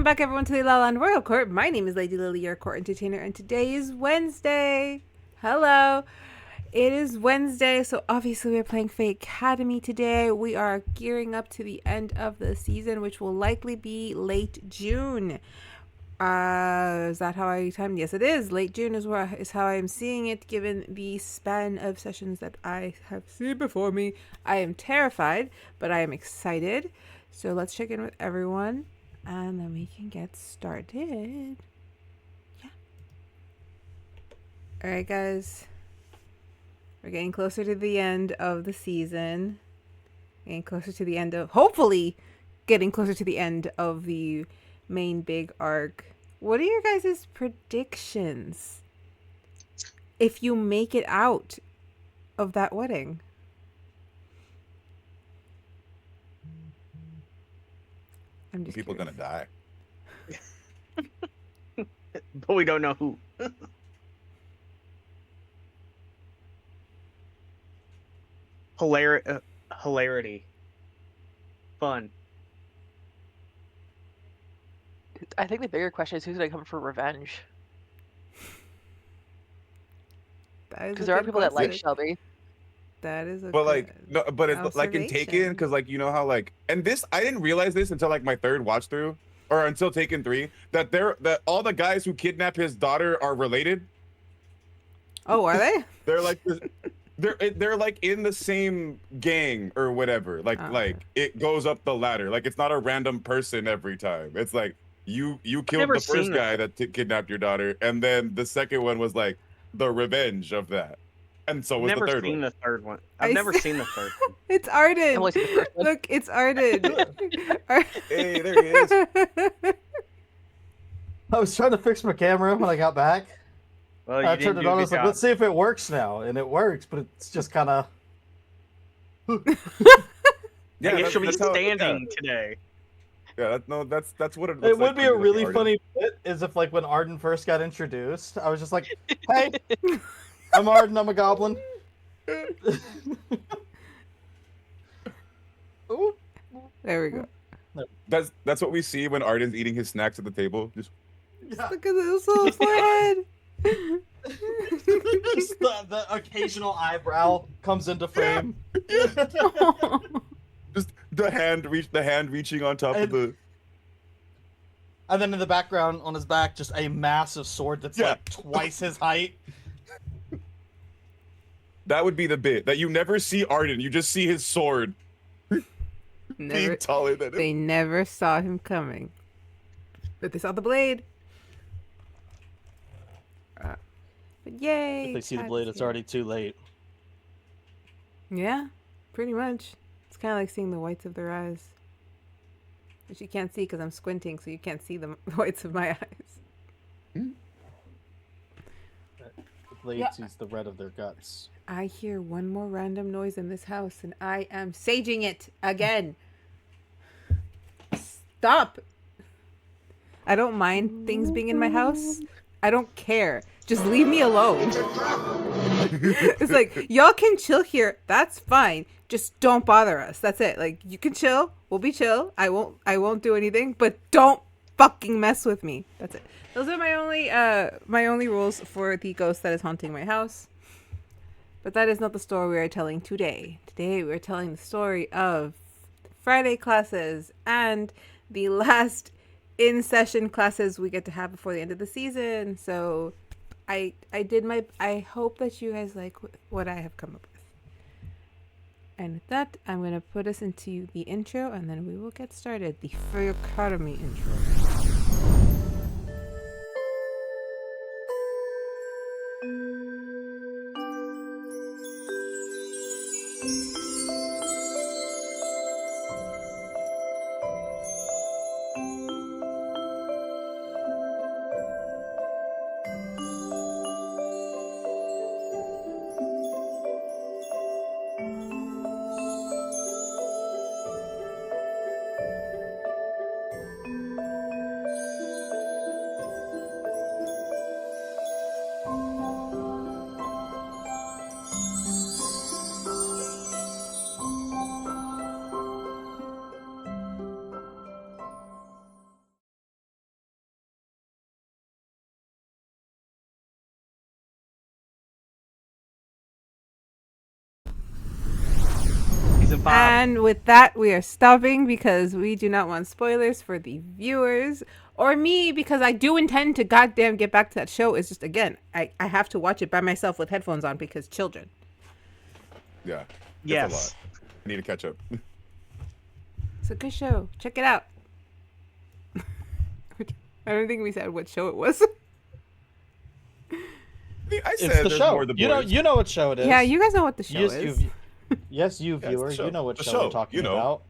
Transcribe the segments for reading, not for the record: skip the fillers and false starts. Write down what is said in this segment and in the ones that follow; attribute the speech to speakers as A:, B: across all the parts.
A: Welcome back, everyone, to the Lala Land Royal Court. My name is Lady Lily, your court entertainer, and today is Wednesday. Hello. It is Wednesday, so obviously we're playing Fae Academy today. We are gearing up to the end of the season, which will likely be late June. Is that how I timed? Yes, it is. Late June is how I'm seeing it, given the span of sessions that I have seen before me. I am terrified, but I am excited. So let's check in with everyone, and then we can get started. Yeah. All right, guys. We're getting closer to the end of the season. Getting closer to the end of, hopefully, getting closer to the end of the main big arc. What are your guys' predictions if you make it out of that wedding? I'm just
B: people
A: curious.
B: gonna die.
C: But we don't know who. Hilarity. Fun.
D: I think the bigger question is who's going to come for revenge. Because there are people that like Shelby.
A: That is a
B: But like
A: good
B: no, but it's like in Taken,
A: observation.
B: because like you know how like, and this I didn't realize this until like my third watch through, or until Taken 3, that all the guys who kidnap his daughter are related.
A: Oh, are they?
B: They're like they're like in the same gang or whatever. Like it goes up the ladder. Like it's not a random person every time. It's like you killed the first guy that kidnapped your daughter, and then the second one was like the revenge of that. And so was the third one.
C: The third one. I've never seen the third one.
A: It's Ardyn. Look, it's Ardyn.
B: Hey, there he is.
E: I was trying to fix my camera when I got back.
C: Well,
E: I turned it on. I was like, let's see if it works now. And it works, but it's just kind of...
C: Yeah, I guess she'll be standing today.
B: Yeah, that's what it looks like.
E: It would be a really funny bit is if, like, when Ardyn first got introduced, I was just like, hey, I'm Ardyn, I'm a goblin.
A: Ooh. There we go.
B: That's what we see when Ardyn's eating his snacks at the table. Just
A: look at this little forehead.
E: Just the occasional eyebrow comes into frame.
B: Just the hand reaching on top of the.
E: And then in the background on his back, just a massive sword that's like twice his height.
B: That would be the bit that you never see Ardyn. You just see his sword. Being taller than him.
A: They never saw him coming, but they saw the blade. But yay!
E: If they see the blade, it's already too late.
A: Yeah, pretty much. It's kind of like seeing the whites of their eyes, which you can't see because I'm squinting, so you can't see the whites of my eyes.
E: The blade sees the red of their guts.
A: I hear one more random noise in this house, and I am saging it again. Stop! I don't mind things being in my house. I don't care. Just leave me alone. It's like, y'all can chill here. That's fine. Just don't bother us. That's it. Like, you can chill. We'll be chill. I won't do anything, but don't fucking mess with me. That's it. Those are my only rules for the ghost that is haunting my house. But that is not the story we are telling today. Today we are telling the story of Friday classes and the last in-session classes we get to have before the end of the season. So I hope that you guys like what I have come up with. And with that, I'm going to put us into the intro, and then we will get started. The Fae Academy intro.
C: season 5.
A: And with that, we are stopping because we do not want spoilers for the viewers or me, because I do intend to goddamn get back to that show. It's just, again, I have to watch it by myself with headphones on because children.
B: Yeah.
C: Yes.
B: It's a lot. I need to catch up.
A: It's a good show. Check it out. I don't think we said what show it was.
B: I said
E: It's the
B: there's
E: show.
B: more of the
E: You know,
B: boys.
E: you know what show it is.
A: Yeah, you guys know what the show
E: Yes,
A: is.
E: Yes, you
B: Yeah, it's the
E: viewer,
B: show.
E: you know what
B: The
E: show
B: show,
E: we're talking
B: you know.
E: about.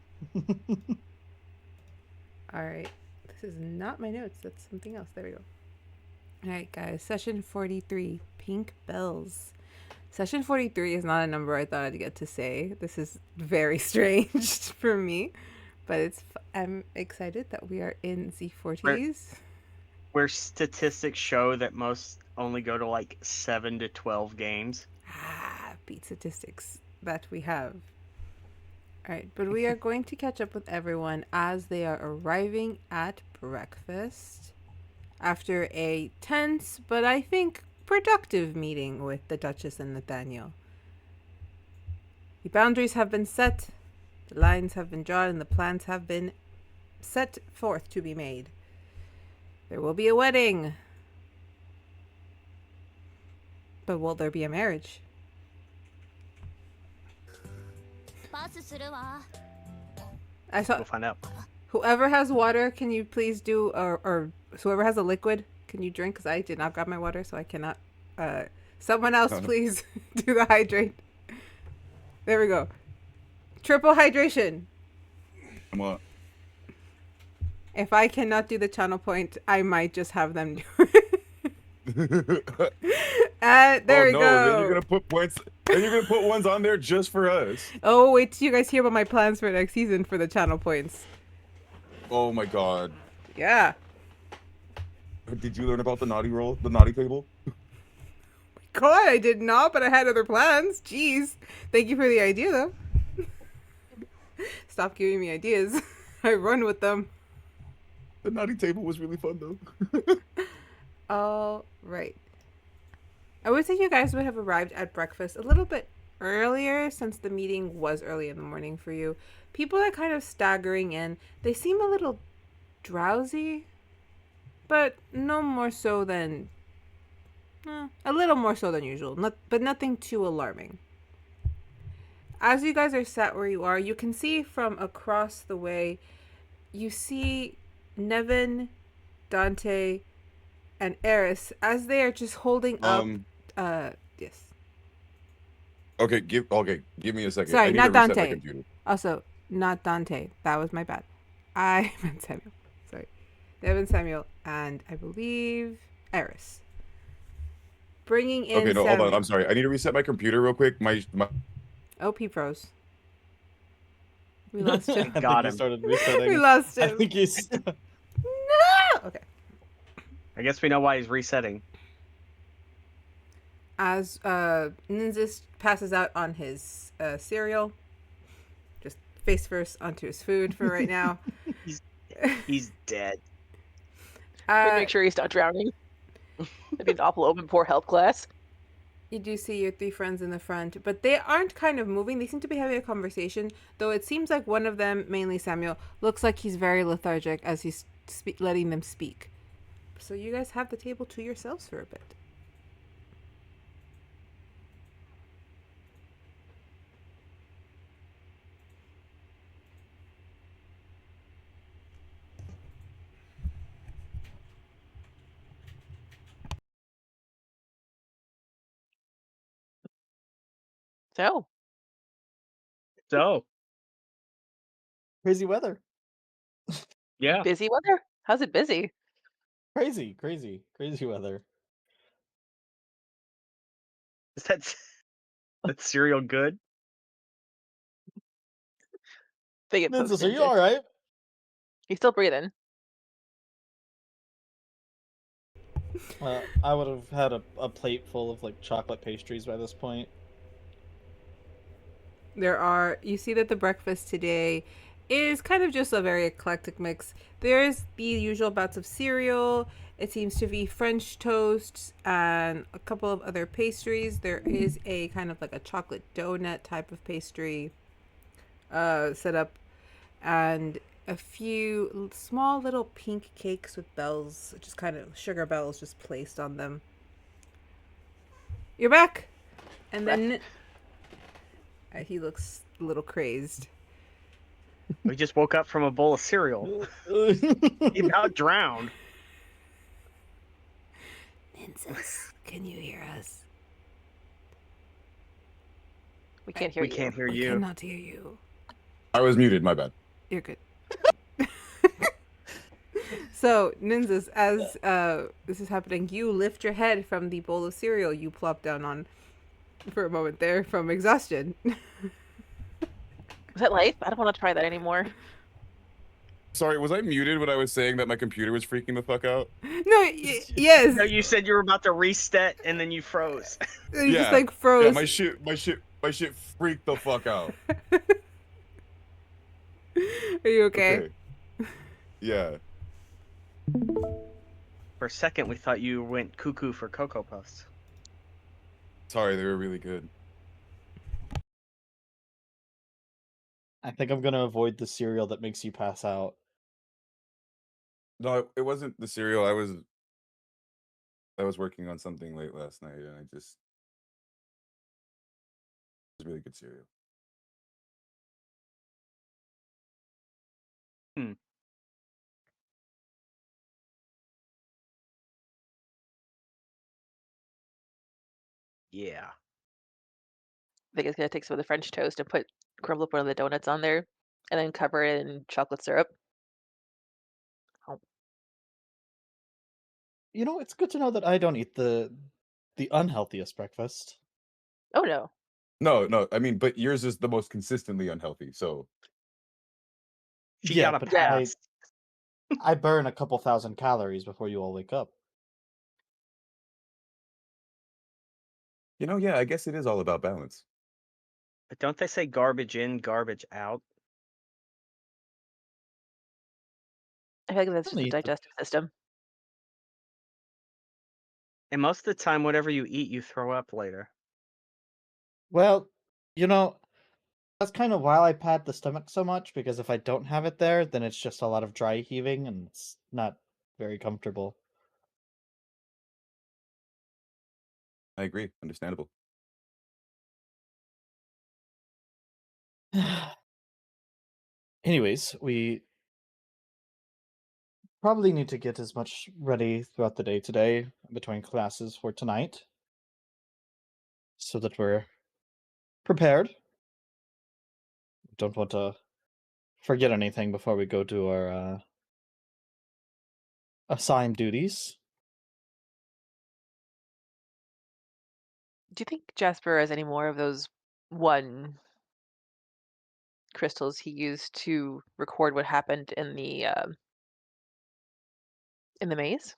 A: All right. This is not my notes. That's something else. There we go. All right, guys. Session 43, Pink Bells. Session 43 is not a number I thought I'd get to say. This is very strange for me, but I'm excited that we are in Z40s.
C: Where statistics show that most only go to like 7 to 12 games.
A: Beat statistics that we have. All right, but we are going to catch up with everyone as they are arriving at breakfast after a tense but I think productive meeting with the Duchess and Nathaniel. The boundaries have been set, the lines have been drawn, and the plans have been set forth to be made. There will be a wedding. But will there be a marriage? I saw.
C: We'll find out.
A: Whoever has water, can you please do, or whoever has a liquid, can you drink? Because I did not grab my water, so I cannot. Someone else, please do the hydrate. There we go. Triple hydration.
B: Come on.
A: If I cannot do the channel point, I might just have them do it. There we go.
B: Then you're gonna put points. Then you're gonna put ones on there just for us.
A: Oh, wait till you guys hear about my plans for next season for the channel points.
B: Oh my god.
A: Yeah.
B: Did you learn about the naughty roll, the naughty table?
A: God, I did not, but I had other plans. Jeez. Thank you for the idea, though. Stop giving me ideas. I run with them.
B: The naughty table was really fun, though.
A: All right. I would say you guys would have arrived at breakfast a little bit earlier since the meeting was early in the morning for you. People are kind of staggering in. They seem a little drowsy, but no more so than... a little more so than usual, but nothing too alarming. As you guys are sat where you are, you can see from across the way, you see Nevin, Dante, and Eris as they are just holding up. Yes.
B: Okay, give me a second.
A: Sorry,
B: I need
A: not
B: to reset my
A: Dante.
B: computer.
A: Also, not Dante. That was my bad. I meant Samuel. Sorry. Nevin, Samuel, and I believe Eris. Bringing in
B: Okay, no,
A: Samuel.
B: hold on. I'm sorry. I need to reset my computer real quick. My
A: Oh, he froze. We lost him.
C: Got him.
E: Started resetting.
A: We lost
E: I
A: him.
E: think he's.
A: No! Okay.
C: I guess we know why he's resetting.
A: As Nynzus passes out on his cereal, just face first onto his food for right now.
C: He's dead.
D: Make sure he's not drowning. That'd be an awful open poor health class.
A: You do see your three friends in the front, but they aren't kind of moving. They seem to be having a conversation, though it seems like one of them, mainly Samuel, looks like he's very lethargic as he's letting them speak. So you guys have the table to yourselves for a bit.
C: So,
E: Crazy weather.
C: yeah.
D: Busy weather? How's it busy?
E: Crazy weather.
C: Is that cereal good?
D: They get
E: Nynzus, are you
D: post-ninja.
E: alright?
D: He's still breathing.
E: I would have had a plate full of like chocolate pastries by this point.
A: You see that the breakfast today is kind of just a very eclectic mix. There's the usual bouts of cereal. It seems to be French toast and a couple of other pastries. There is a kind of like a chocolate donut type of pastry. set up, and a few small little pink cakes with bells, just kind of sugar bells, just placed on them. You're back, and then he looks a little crazed.
C: We just woke up from a bowl of cereal. He about drowned.
A: Nynzus, can you hear us?
D: We can't hear
C: We
D: you.
C: can't hear
A: We
C: you.
A: cannot hear you.
B: I was muted. My bad.
A: You're good. So, Nynzus, as this is happening, you lift your head from the bowl of cereal you plopped down on for a moment there from exhaustion.
D: Was that life? I don't want to try that anymore.
B: Sorry, was I muted when I was saying that my computer was freaking the fuck out?
A: No, yes.
C: No, you said you were about to reset and then you froze.
A: You just like froze.
B: Yeah, my shit freaked the fuck out.
A: Are you okay?
B: Yeah.
C: For a second, we thought you went cuckoo for Cocoa Puffs.
B: Sorry, they were really good.
E: I think I'm gonna avoid the cereal that makes you pass out.
B: No, it wasn't the cereal. I was working on something late last night, and it was really good cereal.
C: Yeah.
D: Vega's gonna take some of the French toast and crumble up one of the donuts on there, and then cover it in chocolate syrup.
E: You know, it's good to know that I don't eat the unhealthiest breakfast.
D: Oh no.
B: No, I mean, but yours is the most consistently unhealthy, so.
C: She
E: Yeah,
C: got a
E: but
C: pass.
E: I burn a couple thousand calories before you all wake up.
B: You know, yeah, I guess it is all about balance.
C: But don't they say garbage in, garbage out?
D: I feel like that's just
E: Only
D: the
E: eat the-
D: digestive system.
C: And most of the time, whatever you eat, you throw up later.
E: Well, you know, that's kind of why I pad the stomach so much, because if I don't have it there, then it's just a lot of dry heaving and it's not very comfortable.
B: I agree. Understandable.
E: Anyways, we probably need to get as much ready throughout the day today between classes for tonight so that we're prepared. Don't want to forget anything before we go do our assigned duties.
D: Do you think Jasper has any more of those one crystals he used to record what happened in the maze?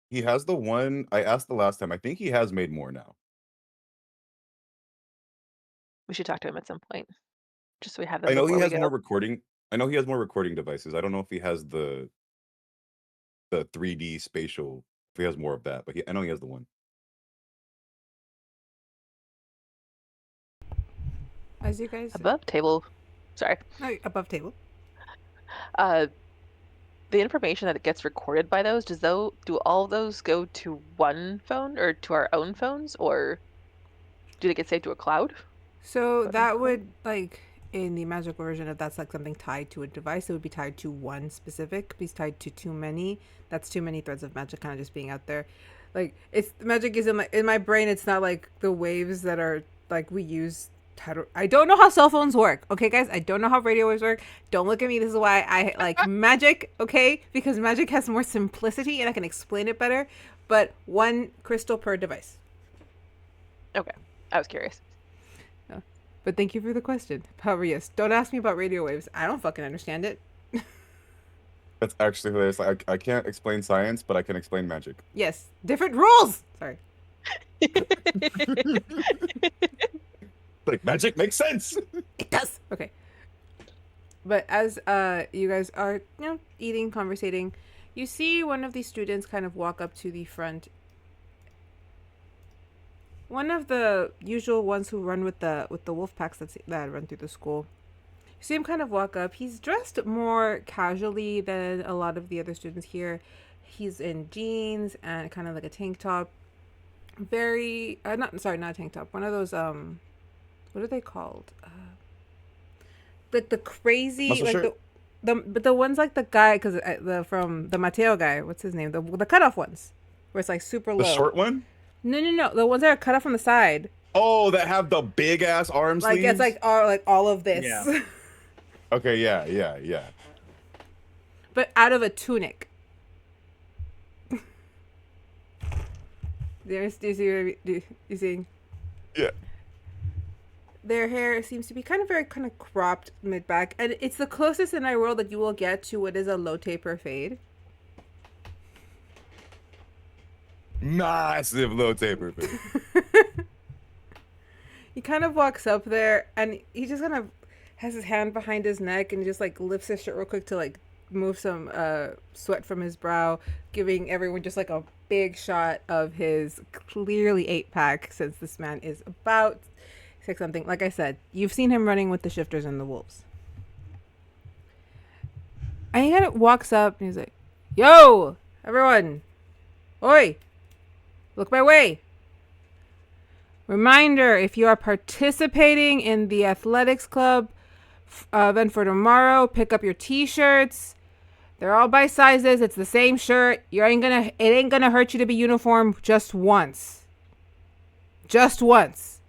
B: He has the one I asked the last time. I think he has made more now.
D: We should talk to him at some point, just so we have them
B: I know
D: before
B: he
D: we
B: has
D: go.
B: more recording. I know he has more recording devices. I don't know if he has the 3D spatial. If he has more of that, but I know he has the one.
A: As you guys
D: Above table. Sorry.
A: no, above table.
D: The information that it gets recorded by those, do all of those go to one phone or to our own phones, or do they get saved to a cloud?
A: So that would, like, in the magical version, if that's like something tied to a device, it would be tied to one specific. If it's tied to too many, that's too many threads of magic kind of just being out there. Like, it's magic is in my brain. It's not like the waves that are like we use. I don't know how cell phones work. Okay, guys, I don't know how radio waves work. Don't look at me. This is why I like magic. Okay, because magic has more simplicity and I can explain it better. But one crystal per device.
D: Okay, I was curious.
A: But thank you for the question. However, yes, don't ask me about radio waves. I don't fucking understand it.
B: That's actually hilarious. Like, I can't explain science, but I can explain magic.
A: Yes, different rules. Sorry.
B: Like, magic makes sense.
A: It does. Okay. But as you guys are, eating, conversating, you see one of the students kind of walk up to the front One of the usual ones who run with the wolf packs that run through the school. You see him kind of walk up. He's dressed more casually than a lot of the other students here. He's in jeans and kind of like a tank top. Very not a tank top. One of those what are they called? Like the crazy
B: Muscle
A: like
B: shirt?
A: the ones like the guy from the Mateo guy. What's his name? The cutoff ones where it's like super low.
B: The short one?
A: No. The ones that are cut off from the side.
B: Oh, that have the big ass arm
A: Like
B: sleeves?
A: it's like all of this.
C: Yeah.
B: Okay, yeah.
A: But out of a tunic. Do you see?
B: Yeah.
A: Their hair seems to be very kind of cropped mid back, and it's the closest in our world that you will get to what is a low taper fade.
B: Massive low taper.
A: He kind of walks up there, and he just kind of has his hand behind his neck, and just like lifts his shirt real quick to like move some sweat from his brow, giving everyone just like a big shot of his clearly 8-pack, since this man is about 6 something. Like I said, you've seen him running with the shifters and the wolves. And he kind of walks up and he's like, "Yo, everyone. Oi, look my way. Reminder, if you are participating in the athletics club event for tomorrow, pick up your t-shirts. They're all by sizes. It's the same shirt. It ain't gonna hurt you to be uniform just once. Just once.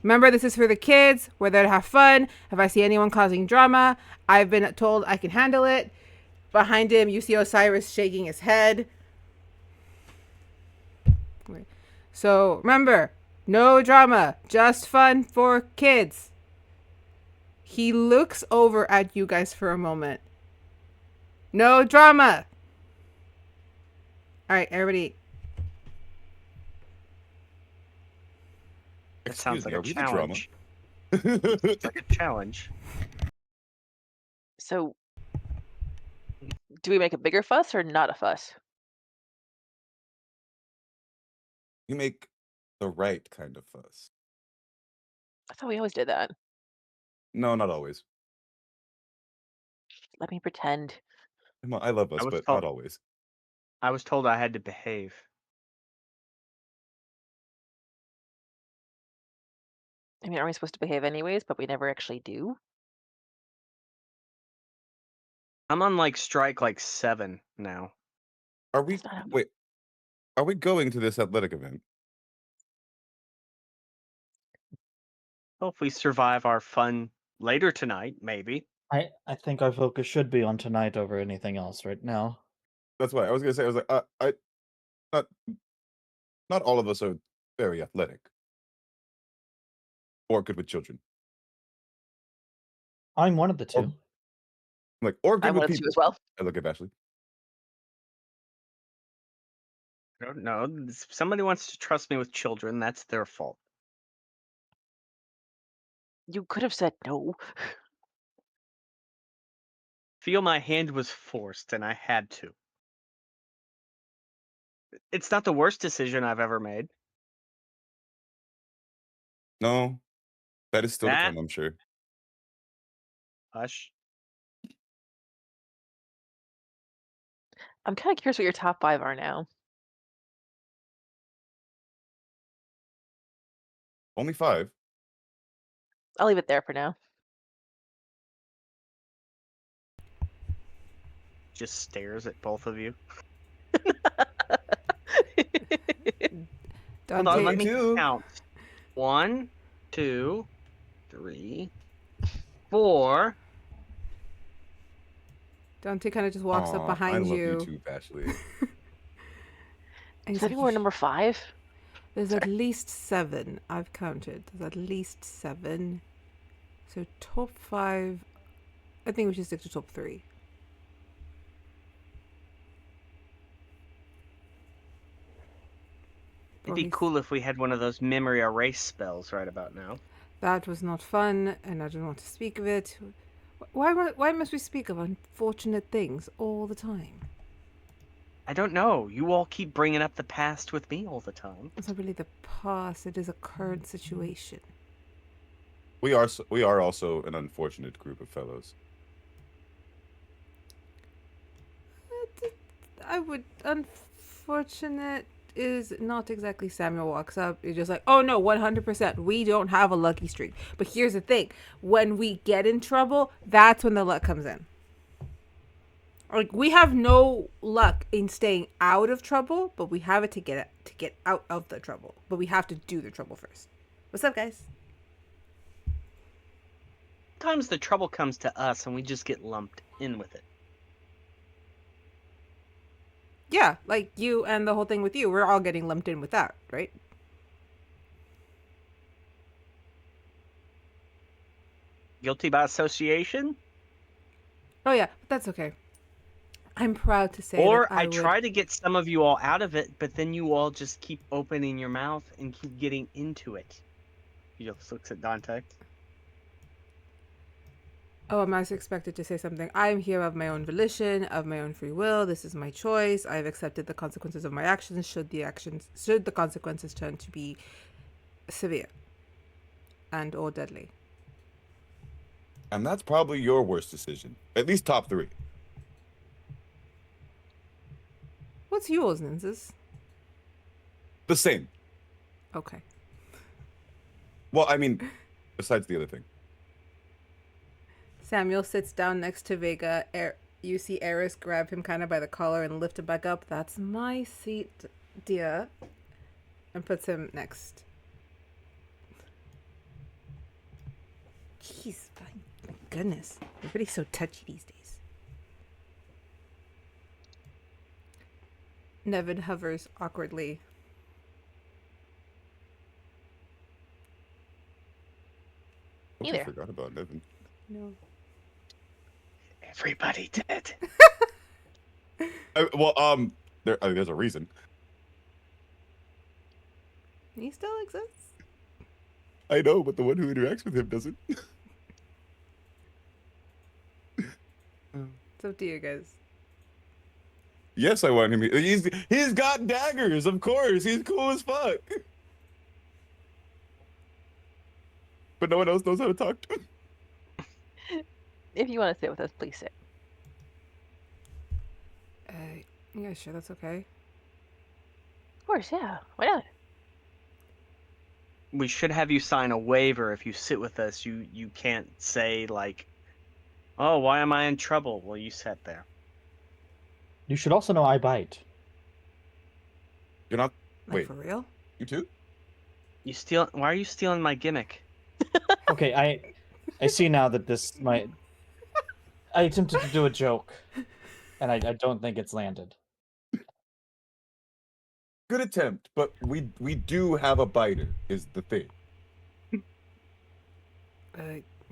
A: Remember, this is for the kids. We're there to have fun. If I see anyone causing drama, I've been told I can handle it." Behind him, you see Osiris shaking his head. So remember, no drama, just fun for kids. He looks over at you guys for a moment. No drama. All right, everybody.
C: It sounds like
B: Excuse
C: a
B: me, are we
C: challenge.
B: the drama?
C: It's like a challenge.
D: So, do we make a bigger fuss or not a fuss?
B: You make the right kind of fuss.
D: I thought we always did that.
B: No, not always.
D: Let me pretend.
B: Come on, I love us,
C: I was
B: but
C: told-
B: not always.
C: I was told I had to behave.
D: I mean, aren't we supposed to behave anyways, but we never actually do?
C: I'm on like strike 7 now.
B: Are we
D: That's not how-
B: wait? Are we going to this athletic event?
C: Well, if we survive our fun later tonight, maybe.
E: I think our focus should be on tonight over anything else right now.
B: That's why I was gonna say. I was like, not all of us are very athletic or good with children.
E: I'm one of the two.
B: Or
D: I
B: good with
D: wanted to
B: people.
D: as well.
B: I look at Vashley.
C: I don't know. If somebody wants to trust me with children, that's their fault.
D: You could have said no.
C: Feel my hand was forced and I had to. It's not the worst decision I've ever made.
B: No, that is still to
C: That-
B: come, I'm sure.
C: Hush.
D: I'm kind of curious what your top 5 are now.
B: Only 5.
D: I'll leave it there for now.
C: Just stares at both of you. Hold on,
A: Dante,
C: let me
B: too.
C: count. 1, 2, 3, 4.
A: Dante kind of just walks up
B: Aw,
A: behind
B: I love
A: you.
B: you too, Vashley.
A: And
D: Is
A: he's
D: that more number 5?
A: There's at least 7. I've counted. There's at least 7. So top 5. I think we should stick to top 3.
C: It'd be cool if we had one of those memory erase spells right about now.
A: That was not fun, and I don't want to speak of it. Why must we speak of unfortunate things all the time?
C: I don't know. You all keep bringing up the past with me all the time.
A: It's not really the past. It is a current situation.
B: We are also an unfortunate group of fellows.
A: I would. Unfortunate is not exactly. Samuel walks up. You're just like, oh no, 100%. We don't have a lucky streak. But here's the thing: when we get in trouble, that's when the luck comes in. Like, we have no luck in staying out of trouble, but we have it to get out of the trouble. But we have to do the trouble first. What's up, guys?
C: Sometimes the trouble comes to us and we just get lumped in with it.
A: Yeah, like you and the whole thing with you. We're all getting lumped in with that, right?
C: Guilty by association?
A: Oh yeah, but that's okay. I'm proud to say
C: Or
A: that
C: I
A: would...
C: try to get some of you all out of it, but then you all just keep opening your mouth and keep getting into it. He just looks at Dante.
A: Oh, I'm not expected to say something. I'm here of my own volition, of my own free will. This is my choice. I've accepted the consequences of my actions. Should the consequences turn to be severe and or deadly.
B: And that's probably your worst decision. At least top 3.
A: What's yours, Nynzus?
B: The same.
A: Okay.
B: Well, I mean, besides the other thing.
A: Samuel sits down next to Vega. You see Eris grab him kind of by the collar and lift him back up. That's my seat, dear. And puts him next. Jeez, my goodness. Everybody's so touchy these days. Nevin hovers awkwardly.
B: I
D: Either.
B: forgot about Nevin.
A: No.
C: Everybody dead.
B: There's a reason.
A: He still exists.
B: I know, but the one who interacts with him doesn't.
A: It's up to you guys.
B: Yes, I want him. He's got daggers, of course. He's cool as fuck. But no one else knows how to talk to him.
D: If you want to sit with us, please sit.
A: Yeah, sure, that's okay.
D: Of course, yeah. Why not?
C: We should have you sign a waiver if you sit with us. You can't say like, oh, why am I in trouble? Well, you sat there.
E: You should also know I bite.
B: You're not.
A: Like,
B: Wait,
A: for real?
B: you too?
C: You steal? Why are you stealing my gimmick?
E: Okay, I see now that this might. I attempted to do a joke, and I don't think it's landed.
B: Good attempt, but we do have a biter, is the thing.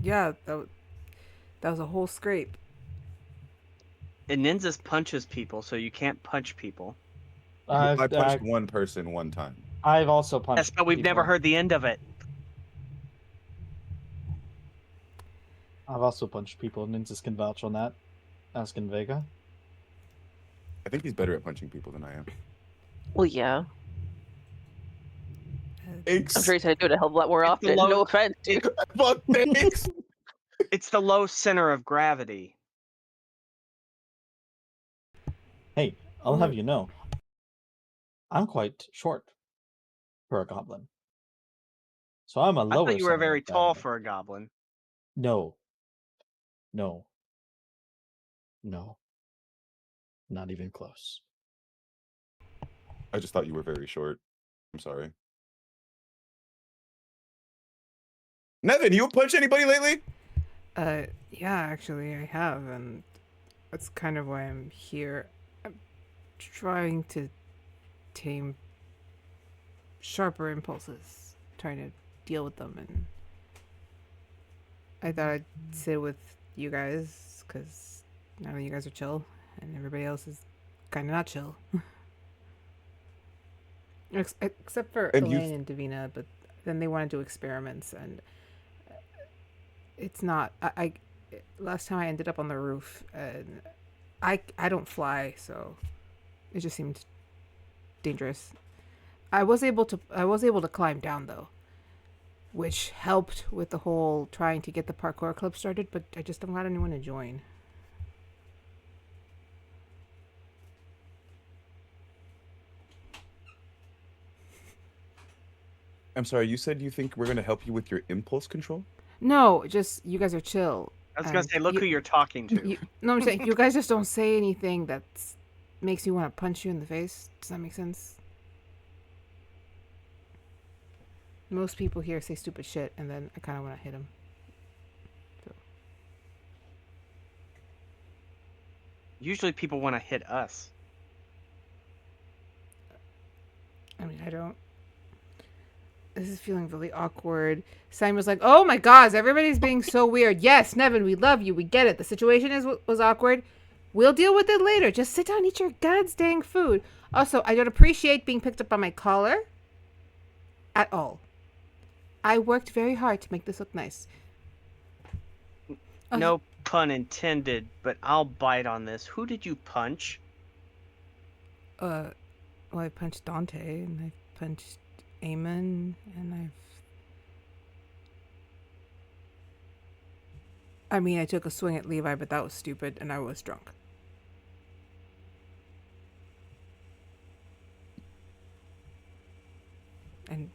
A: Yeah, that was a whole scrape.
C: And Nynzus punches people, so you can't punch people.
B: I punched one person one time.
E: I've also punched.
C: Yes, but we've never
E: people.
C: heard the end of it.
E: I've also punched people. Nynzus can vouch on that. Asking Vega.
B: I think he's better at punching people than I am.
D: Well, yeah.
A: Uh,
D: I'm sure he's going to do it a hell of a lot more often.
C: low-
D: No offense, dude.
B: Fuck, thanks.
C: It's the low center of gravity.
E: Hey, I'll have you know, I'm quite short for a goblin. So I'm a
C: I
E: lower.
C: thought you were
E: center
C: very
E: of
C: tall
E: gravity.
C: for a goblin.
E: No. No. No. Not even close.
B: I just thought you were very short. I'm sorry. Nevin, you punch anybody lately?
A: Yeah, actually, I have, and that's kind of why I'm here. I'm trying to tame sharper impulses, trying to deal with them, and I thought I'd sit with you guys, because now you guys are chill, and everybody else is kind of not chill. Except for
B: And
A: Elaine and Davina, but then they want to do experiments, and it's not. I last time I ended up on the roof, and I don't fly, so It just seemed dangerous. I was able to climb down though, which helped with the whole trying to get the parkour club started, but I just don't got anyone to join.
B: I'm sorry, you said you think we're gonna help you with your impulse control?
A: No, just you guys are chill.
C: I was gonna
A: and
C: say, look who you're talking to.
A: No, I'm saying you guys just don't say anything that makes you want to punch you in the face. Does that make sense? Most people here say stupid shit, and then I kind of want to hit them. So.
C: Usually people want to hit us.
A: I mean, I don't. This is feeling really awkward. Simon's like, "Oh my gosh, everybody's being so weird." Yes, Nevin, we love you. We get it. The situation was awkward. We'll deal with it later. Just sit down and eat your god's dang food. Also, I don't appreciate being picked up on my collar at all. I worked very hard to make this look nice.
C: No pun intended, but I'll bite on this. Who did you punch?
A: Well, I punched Dante, and I punched Eamon, and I took a swing at Levi, but that was stupid, and I was drunk. And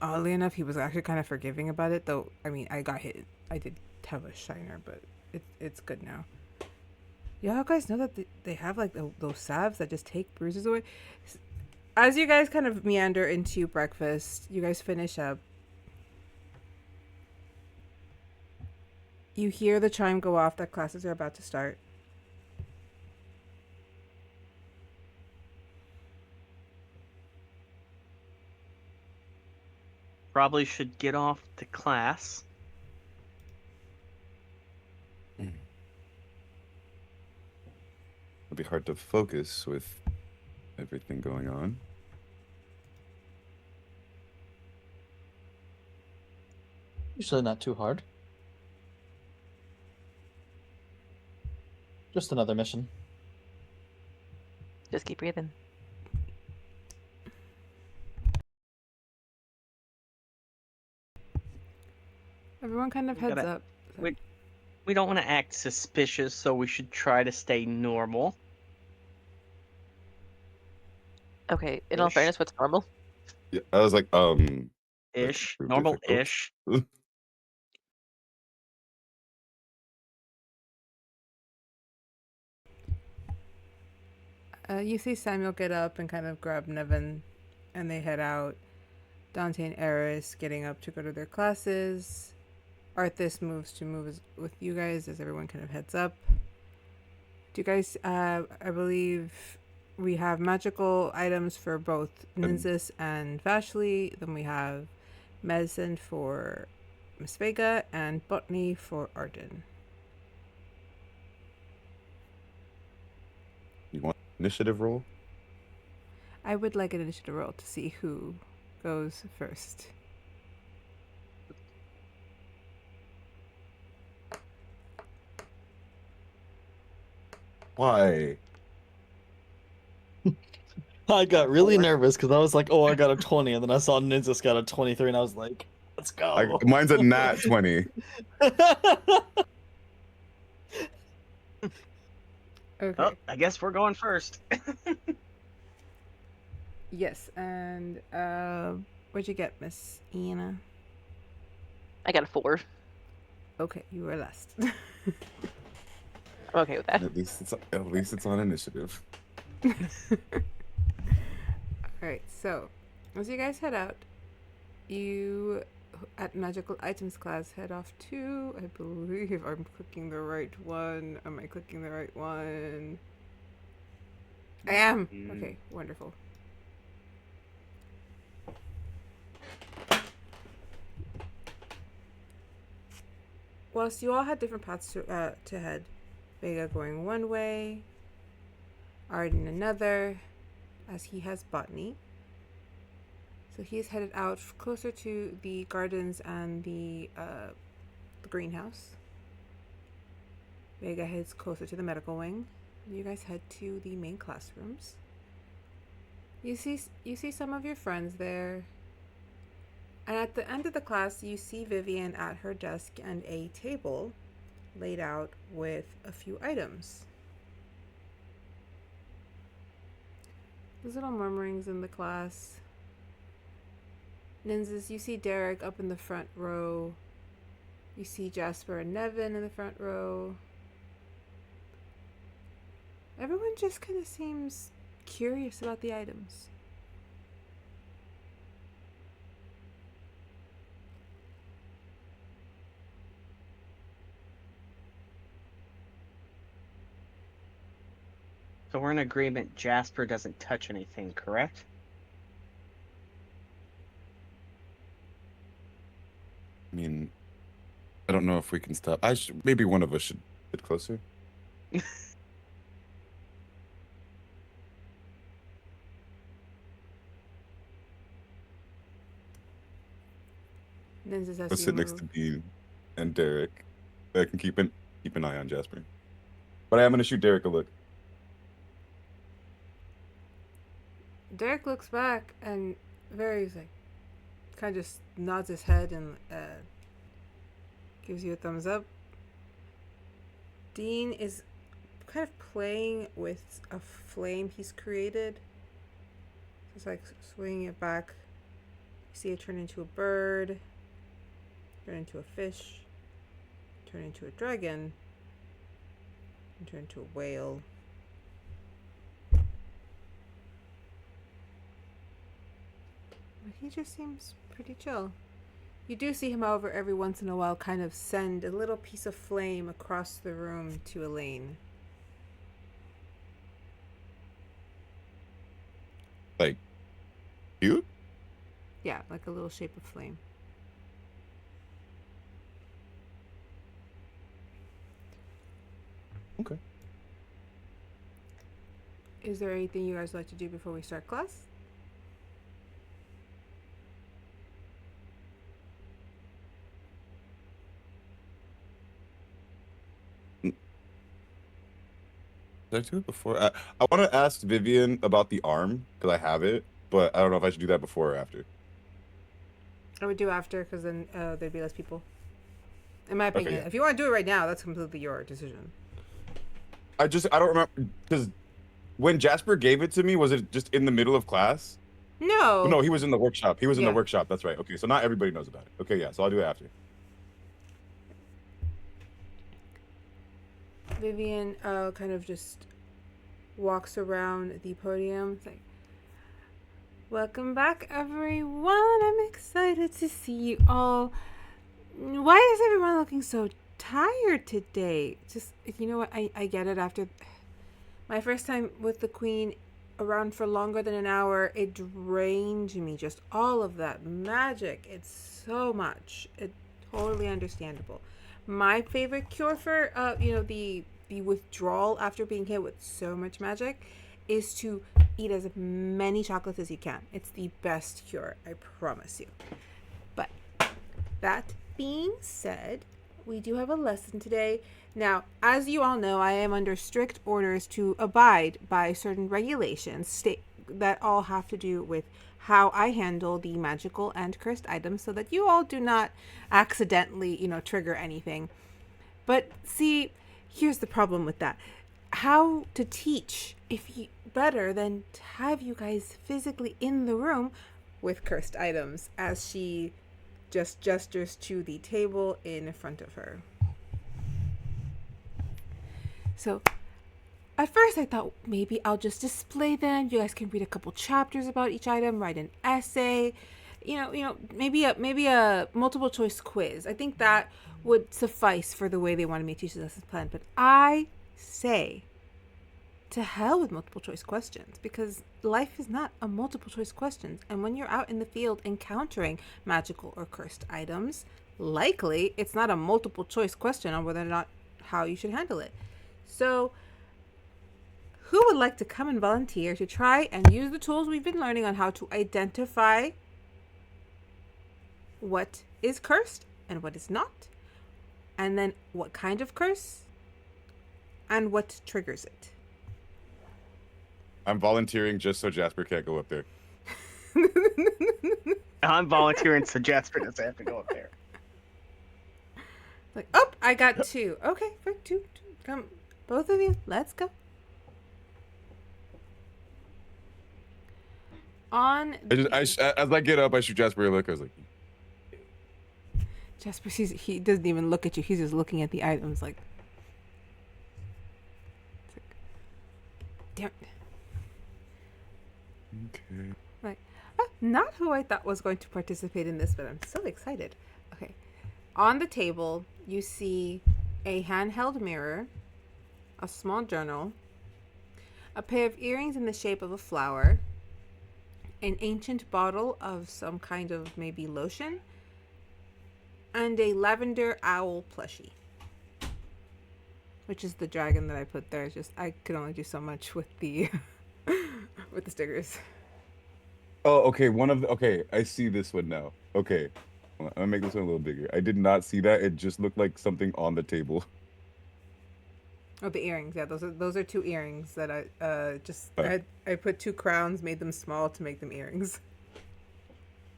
A: oddly enough, he was actually kind of forgiving about it, though. I mean, I got hit. I did have a shiner, but it's good now. Y'all guys know that they have like those salves that just take bruises away? As you guys kind of meander into breakfast, you guys finish up. You hear the chime go off that classes are about to start.
C: Probably should get off to class.
B: It'll be hard to focus with everything going on.
E: Usually not too hard. Just another mission.
D: Just keep breathing.
A: Everyone kind of heads up.
C: We don't want to act suspicious, so we should try to stay normal.
D: Okay, in all fairness, what's normal?
B: Yeah, I was like,
C: Ish.
B: That's
C: Normal-ish.
A: You see Samuel get up and kind of grab Nevin, and they head out. Dante and Eris getting up to go to their classes. Arthas moves to move with you guys as everyone kind of heads up. Do you guys, I believe we have magical items for both Nynzus and Vashley. Then we have medicine for Miss Vega and botany for Ardyn.
B: You want initiative roll?
A: I would like an initiative roll to see who goes first.
B: Why?
E: I got really nervous because I was like, oh, I got a 20, and then I saw Nynzus got a 23, and I was like, let's go.
B: Mine's a nat 20.
A: Okay.
C: Oh, I guess we're going first.
A: Yes, and what'd you get, Miss Iana?
D: I got a 4.
A: Okay, you were last.
D: I'm okay with that.
B: At least it's on initiative.
A: Alright, so as you guys head out, you at magical items class head off to, I believe I'm clicking the right one. Am I clicking the right one? I am. Okay, wonderful. Whilst you all had different paths to head, Vega going one way, Ardyn another, as he has botany. So he's headed out closer to the gardens and the greenhouse. Vega heads closer to the medical wing. You guys head to the main classrooms. You see some of your friends there. And at the end of the class, you see Vivian at her desk and a table laid out with a few items. There's little murmurings in the class. Nynzus, you see Derek up in the front row. You see Jasper and Nevin in the front row. Everyone just kind of seems curious about the items.
C: So we're in agreement Jasper doesn't touch anything, correct?
B: I mean, I don't know if we can stop. Maybe one of us should get closer.
A: Nynzus has
B: I'll
A: you
B: sit next
A: move.
B: to Dean and Derek. I can keep an eye on Jasper. But I am going to shoot Derek a look.
A: Derek looks back and very like kind of just nods his head and gives you a thumbs up. Dean is kind of playing with a flame he's created. It's like swinging it back. You see it turn into a bird, turn into a fish, turn into a dragon, and turn into a whale. But he just seems pretty chill. You do see him, however, every once in a while kind of send a little piece of flame across the room to Elaine.
B: Like, you?
A: Yeah, like a little shape of flame.
B: Okay.
A: Is there anything you guys would like to do before we start class?
B: Did I do it before? I want to ask Vivian about the arm, because I have it, but I don't know if I should do that before or after.
A: I would do after, because then there'd be less people. In my
B: Okay,
A: opinion.
B: yeah.
A: If you want to do it right now, that's completely your decision.
B: I don't remember, because when Jasper gave it to me, was it just in the middle of class?
A: No.
B: No, he was in the workshop. He was in the
A: Yeah.
B: workshop. That's right. Okay, so not everybody knows about it. Okay, yeah, so I'll do it after.
A: Vivian kind of just walks around the podium. It's like, welcome back, everyone. I'm excited to see you all. Why is everyone looking so tired today? Just, you know what? I get it. After my first time with the Queen around for longer than an hour, it drained me. Just all of that magic. It's so much. It's totally understandable. My favorite cure for the withdrawal after being hit with so much magic is to eat as many chocolates as you can. It's the best cure, I promise you. But that being said, we do have a lesson today. Now, as you all know, I am under strict orders to abide by certain regulations that all have to do with how I handle the magical and cursed items so that you all do not accidentally, trigger anything. But see, here's the problem with that. How to teach better than to have you guys physically in the room with cursed items, as she just gestures to the table in front of her. So at first I thought maybe I'll just display them. You guys can read a couple chapters about each item, write an essay, maybe a multiple choice quiz. I think that would suffice for the way they wanted me to teach the lesson plan. But I say, to hell with multiple choice questions, because life is not a multiple choice questions. And when you're out in the field encountering magical or cursed items, likely it's not a multiple choice question on whether or not how you should handle it. So who would like to come and volunteer to try and use the tools we've been learning on how to identify what is cursed and what is not, and then what kind of curse and what triggers it?
B: I'm volunteering just so Jasper can't go up there.
C: I'm volunteering so Jasper doesn't have to go up there.
A: Like, oh, I got 2. Okay, for two. Come, both of you, let's go. On
B: As I get up, I shoot Jasper a look. I was like,
A: Jasper sees, he doesn't even look at you. He's just looking at the items like, damn it.
B: okay.
A: Like, not who I thought was going to participate in this, but I'm so excited. Okay. On the table, you see a handheld mirror, a small journal, a pair of earrings in the shape of a flower, an ancient bottle of some kind of maybe lotion, and a lavender owl plushie, which is the dragon that I put there. It's just I could only do so much with the with the stickers.
B: Oh, okay. Okay, I see this one now. Okay, I'm gonna make this one a little bigger. I did not see that. It just looked like something on the table.
A: Oh, the earrings. Yeah, those are 2 earrings that
B: Oh.
A: I put 2 crowns, made them small to make them earrings.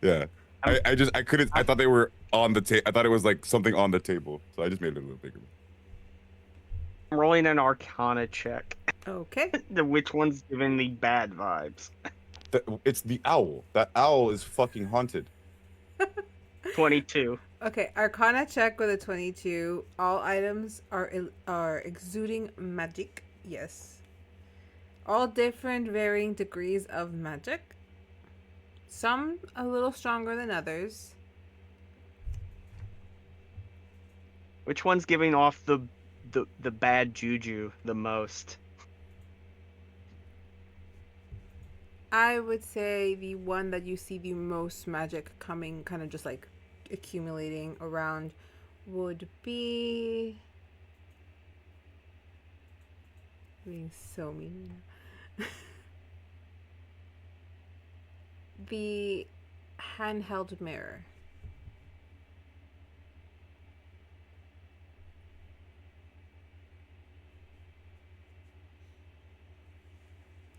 B: Yeah. I couldn't. I thought they were on the table. I thought it was like something on the table, so I just made it a little bigger.
C: I'm rolling an Arcana check.
A: Okay.
C: Which one's giving me bad vibes?
B: It's the owl. That owl is fucking haunted.
C: 22.
A: Okay, Arcana check with a 22. All items are exuding magic. Yes. All different varying degrees of magic. Some a little stronger than others.
C: Which one's giving off the bad juju the most?
A: I would say the one that you see the most magic coming, kind of just like accumulating around, would be being so mean. The handheld mirror.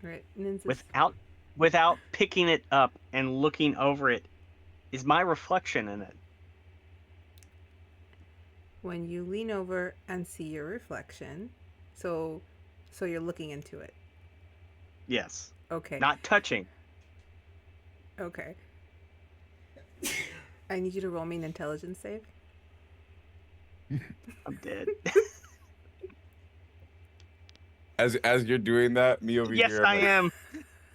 A: Right. Nynzus.
C: Without picking it up and looking over it, is my reflection in it?
A: When you lean over and see your reflection, so you're looking into it.
C: Yes.
A: Okay.
C: Not touching.
A: Okay. I need you to roll me an intelligence save.
C: I'm dead.
B: As you're doing that, me over
C: Yes,
B: here.
C: I am.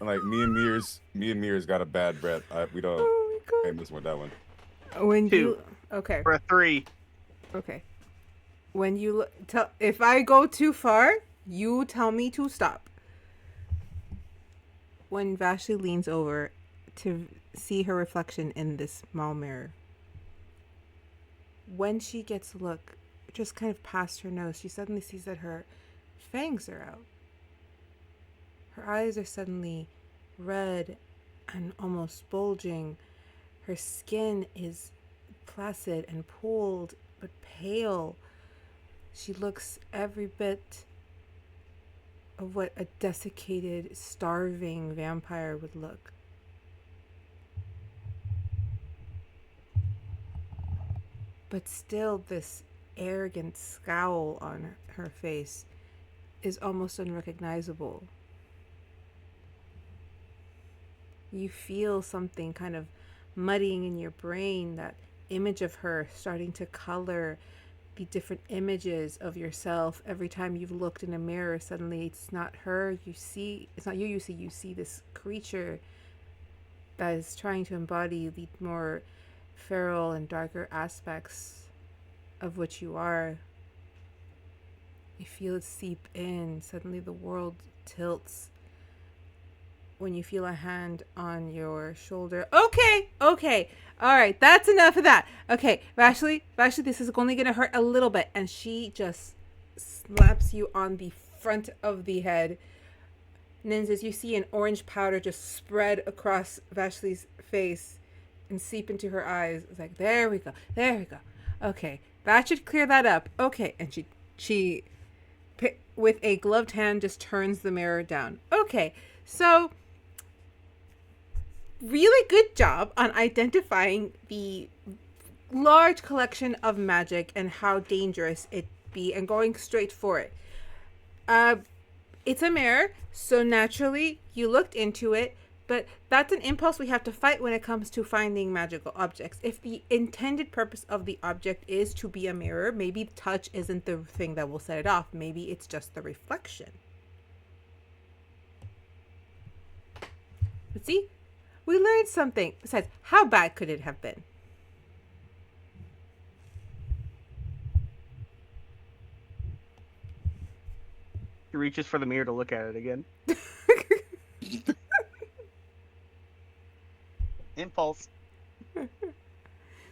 B: I'm like me and Mirror's got a bad breath. We don't.
A: Oh my
B: I miss one that one.
A: god. When
C: 2.
A: you okay.
C: For a 3.
A: Okay. When you tell, if I go too far, you tell me to stop. When Vashley leans over to see her reflection in this small mirror, when she gets a look just kind of past her nose, she suddenly sees that her fangs are out. Her eyes are suddenly red and almost bulging. Her skin is placid and pooled but pale. She looks every bit of what a desiccated, starving vampire would look. But still, this arrogant scowl on her face is almost unrecognizable. You feel something kind of muddying in your brain, that image of her starting to color the different images of yourself. Every time you've looked in a mirror, suddenly it's not her you see, it's not you see this creature that is trying to embody the more feral and darker aspects of what you are. You feel it seep in. Suddenly the world tilts when you feel a hand on your shoulder. Okay. All right, that's enough of that. Okay, Vashley, this is only going to hurt a little bit. And she just slaps you on the front of the head. Nynzus, you see an orange powder just spread across Vashley's face and seep into her eyes. It's like, there we go. Okay, that should clear that up. Okay, and she with a gloved hand just turns the mirror down. Okay, So, really good job on identifying the large collection of magic and how dangerous it be, and going straight for it. It's a mirror, so naturally you looked into it, but that's an impulse we have to fight when it comes to finding magical objects. If the intended purpose of the object is to be a mirror, maybe touch isn't the thing that will set it off. Maybe it's just the reflection. But see, we learned something. Besides, how bad could it have been?
C: He reaches for the mirror to look at it again. Impulse.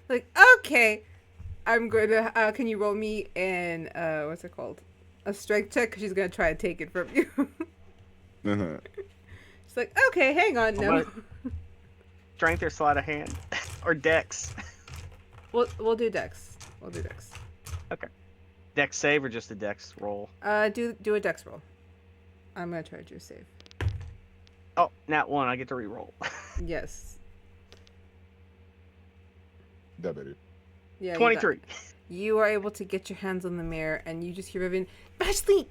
A: Like, okay, I'm going to, can you roll me in, what's it called? A strength check, because she's going to try to take it from you.
B: Uh-huh.
A: She's like, okay, hang on, no.
C: Strength or sleight of hand. Or dex.
A: We'll do dex. We'll do dex.
C: Okay. Dex save or just a dex roll?
A: Do a dex roll. I'm going to try to do a save.
C: Oh, nat 1, I get to re-roll.
A: Yes.
B: That better.
A: Yeah.
C: 23.
A: You are able to get your hands on the mirror, and you just hear Vivian, Vashley,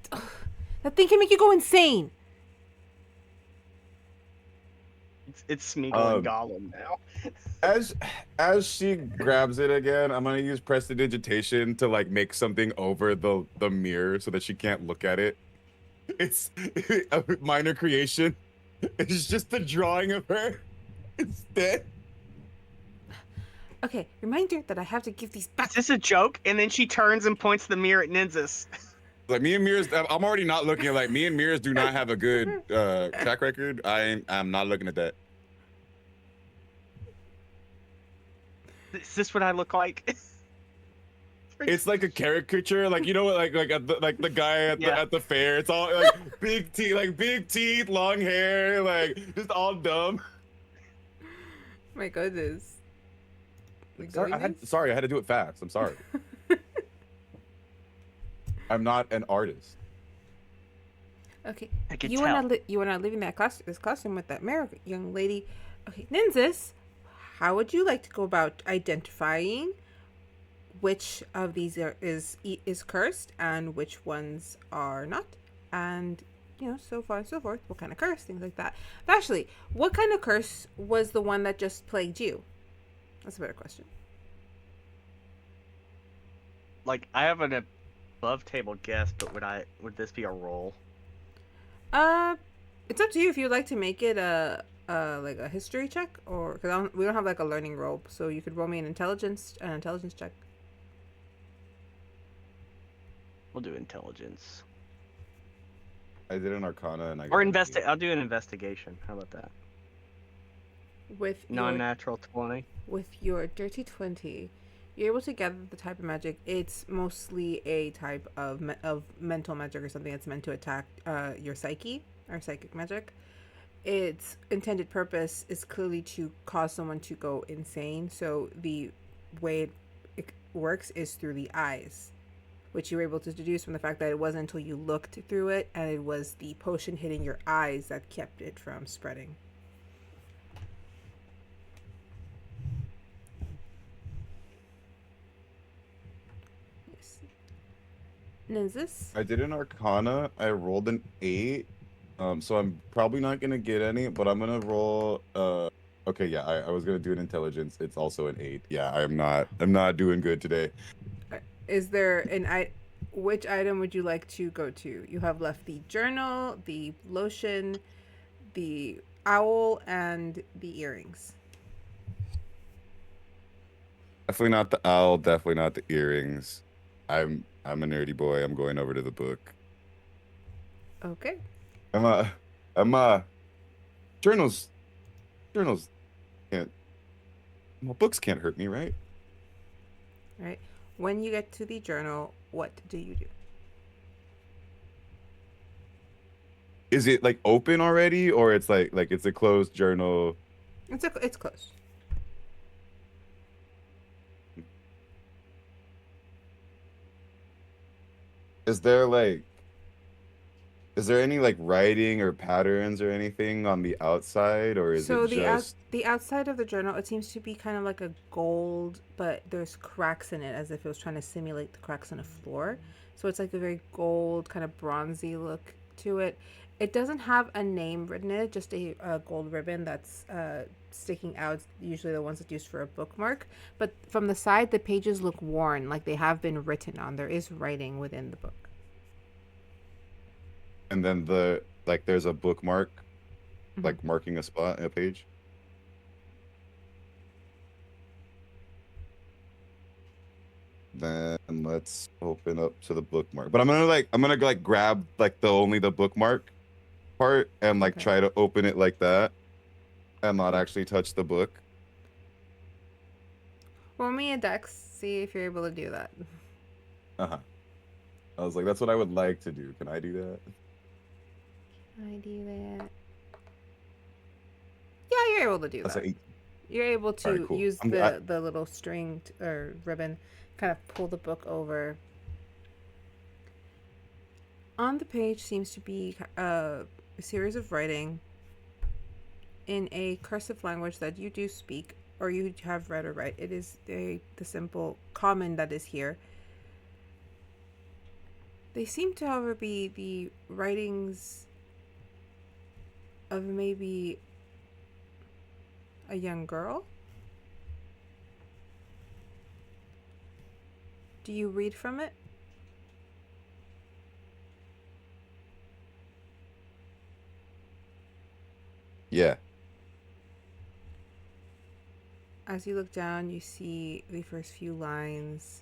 A: that thing can make you go insane.
C: It's Smeagol and Gollum now.
B: As she grabs it again, I'm gonna use prestidigitation to like make something over the mirror so that she can't look at it. It's a minor creation. It's just a drawing of her instead.
A: Okay, reminder that I have to give these back.
C: Is this a joke? And then she turns and points the mirror at Nynzus.
B: Like me and Mirrors, I'm already not looking at, like, me and Mirrors do not have a good track record. I'm not looking at that.
C: Is this what I look like?
B: It's like a caricature, like, you know what, like the guy at the fair. It's all like big teeth, long hair, like just all dumb.
A: My goodness.
B: Sorry, I had to do it fast. I'm sorry. I'm not an artist.
A: Okay,
C: I can
A: you
C: tell.
A: are not leaving this classroom with that mirror, young lady. Okay, Nynzus, how would you like to go about identifying which of these is cursed and which ones are not, and so far and so forth? What kind of curse, things like that. Vashley, what kind of curse was the one that just plagued you? That's a better question.
C: Like, I have an above table guess, but would this be a roll?
A: It's up to you if you'd like to make it a history check, or because we don't have like a learning roll, so you could roll me an intelligence check.
C: We'll do intelligence.
B: I did an arcana and
C: I'll do an investigation. How about that?
A: With
C: Non-natural 20.
A: With your dirty 20, you're able to gather the type of magic. It's mostly a type of mental magic or something that's meant to attack your psyche or psychic magic. Its intended purpose is clearly to cause someone to go insane. So the way it works is through the eyes, which you were able to deduce from the fact that it wasn't until you looked through it and it was the potion hitting your eyes that kept it from spreading. Nynzus?
B: I did an arcana. I rolled an 8. So I'm probably not gonna get any, but I'm gonna roll. Okay, yeah, I was gonna do an intelligence. It's also an 8. Yeah, I'm not doing good today.
A: Is there which item would you like to go to? You have left the journal, the lotion, the owl, and the earrings.
B: Definitely not the owl. Definitely not the earrings. I'm a nerdy boy. I'm going over to the book.
A: Okay.
B: Journals can't. Well, books can't hurt me, right?
A: Right. When you get to the journal, what do you do?
B: Is it like open already, or it's like it's a closed journal?
A: It's closed.
B: Is there like Is there any like writing or patterns or anything on the outside, or is
A: So
B: it just
A: the outside of the journal, it seems to be kind of like a gold, but there's cracks in it as if it was trying to simulate the cracks on a floor. So it's like a very gold, kind of bronzy look to it. It doesn't have a name written in it, just a gold ribbon that's sticking out, usually the ones that's used for a bookmark. But from the side, the pages look worn, like they have been written on. There is writing within the book.
B: and then there's a bookmark, like marking a spot in a page? Then let's open up to the bookmark. But I'm gonna like grab like the bookmark part and like
A: Okay.
B: try to open it like that and not actually touch the book.
A: Roll me a dex, see if you're able to do that.
B: Uh-huh. I was like, that's what I would like to do. Can I do that?
A: Can I do that? Yeah, you're able to do
B: That's
A: that.
B: like
A: You're able to
B: Alright, cool.
A: use
B: I-
A: the little string or ribbon, kind of pull the book over. On the page seems to be a series of writing in a cursive language that you do speak or you have read or write. It is the simple common that is here. They seem to, however, be the writings of maybe a young girl. Do you read from it?
B: Yeah.
A: As you look down, you see the first few lines.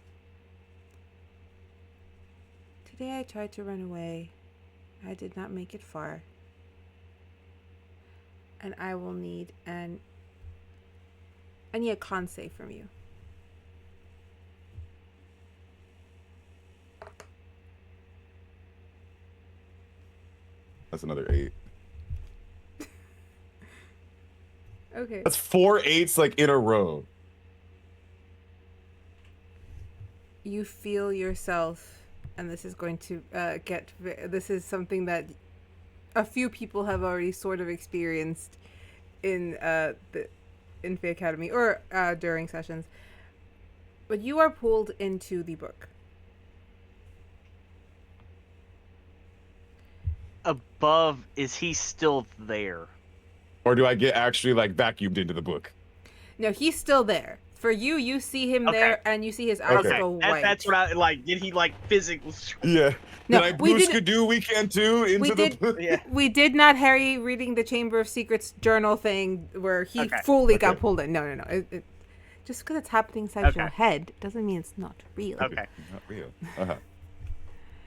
A: Today I tried to run away. I did not make it far. And I will need I need a con save from you.
B: That's another 8.
A: Okay.
B: That's 4 8s like in a row.
A: You feel yourself, and this is going to this is something that a few people have already sort of experienced in Fae Academy or during sessions. But you are pulled into the book.
C: Above, is he still there?
B: Or do I get actually like vacuumed into the book?
A: No, he's still there. For you, you see him
C: Okay.
A: there, and you see his eyes
B: Okay.
A: go white.
C: That's what I like. Did he like physically?
B: Yeah.
A: No,
B: Did I
A: we
B: blue
A: didn't-
B: skidoo weekend too into
A: we
B: the
A: did-
B: book?
C: Yeah.
A: We did not Harry reading the Chamber of Secrets journal thing where he
C: Okay.
A: fully got
B: Okay.
A: pulled in. No. Just because it's happening inside your
C: Okay.
A: head doesn't mean it's not real.
C: Okay.
B: Not real. Uh-huh.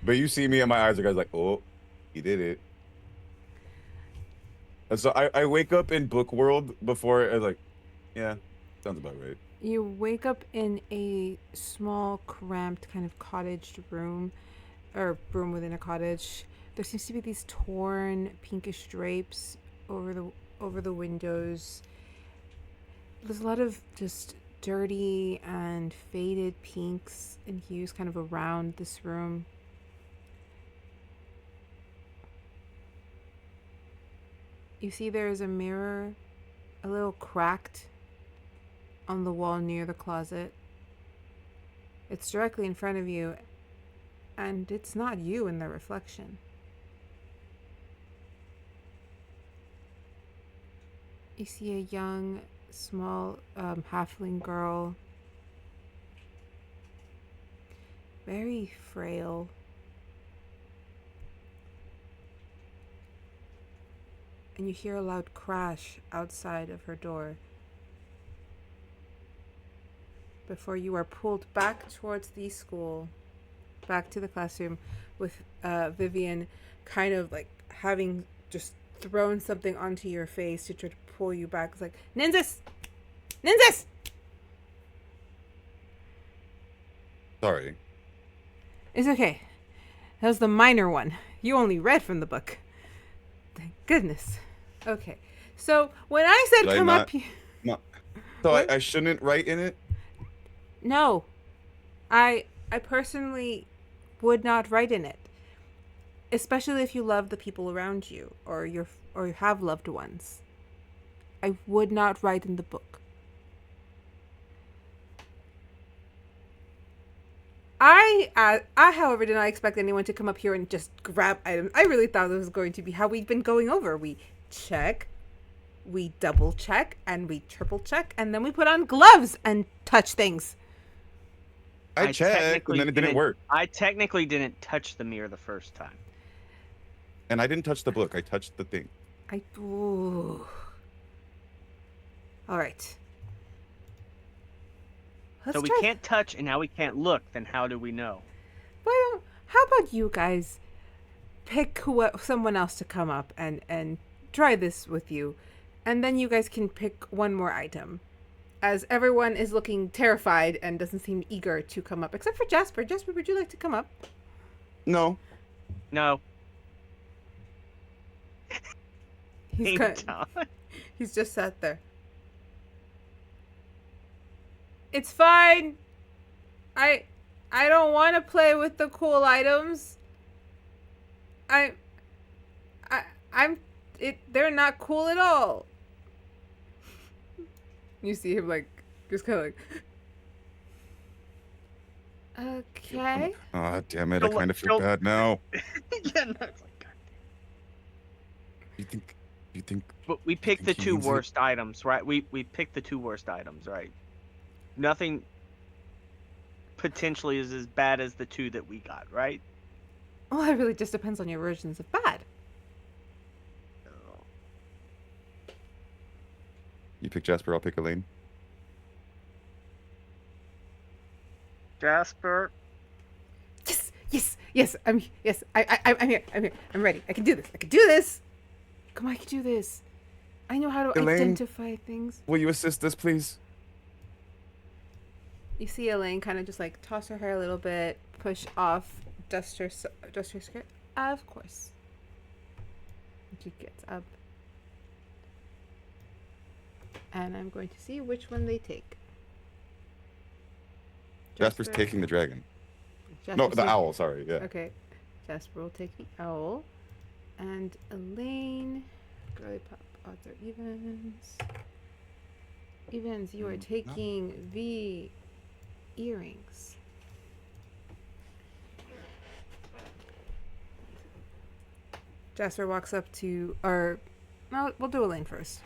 B: But you see me and my eyes are guys like, oh, he did it. And so I wake up in book world before I was like, yeah, sounds about right.
A: You wake up in a small, cramped kind of cottaged room, or room within a cottage. There seems to be these torn pinkish drapes over the windows. There's a lot of just dirty and faded pinks and hues kind of around this room. You see there is a mirror, a little cracked, on the wall near the closet. It's directly in front of you, and it's not you in the reflection. You see a young, small halfling girl, very frail. And you hear a loud crash outside of her door before you are pulled back towards the school, back to the classroom, with Vivian kind of like having just thrown something onto your face to try to pull you back. It's like, Nynzus! Nynzus!
B: Sorry.
A: It's okay. That was the minor one. You only read from the book. Thank goodness. Okay. So when I said
B: Did I
A: come
B: not-
A: up here...
B: No. So
A: What?
B: I shouldn't write in it?
A: No. I personally would not write in it. especially if you love the people around you or you have loved ones. I would not write in the book. I, however, did not expect anyone to come up here and just grab items. I really thought this was going to be how we've been going over. We check, we double check, and we triple check, and then we put on gloves and touch things.
B: I checked, and then it didn't work.
C: I technically didn't touch the mirror the first time.
B: And I didn't touch the book. I touched the thing.
A: Ooh. All right.
C: So we can't touch, and now we can't look. Then how do we know?
A: How about you guys pick someone else to come up and try this with you, and then you guys can pick one more item, as everyone is looking terrified and doesn't seem eager to come up, except for Jasper. Jasper, would you like to come up?
B: No.
C: No.
A: He's just sat there. It's fine. I don't want to play with the cool items. They're not cool at all. You see him like just kind of like, okay.
B: Oh, damn it! I kind of feel bad now.
C: Yeah, no, it's like, God.
B: You think?
C: But we picked the two worst items, right? We picked the two worst items, right? Nothing potentially is as bad as the two that we got, right?
A: Well, it really just depends on your versions of bad.
B: You pick Jasper, I'll pick Elaine.
C: Jasper.
A: Yes. I'm here. I'm ready. I can do this. Come on, I can do this. I know how to
B: Elaine,
A: identify things.
B: Will you assist us, please?
A: You see Elaine kind of just like toss her hair a little bit, push off, dust her skirt. Of course. She gets up. And I'm going to see which one they take.
B: Jasper's taking the dragon.
A: No,
B: the owl, sorry, yeah.
A: Okay. Jasper will take the owl. And Elaine, girly pop, odds are evens. Evens, you are taking the earrings. Jasper walks up to, no, we'll do Elaine first.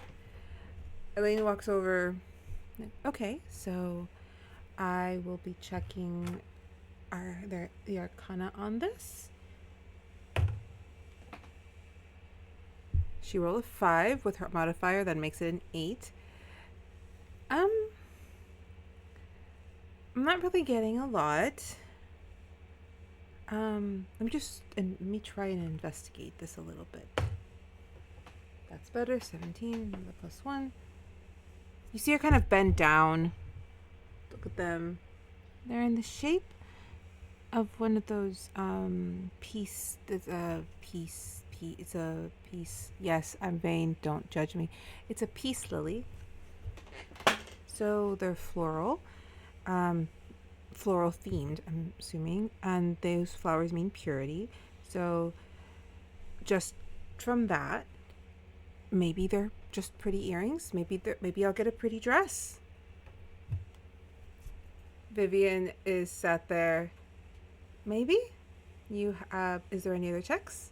A: Elaine walks over. Okay, so I will be checking the Arcana on this. She rolled a 5 with her modifier, that makes it an 8. I'm not really getting a lot. Let me try and investigate this a little bit. That's better. 17, the plus 1. You see her kind of bend down. Look at them. They're in the shape of one of those piece. It's a piece. Yes, I'm vain. Don't judge me. It's a peace lily. So they're floral themed, I'm assuming, and those flowers mean purity. So just from that, maybe they're just pretty earrings. Maybe I'll get a pretty dress. Vivian is sat there. Maybe you have. Is there any other checks?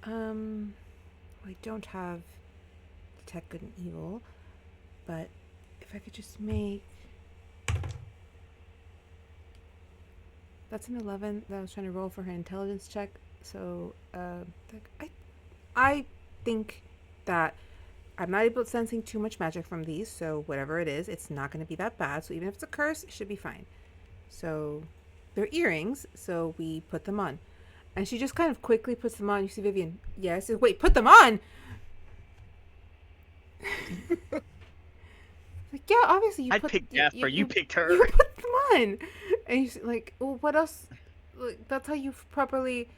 A: I don't have detect good and evil, but if I could just make. That's an 11 that I was trying to roll for her intelligence check. So, I think that I'm not able to sensing too much magic from these. So whatever it is, it's not going to be that bad. So even if it's a curse, it should be fine. So they're earrings. So we put them on, and she just kind of quickly puts them on. You see Vivian. Yes. Wait, put them on. Like, yeah, obviously
C: I picked Jasper. You picked her.
A: You put them on. And you're like, well, what else? Like, that's how you properly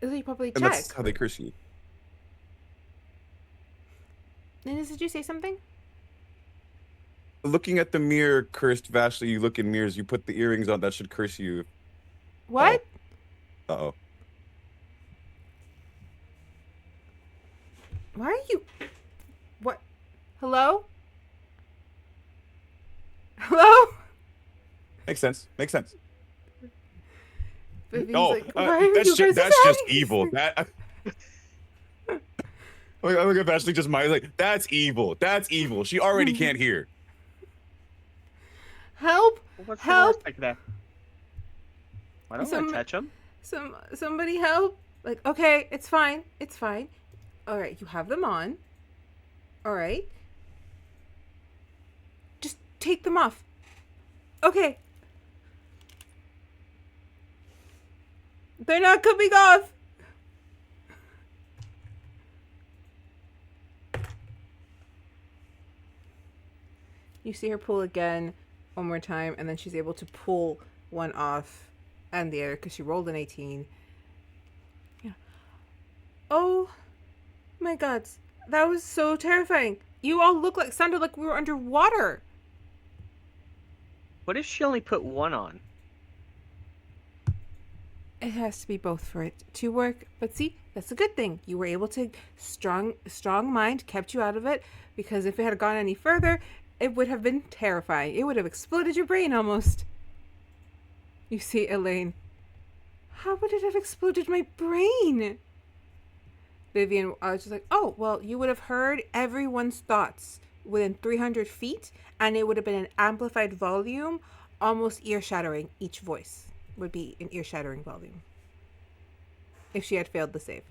A: check.
B: And that's how they curse you.
A: Nynzus, did you say something?
B: Looking at the mirror cursed Vashley. You look in mirrors. You put the earrings on. That should curse you.
A: What?
B: Uh-oh.
A: Hello? Hello?
B: Makes sense. Makes sense.
A: Vivian's
B: Oh,
A: like, why are
B: that's
A: you guys
B: that's just
A: saying
B: evil.
A: this?
B: That. Look at Vashley just like, that's evil. That's evil. She already can't hear.
A: Help!
C: What's the
A: Help!
C: worst like that? Why don't I touch him?
A: Somebody help! Like, okay, it's fine. It's fine. All right, you have them on. All right. Just take them off. Okay. They're not coming off. You see her pull again, one more time, and then she's able to pull one off and the other because she rolled an 18. Yeah. Oh my God, that was so terrifying. You all sounded like we were underwater.
C: What if she only put one on?
A: It has to be both for it to work. But see, that's a good thing. You were able to strong mind kept you out of it, because if it had gone any further, it would have been terrifying. It would have exploded your brain almost. You see, Elaine. How would it have exploded my brain? Vivian, I was just like, oh, well, you would have heard everyone's thoughts within 300 feet, and it would have been an amplified volume, almost ear-shattering. Each voice would be an ear-shattering volume if she had failed the save.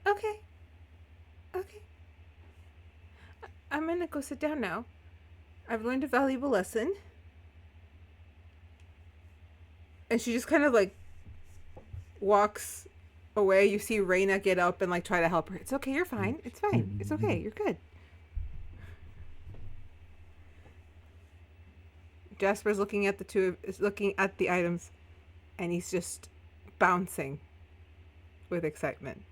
A: Okay. I'm gonna go sit down now. I've learned a valuable lesson. And she just kind of like walks away. You see Reyna get up and like try to help her. It's okay, you're fine. It's fine. It's okay, you're good. Jasper's looking at looking at the items, and he's just bouncing with excitement.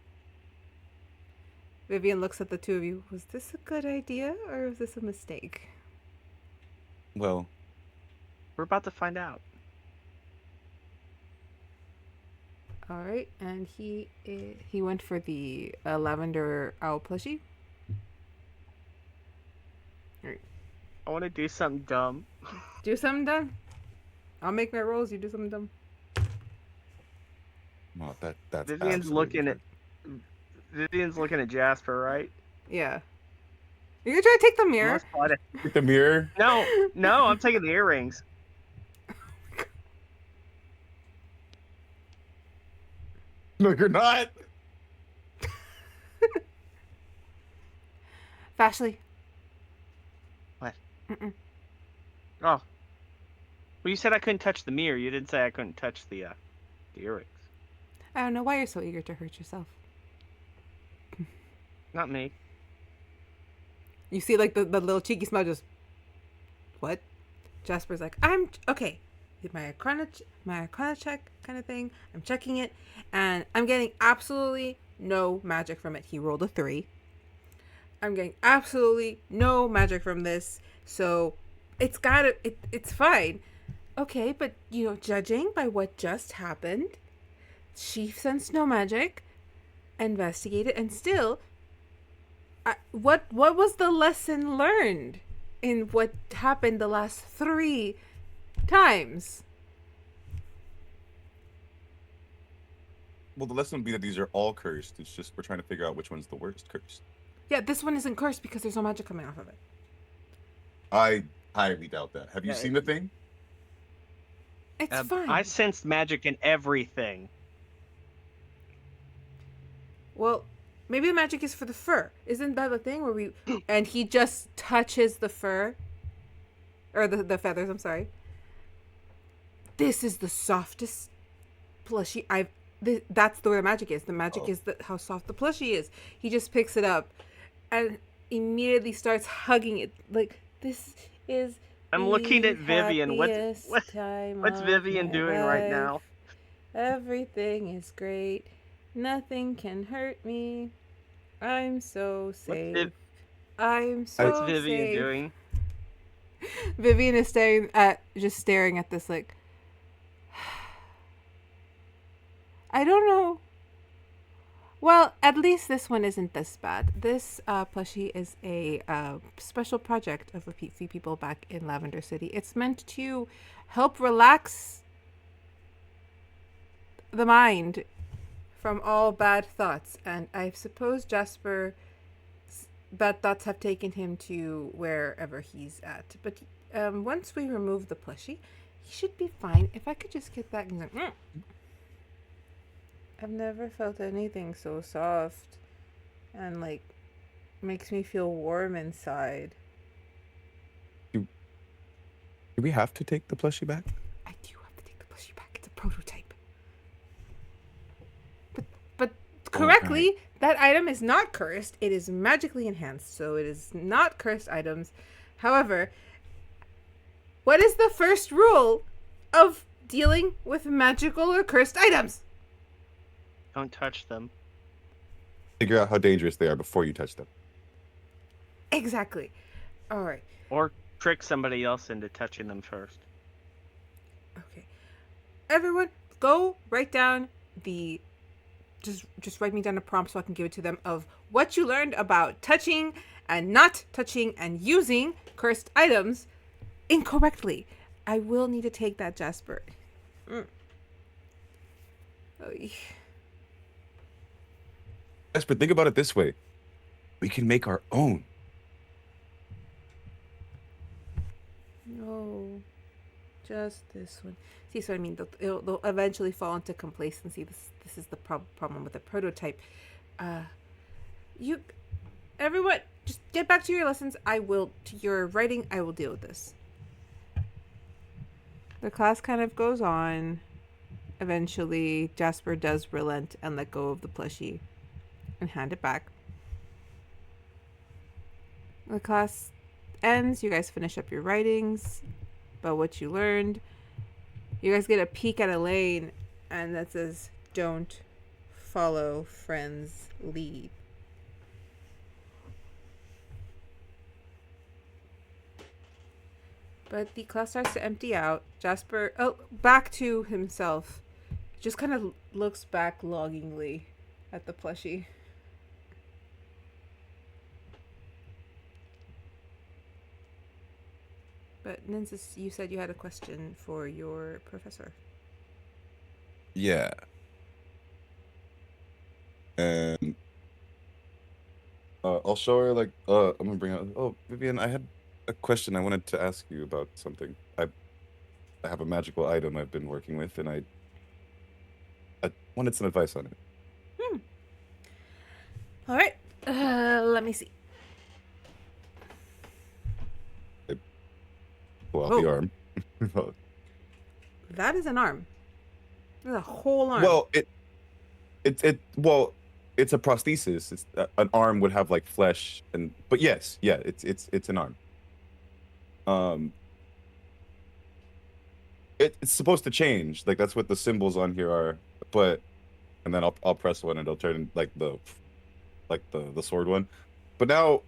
A: Vivian looks at the two of you. Was this a good idea or was this a mistake?
B: Well,
C: We're about to find out.
A: All right, and he went for the lavender owl plushie. All right,
C: I want to do something dumb.
A: do something dumb. I'll make my rolls. You do something dumb.
B: no, that's
C: Vivian's looking at Jasper, right?
A: Yeah. You're gonna try to take the mirror?
B: With the mirror.
C: No, I'm taking the earrings.
B: No, you're not.
A: Vashley.
C: What?
A: Mm-mm.
C: Oh. Well, you said I couldn't touch the mirror. You didn't say I couldn't touch the earrings.
A: I don't know why you're so eager to hurt yourself.
C: Not me.
A: You see, like, the little cheeky smile just... What? Jasper's like, I'm... Okay. My arcana check kind of thing. I'm checking it. And I'm getting absolutely no magic from it. He rolled a 3. I'm getting absolutely no magic from this. So, it's fine. Okay, but, judging by what just happened, she sensed no magic, investigated, and still... what was the lesson learned in what happened the last 3 times?
B: Well, the lesson would be that these are all cursed. It's just we're trying to figure out which one's the worst cursed.
A: Yeah, this one isn't cursed because there's no magic coming off of it.
B: I highly doubt that. Have you seen the thing?
A: It's fine.
C: I sensed magic in everything.
A: Well, maybe the magic is for the fur. Isn't that the thing where we... And he just touches the fur. Or the feathers, I'm sorry. This is the softest plushie that's the where the magic is. The magic is how soft the plushie is. He just picks it up and immediately starts hugging it. Like, this is...
C: I'm looking at Vivian. What's
A: time
C: Vivian
A: of
C: doing
A: my
C: right now?
A: life. Everything is great. Nothing can hurt me. I'm so safe. I'm so
C: What's Vivian
A: safe.
C: doing?
A: Vivian is staring at this like I don't know. Well, at least this one isn't this bad. This plushie is a special project of a few people back in Lavender City. It's meant to help relax the mind from all bad thoughts. And I suppose Jasper's bad thoughts have taken him to wherever he's at. But once we remove the plushie, he should be fine. If I could just get that... I've never felt anything so soft and like makes me feel warm inside.
B: Do we have to take the plushie back?
A: I do have to take the plushie back. It's a prototype. But correctly, that item is not cursed. It is magically enhanced, so it is not cursed items. However, what is the first rule of dealing with magical or cursed items?
C: Don't touch them.
B: Figure out how dangerous they are before you touch them.
A: Exactly. All right.
C: Or trick somebody else into touching them first.
A: Okay. Everyone, go write down the... Just write me down a prompt so I can give it to them of what you learned about touching and not touching and using cursed items incorrectly. I will need to take that, Jasper. Oh, yeah.
B: Yes, but think about it this way. We can make our own.
A: No. Just this one. See, so I mean, they'll eventually fall into complacency. This is the problem with the prototype. Everyone, just get back to your lessons. To your writing, I will deal with this. The class kind of goes on. Eventually, Jasper does relent and let go of the plushie and hand it back. The class ends. You guys finish up your writings about what you learned. You guys get a peek at Elaine, and that says, "Don't follow friends' lead." But the class starts to empty out. Jasper, back to himself, just kind of looks back longingly at the plushie. But Nynzus, you said you had a question for your professor.
B: Yeah. And I'll show her like I'm gonna bring out. Oh, Vivian, I had a question. I wanted to ask you about something. I have a magical item I've been working with, and I wanted some advice on it.
A: All right. Let me see.
B: Pull out the arm.
A: That is an arm. That's a whole arm.
B: Well, it's a prosthesis. It's an arm would have like flesh but yes, yeah, it's an arm. It's supposed to change. Like that's what the symbols on here are. And then I'll press one and it'll turn like the sword one. But now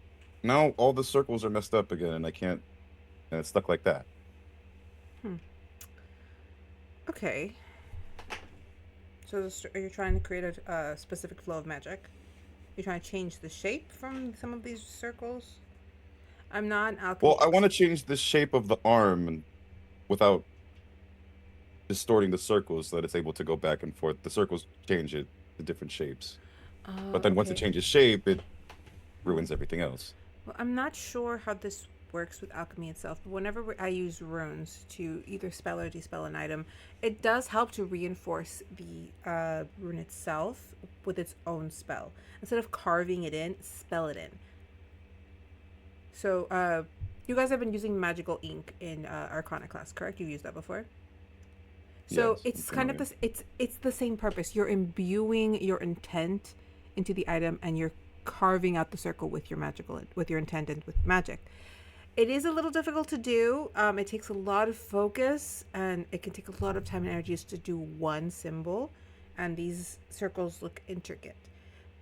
B: all the circles are messed up again, and I can't. And it's stuck like that.
A: Okay. So are you trying to create a specific flow of magic? You're trying to change the shape from some of these circles? I'm not an alchemist.
B: Well, I want to change the shape of the arm without distorting the circles so that it's able to go back and forth. The circles change it to different shapes. But then once it changes shape, it ruins everything else.
A: Well, I'm not sure how this works with alchemy itself, but whenever I use runes to either spell or dispel an item, it does help to reinforce the rune itself with its own spell. Instead of carving it in, spell it in. So you guys have been using magical ink in Arcana class, correct? You've used that before? So yes, it's kind of this. It's the same purpose. You're imbuing your intent into the item, and you're carving out the circle with your intent and with magic. It is a little difficult to do. It takes a lot of focus, and it can take a lot of time and energy just to do one symbol, and these circles look intricate.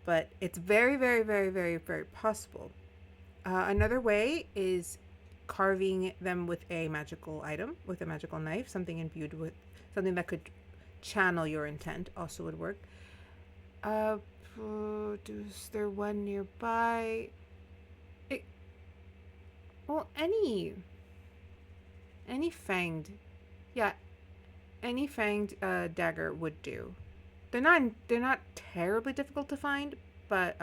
A: But it's very, very, very, very, very possible. Another way is carving them with a magical item, with a magical knife, something imbued with something that could channel your intent also would work. Is there one nearby? Well, any fanged, yeah, any fanged dagger would do. They're not terribly difficult to find, but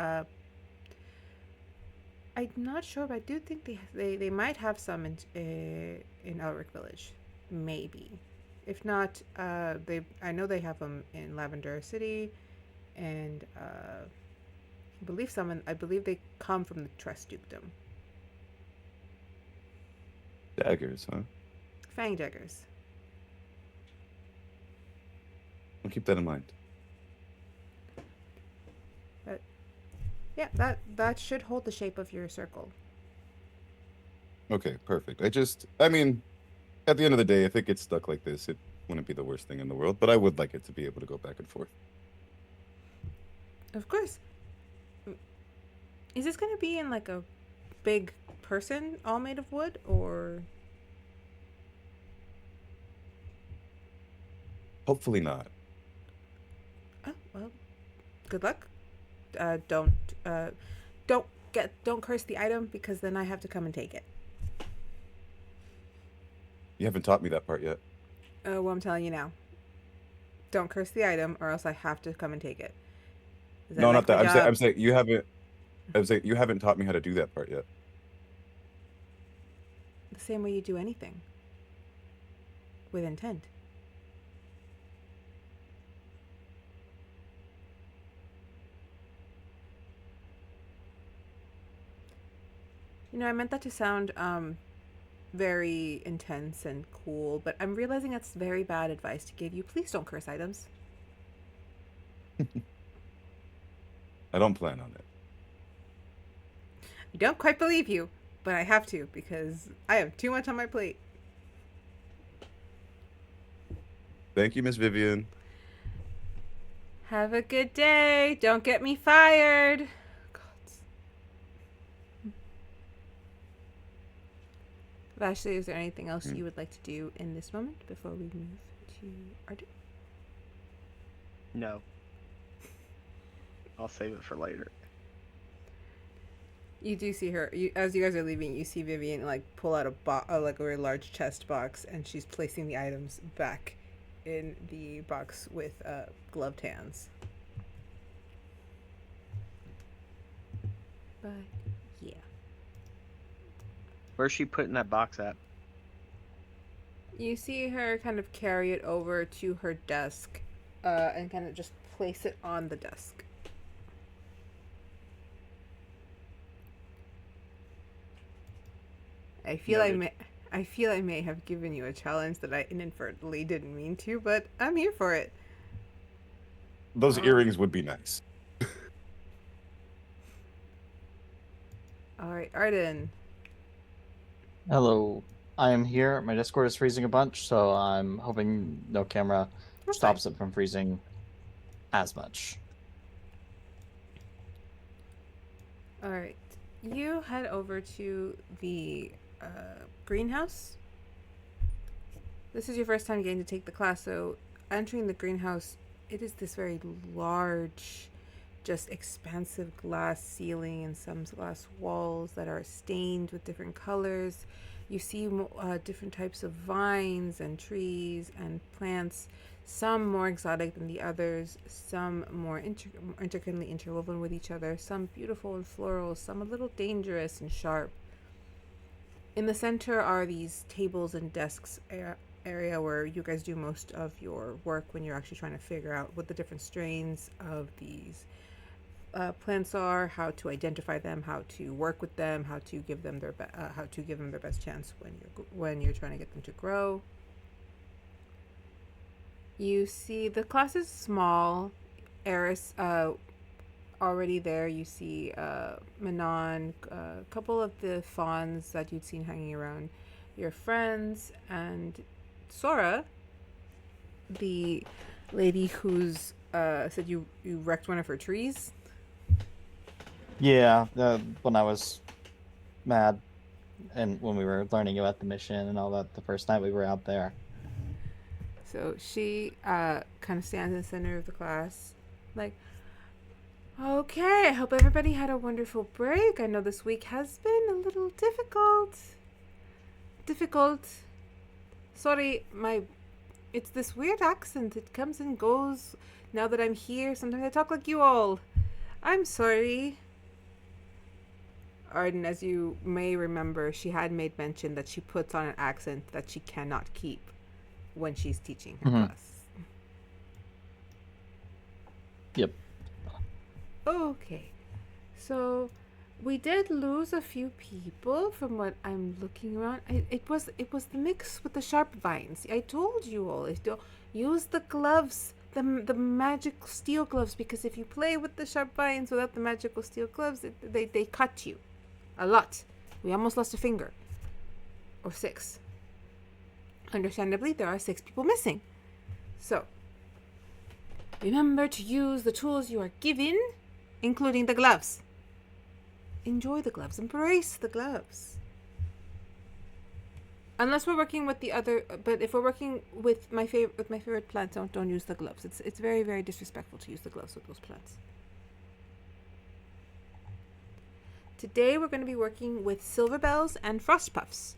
A: I'm not sure. But I do think they might have some in Elric Village, maybe. If not, I know they have them in Lavender City, and I believe they come from the Trest Dukedom.
B: Daggers, huh?
A: Fang daggers.
B: I'll keep that in mind.
A: But yeah, that should hold the shape of your circle.
B: Okay, perfect. I mean, at the end of the day, if it gets stuck like this, it wouldn't be the worst thing in the world, but I would like it to be able to go back and forth.
A: Of course. Is this going to be in like a big person all made of wood, or?
B: Hopefully not.
A: Oh, well, good luck. Don't curse the item, because then I have to come and take it.
B: You haven't taught me that part yet.
A: Well, I'm telling you now. Don't curse the item, or else I have to come and take it.
B: No, not that. I'm saying you haven't. I'm saying you haven't taught me how to do that part yet.
A: The same way you do anything. With intent. You know, I meant that to sound very intense and cool, but I'm realizing that's very bad advice to give you. Please don't curse items.
B: I don't plan on it.
A: I don't quite believe you, but I have to, because I have too much on my plate.
B: Thank you, Miss Vivian.
A: Have a good day. Don't get me fired. Vashley, is there anything else you would like to do in this moment before we move to Ardyn?
C: No. I'll save it for later.
A: You do see her, as you guys are leaving, you see Vivian like pull out a very large chest box, and she's placing the items back in the box with gloved hands. But yeah.
C: Where's she putting that box at?
A: You see her kind of carry it over to her desk and kind of just place it on the desk. I feel I may have given you a challenge that I inadvertently didn't mean to, but I'm here for it.
B: Those earrings would be nice.
A: All right, Ardyn.
E: Hello. I am here. My Discord is freezing a bunch, so I'm hoping no camera stops it from freezing as much.
A: All right. You head over to the greenhouse. This is your first time getting to take the class, so entering the greenhouse, it is this very large, just expansive glass ceiling and some glass walls that are stained with different colors. You see different types of vines and trees and plants, some more exotic than the others, some more intricately interwoven with each other, some beautiful and floral, some a little dangerous and sharp. In the center are these tables and desks area where you guys do most of your work when you're actually trying to figure out what the different strains of these plants are, how to identify them, how to work with them, how to give them their best chance when you're trying to get them to grow. You see the class is small. Eris already there. You see Manon, a couple of the fawns that you'd seen hanging around your friends, and Sora, the lady who's said you wrecked one of her trees.
E: Yeah, when I was mad and when we were learning about the mission and all that the first night we were out there.
A: So she kind of stands in the center of the class, like, okay, I hope everybody had a wonderful break. I know this week has been a little difficult. Sorry, it's this weird accent. It comes and goes now that I'm here. Sometimes I talk like you all. I'm sorry. Ardyn, as you may remember, she had made mention that she puts on an accent that she cannot keep when she's teaching her class.
E: Yep.
A: Okay. So we did lose a few people from what I'm looking around. It was the mix with the sharp vines. I told you all, use the gloves, the magic steel gloves, because if you play with the sharp vines without the magical steel gloves, they cut you a lot. We almost lost a finger, or 6. Understandably, there are 6 people missing. So remember to use the tools you are given, including the gloves. Enjoy the gloves. Embrace the gloves. Unless we're working with the other, but if we're working with my favorite plants, don't use the gloves. It's very, very disrespectful to use the gloves with those plants. Today we're going to be working with silver bells and frost puffs.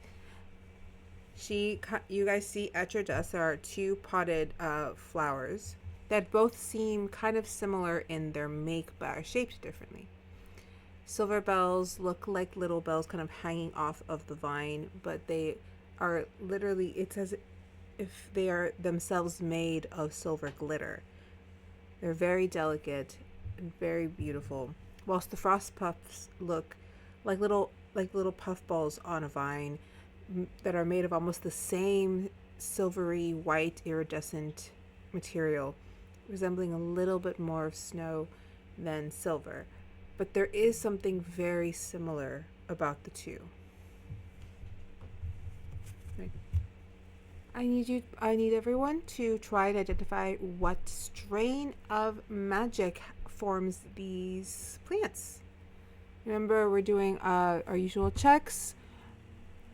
A: You guys see at your desk there are 2 potted flowers that both seem kind of similar in their make but are shaped differently. Silver bells look like little bells kind of hanging off of the vine, but they are literally, it's as if they are themselves made of silver glitter. They're very delicate and very beautiful, whilst the frost puffs look like little puffballs on a vine that are made of almost the same silvery white iridescent material, resembling a little bit more of snow than silver. But there is something very similar about the 2. Right. I need everyone to try to identify what strain of magic forms these plants. Remember, we're doing our usual checks.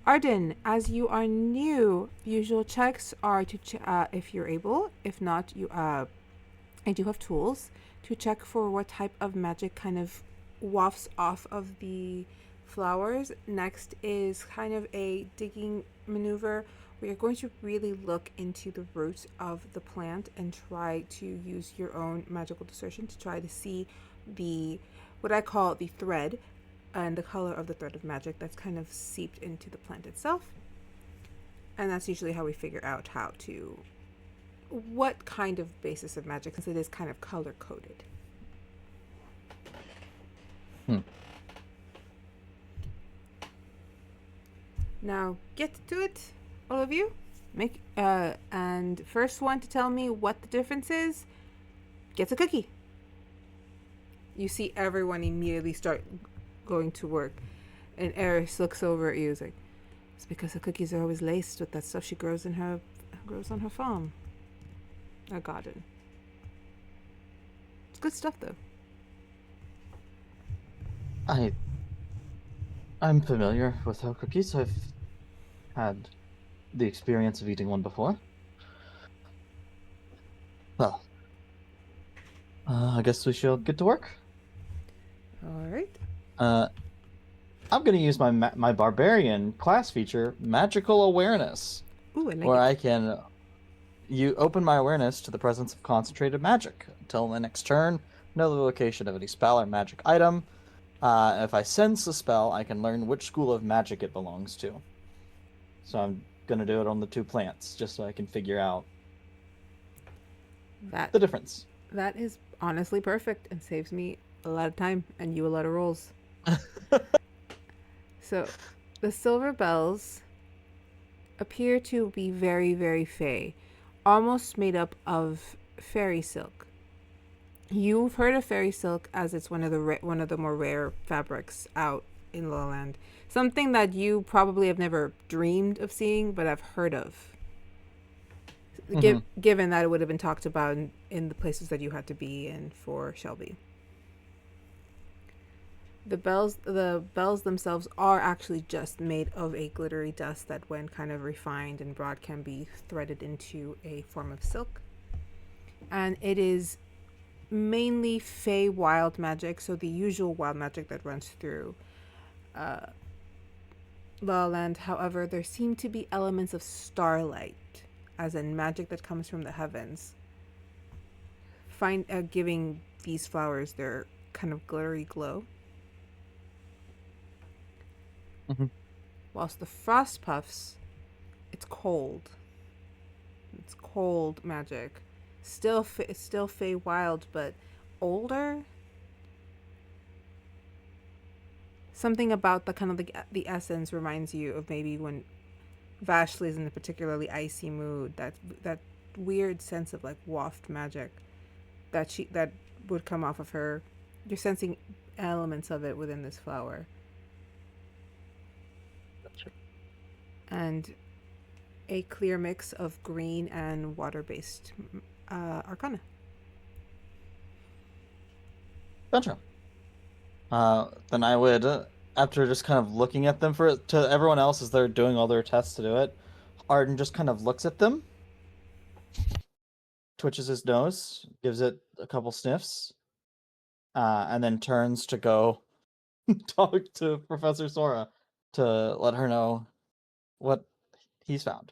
A: Ardyn, as you are new, usual checks are to if you're able. If not, I do have tools to check for what type of magic kind of wafts off of the flowers. Next is kind of a digging maneuver where you're going to really look into the roots of the plant and try to use your own magical discernment to try to see what I call the thread and the color of the thread of magic that's kind of seeped into the plant itself. And that's usually how we figure out what kind of basis of magic, since it is kind of color coded. Now get to it, all of you. And first one to tell me what the difference is gets a cookie. You see everyone immediately start going to work, and Eris looks over at you. He's like, it's because the cookies are always laced with that stuff she grows on her farm, a garden. It's good stuff, though.
E: I'm familiar with how cookies. I've had the experience of eating one before. Well, I guess we shall get to work.
A: All right.
E: I'm going to use my barbarian class feature, Magical Awareness,
A: Ooh, I like
E: where
A: it.
E: you open my awareness to the presence of concentrated magic. Until the next turn, know the location of any spell or magic item. If I sense a spell, I can learn which school of magic it belongs to. So I'm going to do it on the 2 plants, just so I can figure out the difference.
A: That is honestly perfect and saves me a lot of time and you a lot of rolls. So, the silver bells appear to be very, very fey, almost made up of fairy silk. You've heard of fairy silk as it's one of the more rare fabrics out in Lala Land. Something that you probably have never dreamed of seeing, but have heard of. Given that it would have been talked about in the places that you had to be in for Shelby. The bells themselves are actually just made of a glittery dust that, when kind of refined and brought, can be threaded into a form of silk. And it is mainly Fae wild magic, so the usual wild magic that runs through Lala Land. However, there seem to be elements of starlight, as in magic that comes from the heavens, giving these flowers their kind of glittery glow.
E: Mm-hmm.
A: Whilst the frost puffs, it's cold. It's cold magic. It's still Fae wild, but older. Something about the kind of the essence reminds you of maybe when Vashley's in a particularly icy mood. That weird sense of like waft magic that would come off of her. You're sensing elements of it within this flower. And a clear mix of green and water-based arcana.
E: Gotcha. Then I would, after just kind of looking at them to everyone else as they're doing all their tests to do it, Ardyn just kind of looks at them, twitches his nose, gives it a couple sniffs, and then turns to go talk to Professor Sora to let her know what he's found.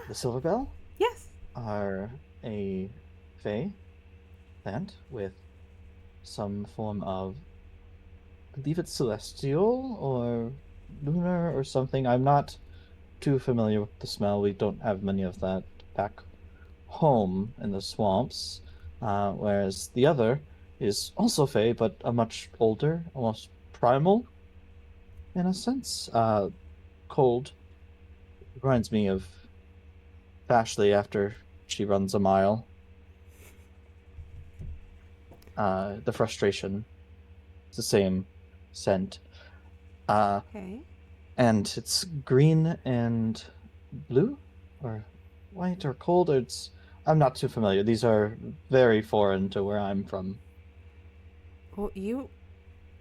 E: The Silver Bell
A: Yes.
E: are a Fae land with some form of, I believe it's celestial or lunar or something. I'm not too familiar with the smell. We don't have many of that back home in the swamps. Whereas the other is also Fae, but a much older, almost primal in a sense. Cold. Reminds me of Vashley after she runs a mile. The frustration. It's the same scent.
A: Okay.
E: And it's green and blue? Or white or cold? I'm not too familiar. These are very foreign to where I'm from.
A: Well,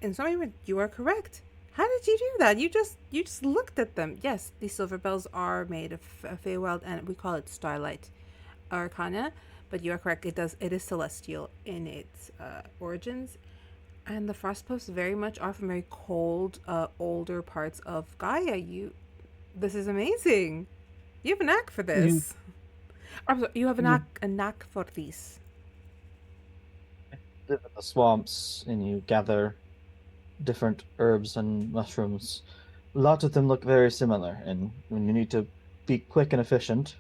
A: in some way, you are correct. How did you do that? You just looked at them. Yes, these silver bells are made of Feywild, and we call it starlight arcana. But you are correct. It is celestial in its origins, and the frost puffs very much are from very cold, older parts of Gaia. This is amazing. You have a knack for this. I'm sorry, you have a knack for these.
E: Live in the swamps and you gather different herbs and mushrooms. A lot of them look very similar, and when you need to be quick and efficient,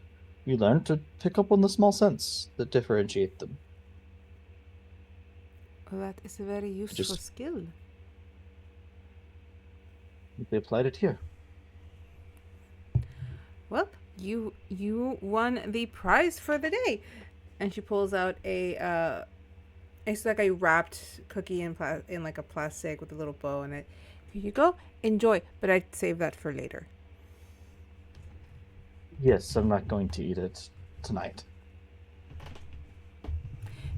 E: you learn to pick up on the small scents that differentiate them.
A: Well, that is a very useful skill.
E: They applied it here.
A: Well, you won the prize for the day. And she pulls out it's like a wrapped cookie in like a plastic with a little bow in it. Here you go. Enjoy, but I'd save that for later.
E: Yes, I'm not going to eat it tonight.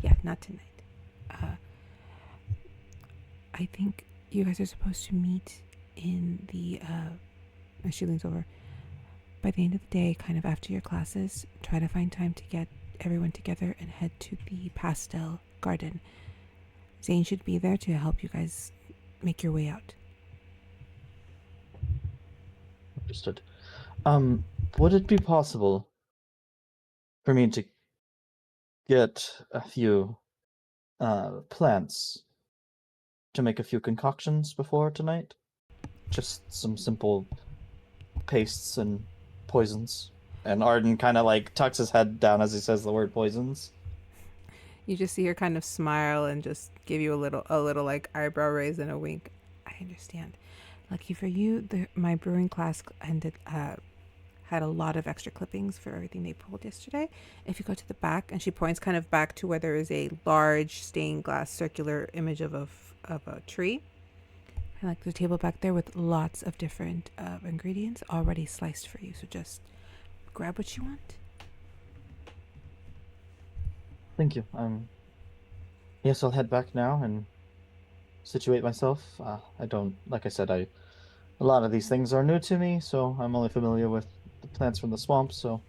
A: Yeah, not tonight. I think you guys are supposed to meet in the as she leans over. By the end of the day, kind of after your classes, try to find time to get everyone together and head to the pastel garden. Zane should be there to help you guys make your way out.
E: Understood. Would it be possible for me to get a few plants to make a few concoctions before tonight? Just some simple pastes and poisons. And Ardyn kind of like tucks his head down as he says the word poisons.
A: You just see her kind of smile and just give you a little like eyebrow raise and a wink. I understand. Lucky for you, my brewing class had a lot of extra clippings for everything they pulled yesterday. If you go to the back, and she points kind of back to where there is a large stained glass circular image of a tree. And like the table back there with lots of different ingredients already sliced for you. So just grab what you want.
E: Thank you. Yes, I'll head back now and situate myself. Like I said, a lot of these things are new to me, so I'm only familiar with the plants from the swamp, so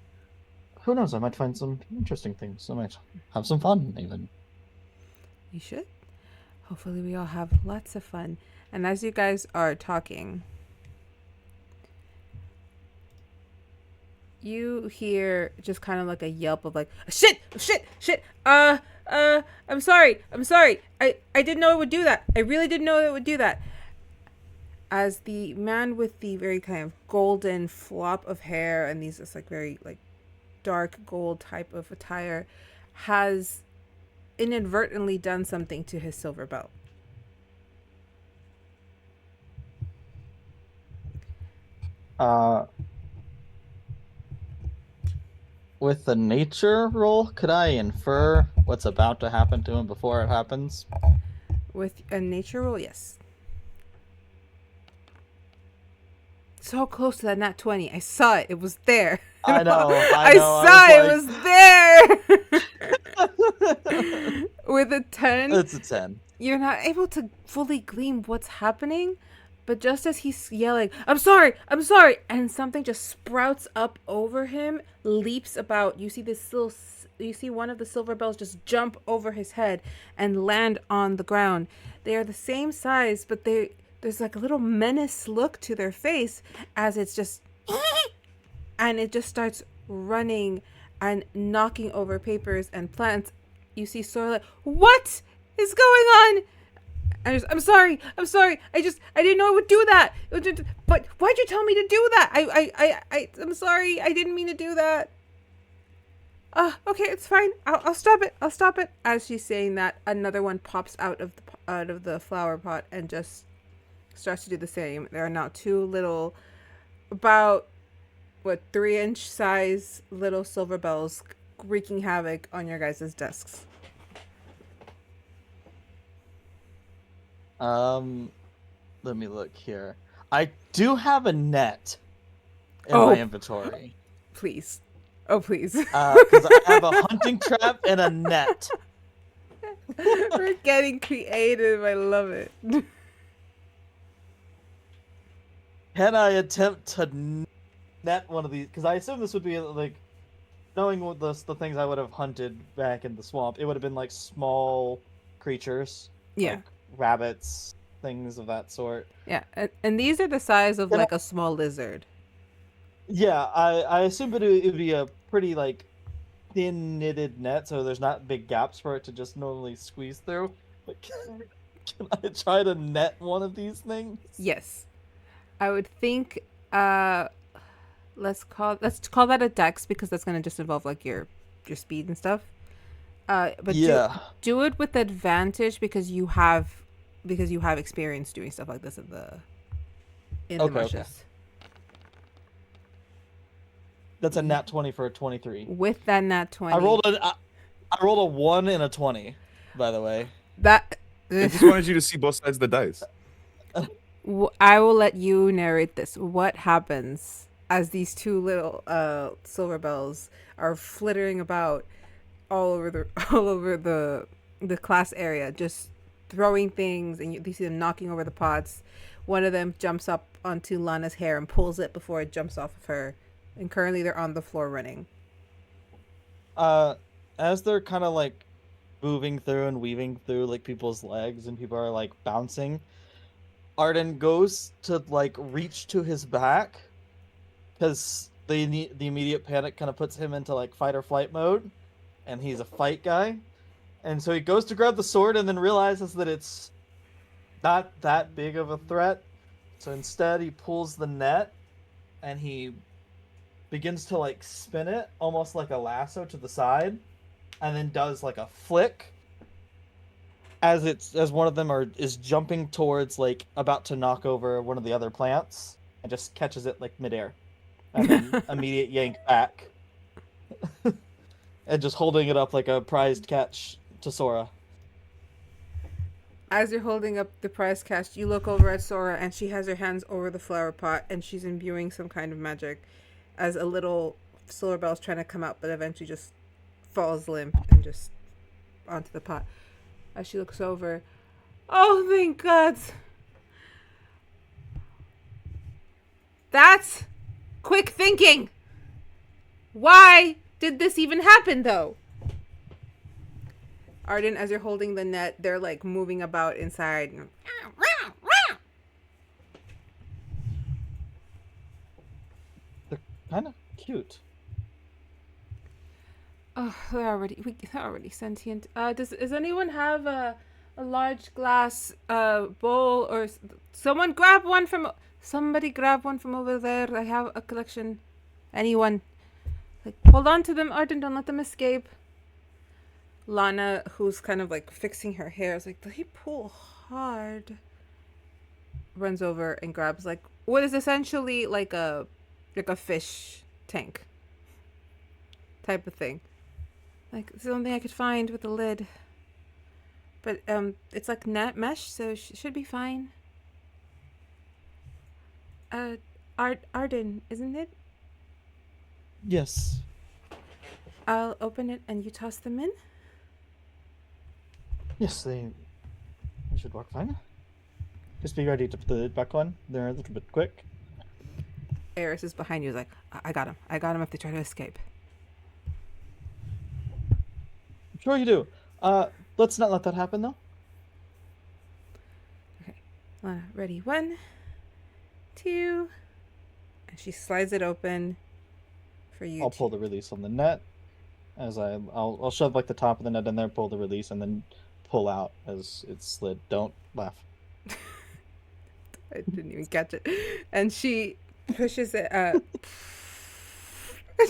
E: who knows, I might find some interesting things. I might have some fun, even.
A: You should. Hopefully we all have lots of fun. And as you guys are talking, you hear just kind of like a yelp of like, shit, I'm sorry. I didn't know it would do that. I really didn't know it would do that. As the man with the very kind of golden flop of hair and these just like very like dark gold type of attire has inadvertently done something to his silver belt.
E: With the nature roll, could I infer what's about to happen to him before it happens?
A: With a nature roll, yes. So close to that nat 20. I saw it. It was there.
E: I know.
A: I saw it was there. With a 10.
E: It's a 10.
A: You're not able to fully glean what's happening, but just as he's yelling, I'm sorry, and something just sprouts up over him, leaps about. You see one of the silver bells just jump over his head and land on the ground. They are the same size, but there's like a little menace look to their face as it's just, and it just starts running and knocking over papers and plants. You see Sora like, what is going on? And I'm sorry. I didn't know it would do that. But why'd you tell me to do that? I'm sorry. I didn't mean to do that. Okay, it's fine. I'll stop it. As she's saying that, another one pops out of the flower pot and just starts to do the same. There are now two little, about 3-inch size little silver bells wreaking havoc on your guys' desks.
E: Let me look here. I do have a net in my inventory.
A: Please. Oh, please.
E: Because I have a hunting trap and a net.
A: We're getting creative. I love it.
E: Can I attempt to net one of these? Because I assume this would be like, knowing what the things I would have hunted back in the swamp, it would have been like small creatures.
A: Yeah.
E: Like rabbits, things of that sort.
A: Yeah, and these are the size of like a small lizard.
E: Yeah, I assume it would be a pretty like thin knitted net, so there's not big gaps for it to just normally squeeze through. But can I try to net one of these things?
A: Yes, I would think. Let's call that a dex, because that's gonna just involve like your speed and stuff. But
E: yeah,
A: do it with advantage because you have experience doing stuff like this in the marshes.
E: Okay. That's a nat 20 for a 23.
A: With that nat 20,
E: I rolled a 1 and a 20, by the way.
A: That
B: I just wanted you to see both sides of the dice.
A: I will let you narrate this. What happens as these two little silver bells are flittering about all over the class area, just throwing things, and you see them knocking over the pots. One of them jumps up onto Lana's hair and pulls it before it jumps off of her, and currently they're on the floor running.
E: As they're kind of like moving through and weaving through like people's legs and people are like bouncing, Ardyn goes to like reach to his back because the immediate panic kind of puts him into like fight or flight mode, and he's a fight guy. And so he goes to grab the sword and then realizes that it's not that big of a threat. So instead he pulls the net and he begins to like spin it almost like a lasso to the side, and then does like a flick as one of them is jumping towards like about to knock over one of the other plants, and just catches it like midair and then immediate yank back and just holding it up like a prized catch to Sora.
A: As you're holding up the prize catch, you look over at Sora, and she has her hands over the flower pot, and she's imbuing some kind of magic as a little silver bell's trying to come out, but eventually just falls limp and just onto the pot. as she looks over. Oh, thank God. That's quick thinking. Why did this even happen, though? Ardyn, as you're holding the net, they're like moving about inside.
E: They're kind of cute.
A: Oh, they're already sentient. Does anyone have a large glass bowl, or somebody grab one from over there? I have a collection. Anyone? Like, hold on to them, Ardyn. Don't let them escape. Lana, who's kind of like fixing her hair, is like, they pull hard. Runs over and grabs like what is essentially like a fish tank type of thing. Like, it's the only thing I could find with the lid. But it's like net mesh, so should be fine. Ardyn, isn't it?
E: Yes.
A: I'll open it and you toss them in.
E: Yes, they should work fine. Just be ready to put the lid back on. They're a little bit quick.
A: Eris is behind you. Is like, I got him. I got him if they try to escape.
E: Sure you do. Let's not let that happen, though.
A: Okay. Lana, ready? 1, 2. And she slides it open for you.
E: I'll pull the release on the net. I'll shove like the top of the net in there, pull the release, and then pull out as it's slid. Don't laugh.
A: I didn't even catch it. And she pushes it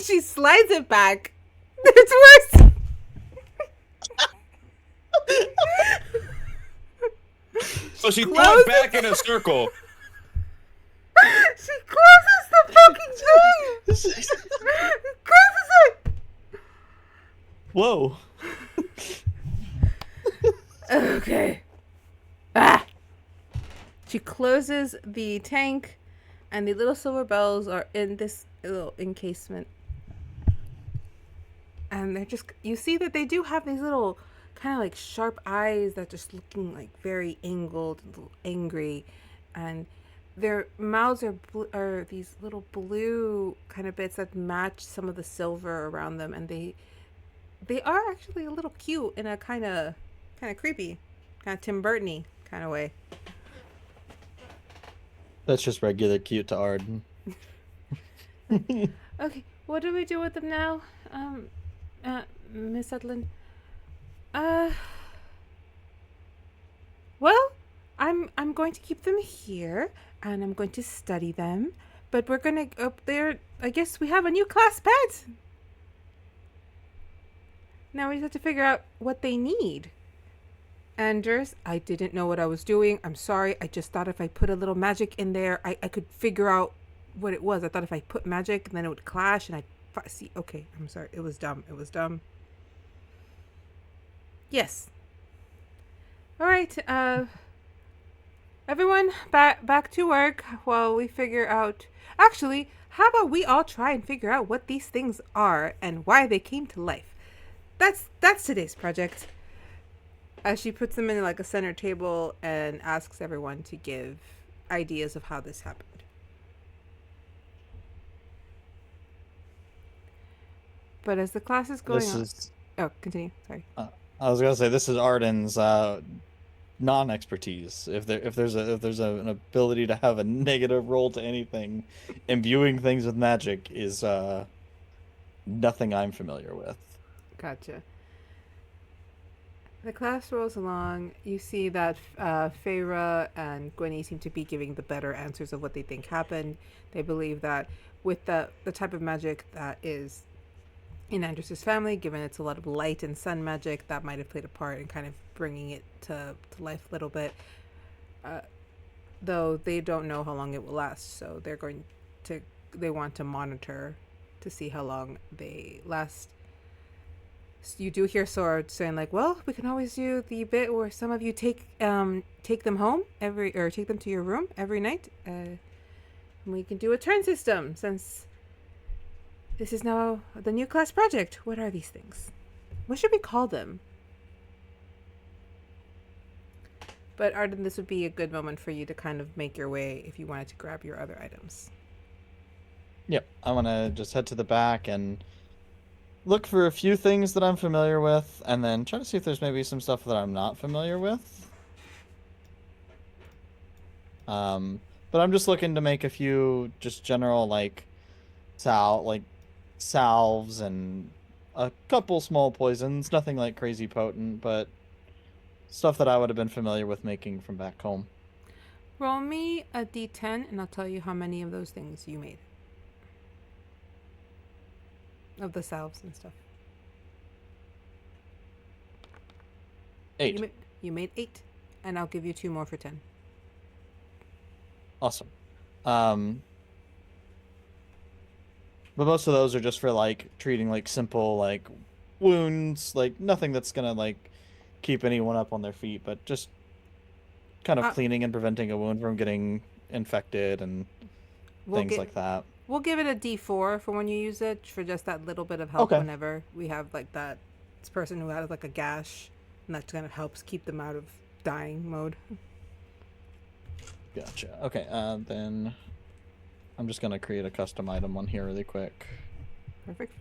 A: she slides it back. It's worse.
B: So she threw it back in a circle.
A: She closes the fucking thing. She closes it.
E: Whoa.
A: Okay. She closes the tank, and the little silver bells are in this little encasement. And they're just, you see that they do have these little kind of like sharp eyes that just looking like very angled and a little angry. And their mouths are these little blue kind of bits that match some of the silver around them. And they are actually a little cute in a kind of creepy, kind of Tim Burton-y kind of way.
E: That's just regular cute to Ardyn.
A: Okay, what do we do with them now, Miss Edlin? Well, I'm going to keep them here, and I'm going to study them. But we're gonna up there. I guess we have a new class pet. Now we just have to figure out what they need. Anders, I didn't know what I was doing. I'm sorry. I just thought if I put a little magic in there, I could figure out what it was. I thought if I put magic, then it would clash, and I'd see. Okay, I'm sorry. It was dumb. Yes. All right. Everyone, back to work while we figure out. Actually, how about we all try and figure out what these things are and why they came to life? That's today's project. As she puts them in like a center table and asks everyone to give ideas of how this happened. But as the class is going on... Oh, continue. Sorry.
E: I was gonna say this is Ardyn's non-expertise. If there's an ability to have a negative roll to anything, imbuing things with magic is nothing I'm familiar with.
A: Gotcha. The class rolls along. You see that Feyre and Gwenny seem to be giving the better answers of what they think happened. They believe that with the type of magic that is in Anders' family, given it's a lot of light and sun magic, that might have played a part in kind of bringing it to life a little bit. Though they don't know how long it will last, so they want to monitor to see how long they last. You do hear Sword saying like, well, we can always do the bit where some of you take them home take them to your room every night. And we can do a turn system since this is now the new class project. What are these things? What should we call them? But Arden, this would be a good moment for you to kind of make your way if you wanted to grab your other items.
E: Yep, I want to just head to the back and look for a few things that I'm familiar with, and then try to see if there's maybe some stuff that I'm not familiar with. But I'm just looking to make a few just general like salves and a couple small poisons, nothing like crazy potent, but stuff that I would have been familiar with making from back home.
A: Roll me a d10, and I'll tell you how many of those things you made. Of the salves and stuff.
E: 8.
A: You made 8, and I'll give you 2 more for 10.
E: Awesome. But most of those are just for like treating like simple like wounds, like nothing that's gonna like keep anyone up on their feet, but just kind of cleaning and preventing a wound from getting infected and things like that.
A: We'll give it a d4 for when you use it, for just that little bit of help whenever we have like that person who has like a gash, and that kind of helps keep them out of dying mode.
E: Gotcha. Okay, then I'm just gonna create a custom item one here really quick.
A: Perfect.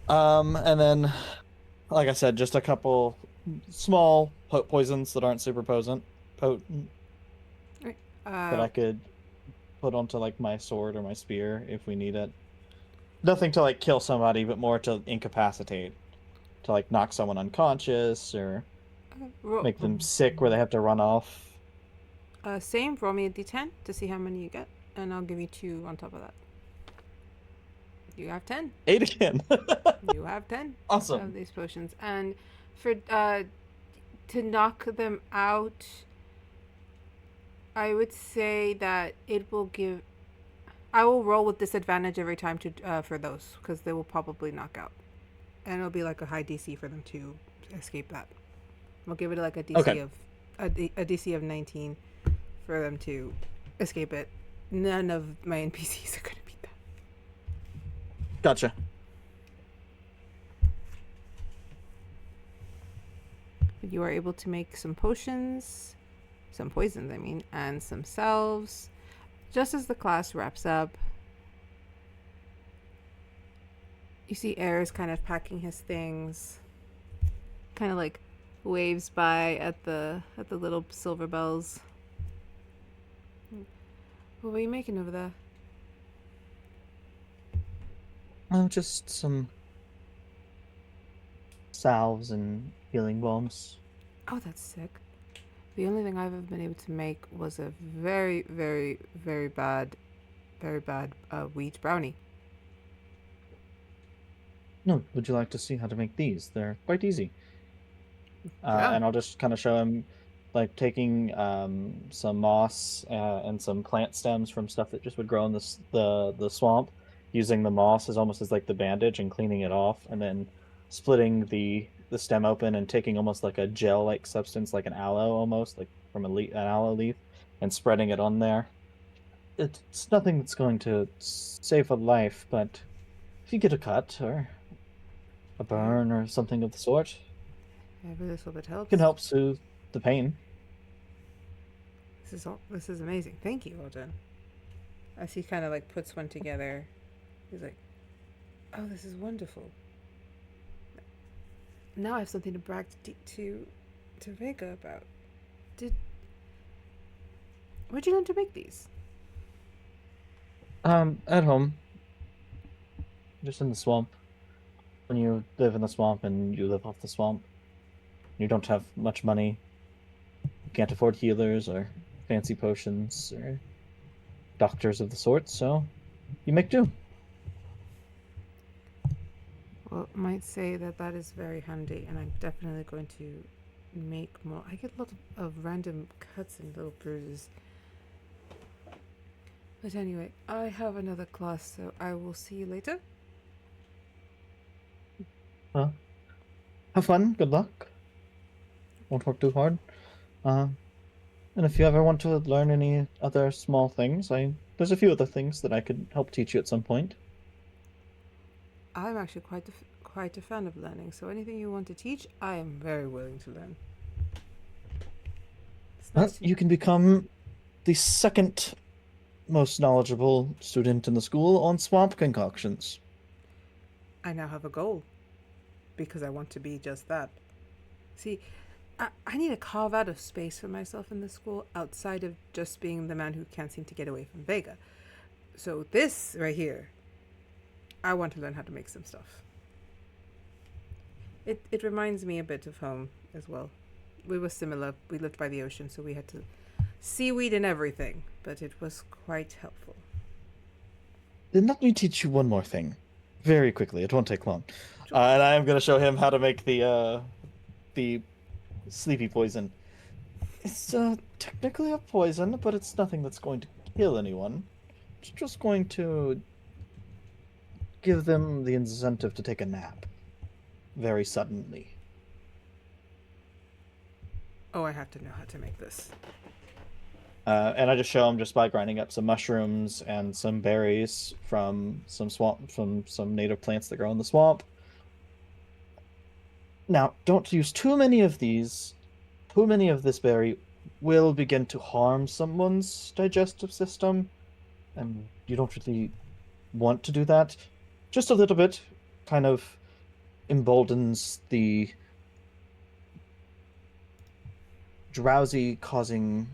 E: And then, like I said, just a couple small poisons that aren't super potent that I could put onto like my sword or my spear if we need it. Nothing to like kill somebody, but more to incapacitate, to like knock someone unconscious or make them sick where they have to run off.
A: Same. Roll me a d10 to see how many you get, and I'll give you 2 on top of that. You have 10.
E: 8 again.
A: You have 10.
E: Awesome.
A: Of these potions, and for to knock them out, I would say that it will give. I will roll with disadvantage every time to for those, because they will probably knock out, and it'll be like a high DC for them to escape that. We'll give it like a DC of a DC of 19 for them to escape it. None of my NPCs are gonna beat that.
E: Gotcha.
A: You are able to make some potions, some poisons, I mean, and some salves. Just as the class wraps up, you see Air is kind of packing his things, kind of like waves by at the little silver bells. What were you making over there?
E: Oh, just some salves and healing balms.
A: Oh, that's sick. The only thing I've ever been able to make was a very, very, very bad wheat brownie.
E: No, would you like to see how to make these? They're quite easy.
A: Yeah.
E: And I'll just kind of show him, like, taking some moss and some plant stems from stuff that just would grow in the swamp, using the moss as almost as like the bandage and cleaning it off, and then splitting the stem open and taking almost like a gel-like substance, like an aloe almost, like from an aloe leaf, and spreading it on there. It's nothing that's going to save a life, but if you get a cut or a burn or something of the sort,
A: Every little bit helps.
E: it can help soothe the pain.
A: This is amazing. Thank you, Ardyn. As he kind of like puts one together, he's like, "Oh, this is wonderful. Now I have something to brag to Vega about." Where'd you learn to make these?
E: At home. Just in the swamp. When you live in the swamp and you live off the swamp, you don't have much money. You can't afford healers or fancy potions or doctors of the sort, so you make do.
A: Well, I might say that is very handy, and I'm definitely going to make more. I get a lot of random cuts and little bruises. But anyway, I have another class, so I will see you later.
E: Well, have fun. Good luck. Won't work too hard. And if you ever want to learn any other small things, there's a few other things that I could help teach you at some point.
A: I'm actually quite a fan of learning, so anything you want to teach, I am very willing to learn.
E: Well,
A: nice to-
E: you can become the second most knowledgeable student in the school on swamp concoctions.
A: I now have a goal because I want to be just that. See, I need to carve out a space for myself in the school outside of just being the man who can't seem to get away from Vega. So this right here, I want to learn how to make some stuff. It reminds me a bit of home as well. We were similar. We lived by the ocean, so we had to seaweed and everything, but it was quite helpful.
E: Then let me teach you one more thing, very quickly. It won't take long. And I am going to show him how to make the sleepy poison. It's technically a poison, but it's nothing that's going to kill anyone. It's just going to give them the incentive to take a nap very suddenly.
A: Oh, I have to know how to make this.
E: And I just show him just by grinding up some mushrooms and some berries from some native plants that grow in the swamp. Now, don't use too many of these. Too many of this berry will begin to harm someone's digestive system, and you don't really want to do that. Just a little bit kind of emboldens the drowsy causing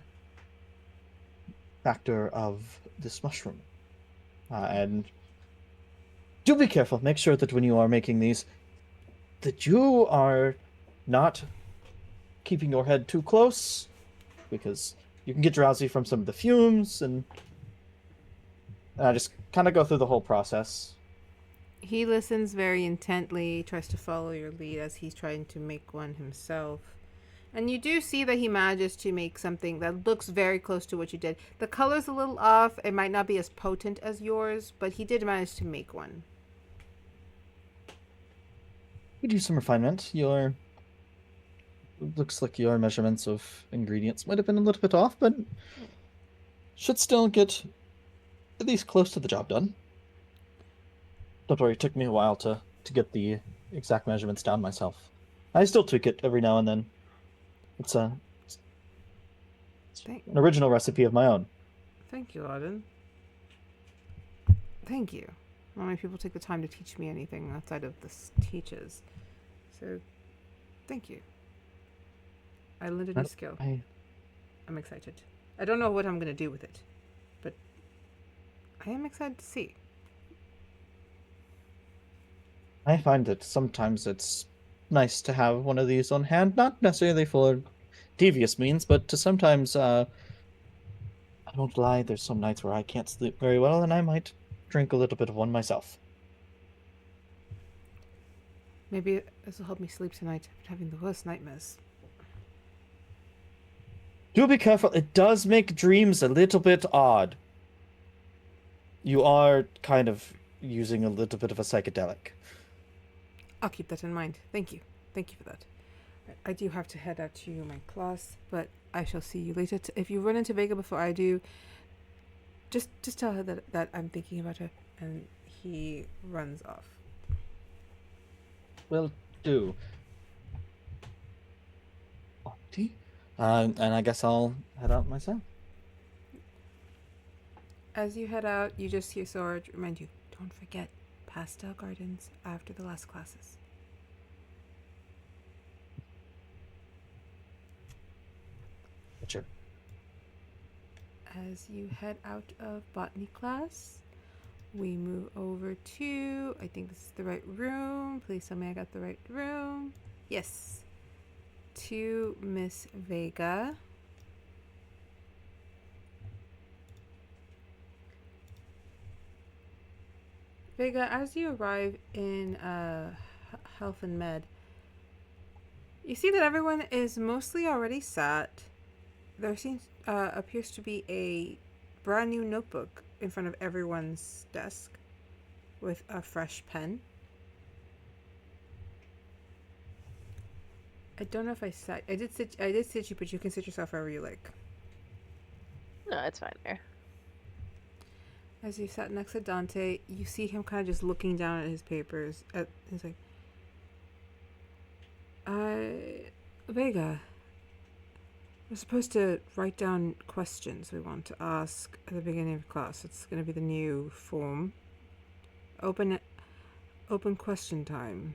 E: factor of this mushroom. And do be careful. Make sure that when you are making these, that you are not keeping your head too close, because you can get drowsy from some of the fumes, and I just kind of go through the whole process.
A: He listens very intently, tries to follow your lead as he's trying to make one himself. And you do see that he manages to make something that looks very close to what you did. The color's a little off. It might not be as potent as yours, but he did manage to make one.
E: You do some refinement. Looks like your measurements of ingredients might have been a little bit off, but should still get at least close to the job done. Don't worry, it took me a while to get the exact measurements down myself. I still tweak it every now and then. It's an original recipe of my own.
A: Thank you, Ardyn. Thank you. Not many people take the time to teach me anything outside of the teachers. So, thank you. I learned a new skill. I'm excited. I don't know what I'm going to do with it, but I am excited to see.
E: I find that sometimes it's nice to have one of these on hand, not necessarily for devious means, but to sometimes, I don't lie, there's some nights where I can't sleep very well, and I might drink a little bit of one myself.
A: Maybe this will help me sleep tonight. I'm having the worst nightmares.
E: Do be careful, it does make dreams a little bit odd. You are kind of using a little bit of a psychedelic.
A: I'll keep that in mind. Thank you. Thank you for that. I do have to head out to my class, but I shall see you later. If you run into Vega before I do, just tell her that I'm thinking about her, and he runs off.
E: Will do. Auntie? And I guess I'll head out myself.
A: As you head out, you just hear Sora remind you, don't forget pastel gardens after the last classes.
E: Sure.
A: As you head out of botany class, we move over to, I think this is the right room. Please tell me I got the right room. Yes. To Miss Vega. Vega, as you arrive in Health and Med, you see that everyone is mostly already sat. There appears to be a brand new notebook in front of everyone's desk with a fresh pen. I don't know if I sat. I did sit you, but you can sit yourself wherever you like.
D: No, it's fine there.
A: As you sat next to Dante, you see him kind of just looking down at his papers. He's like, Vega, We're supposed to write down questions we want to ask at the beginning of class. It's going to be the new form. Open question time.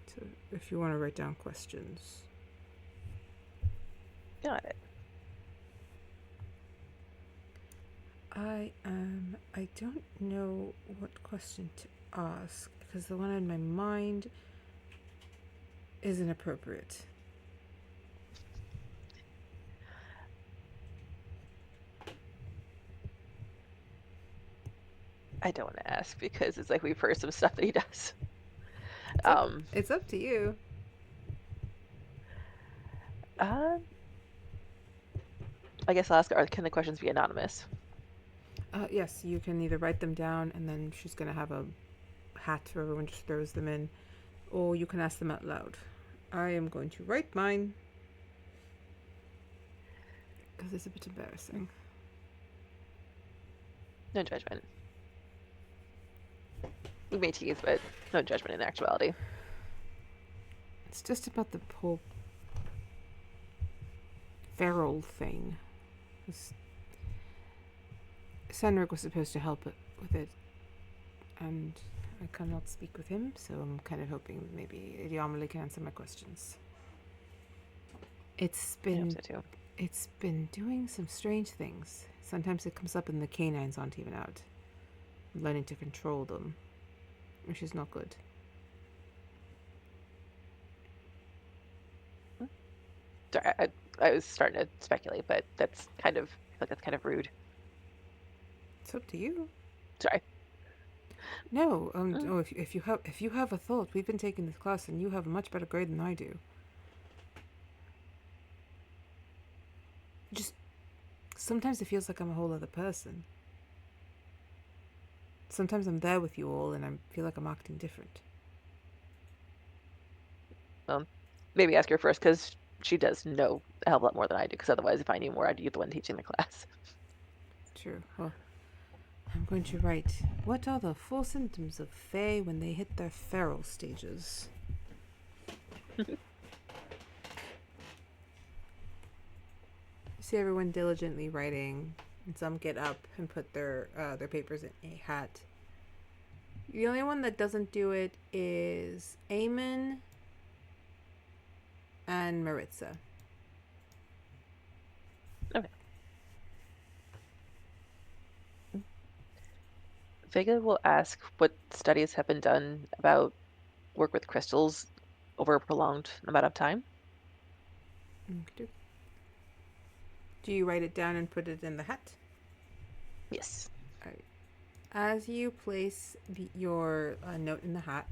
A: So if you want to write down questions.
D: Got it.
A: I don't know what question to ask because the one in my mind isn't appropriate.
D: I don't want to ask because it's like we've heard some stuff that he does.
A: It's up to you.
D: I guess I'll ask, can the questions be anonymous?
A: Yes, you can either write them down and then she's going to have a hat where everyone just throws them in, or you can ask them out loud. I am going to write mine because it's a bit embarrassing.
D: No judgment. We may tease, but no judgment in actuality.
A: It's just about the whole feral thing. Senric was supposed to help with it, and I cannot speak with him, so I'm kind of hoping maybe Lady Amelie can answer my questions. It's been doing some strange things. Sometimes it comes up and the canines aren't even out. I'm learning to control them, which is not good.
D: Sorry, I was starting to speculate, but that's kind of rude.
A: It's up to you.
D: Sorry.
A: No, oh, if you have a thought, we've been taking this class and you have a much better grade than I do. Just sometimes it feels like I'm a whole other person. Sometimes I'm there with you all and I feel like I'm acting different.
D: Maybe ask her first because she does know a hell of a lot more than I do. Because otherwise, if I knew more, I'd be the one teaching the class.
A: True. Well, I'm going to write, what are the full symptoms of Fae when they hit their feral stages? See everyone diligently writing, and some get up and put their papers in a hat. The only one that doesn't do it is Eamon and Maritza.
D: Okay. Vega will ask what studies have been done about work with crystals over a prolonged amount of time.
A: Okay. Do you write it down and put it in the hat?
D: Yes.
A: All right. As you place your note in the hat,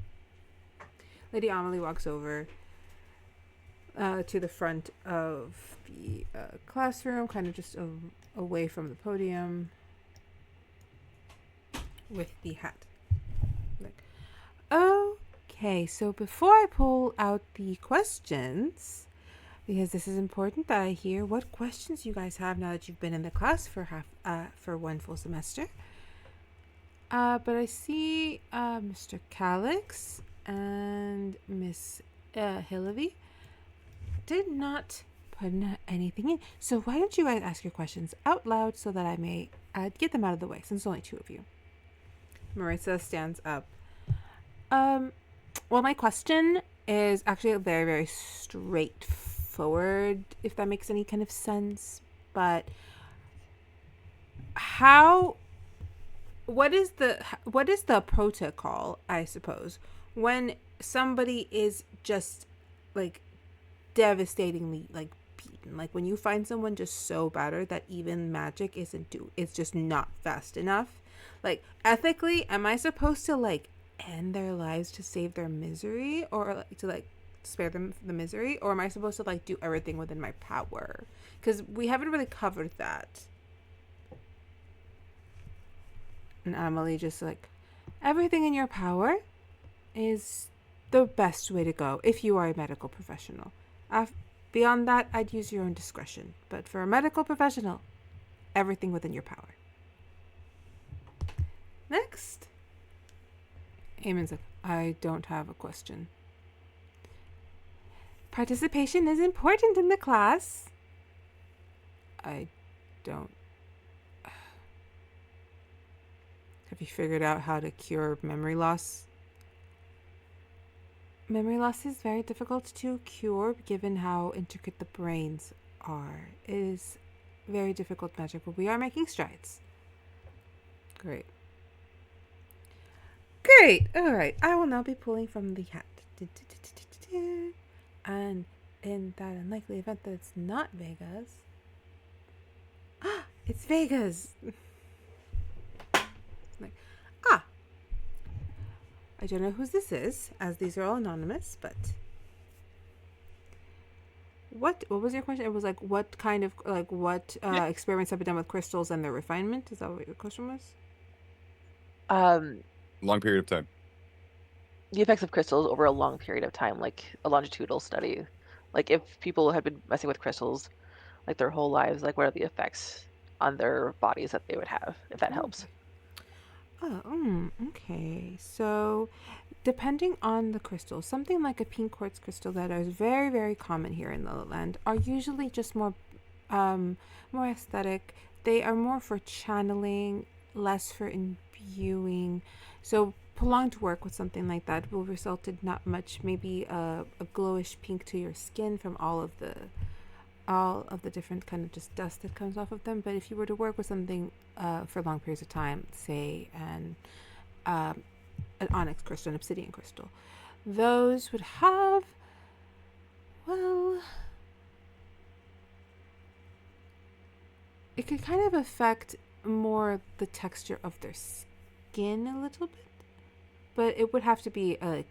A: Lady Amelie walks over to the front of the classroom, kind of just away from the podium, with the hat. Like, okay, so before I pull out the questions, because this is important that I hear what questions you guys have now that you've been in the class for one full semester. But I see Mr. Calix and Miss Hillary did not put anything in. So why don't you guys ask your questions out loud so that I may get them out of the way, since there's only two of you. Marissa stands up. Well, my question is actually a very, very straightforward, if that makes any kind of sense. But what is the protocol, I suppose, when somebody is just like devastatingly like beaten? Like when you find someone just so battered that even magic it's just not fast enough. Like, ethically, am I supposed to like end their lives to save their misery, or like, to like spare them the misery, or am I supposed to like do everything within my power? Because we haven't really covered that. And Amelie just like, everything in your power is the best way to go if you are a medical professional. Beyond that, I'd use your own discretion. But for a medical professional, everything within your power. Next. Eamon's like, I don't have a question. Participation is important in the class. I don't. Have you figured out how to cure memory loss? Memory loss is very difficult to cure given how intricate the brains are. It is very difficult magic, but we are making strides. Great. Great! Alright, I will now be pulling from the hat. And in that unlikely event that it's not Vega's. It's Vega's! I don't know whose this is, as these are all anonymous, but what was your question? It was like what kind of experiments have been done with crystals and their refinement? Is that what your question was?
B: Long period of time.
D: The effects of crystals over a long period of time, like a longitudinal study. Like if people had been messing with crystals like their whole lives, like what are the effects on their bodies that they would have, if that helps.
A: Oh, okay. So, depending on the crystal, something like a pink quartz crystal that is very, very common here in Lala Land are usually just more aesthetic. They are more for channeling, less for imbuing. So, prolonged work with something like that will result in not much, maybe a glowish pink to your skin from all of the different kind of just dust that comes off of them. But if you were to work with something for long periods of time, say an onyx crystal, an obsidian crystal, those would have, well, it could kind of affect more the texture of their skin a little bit, but it would have to be a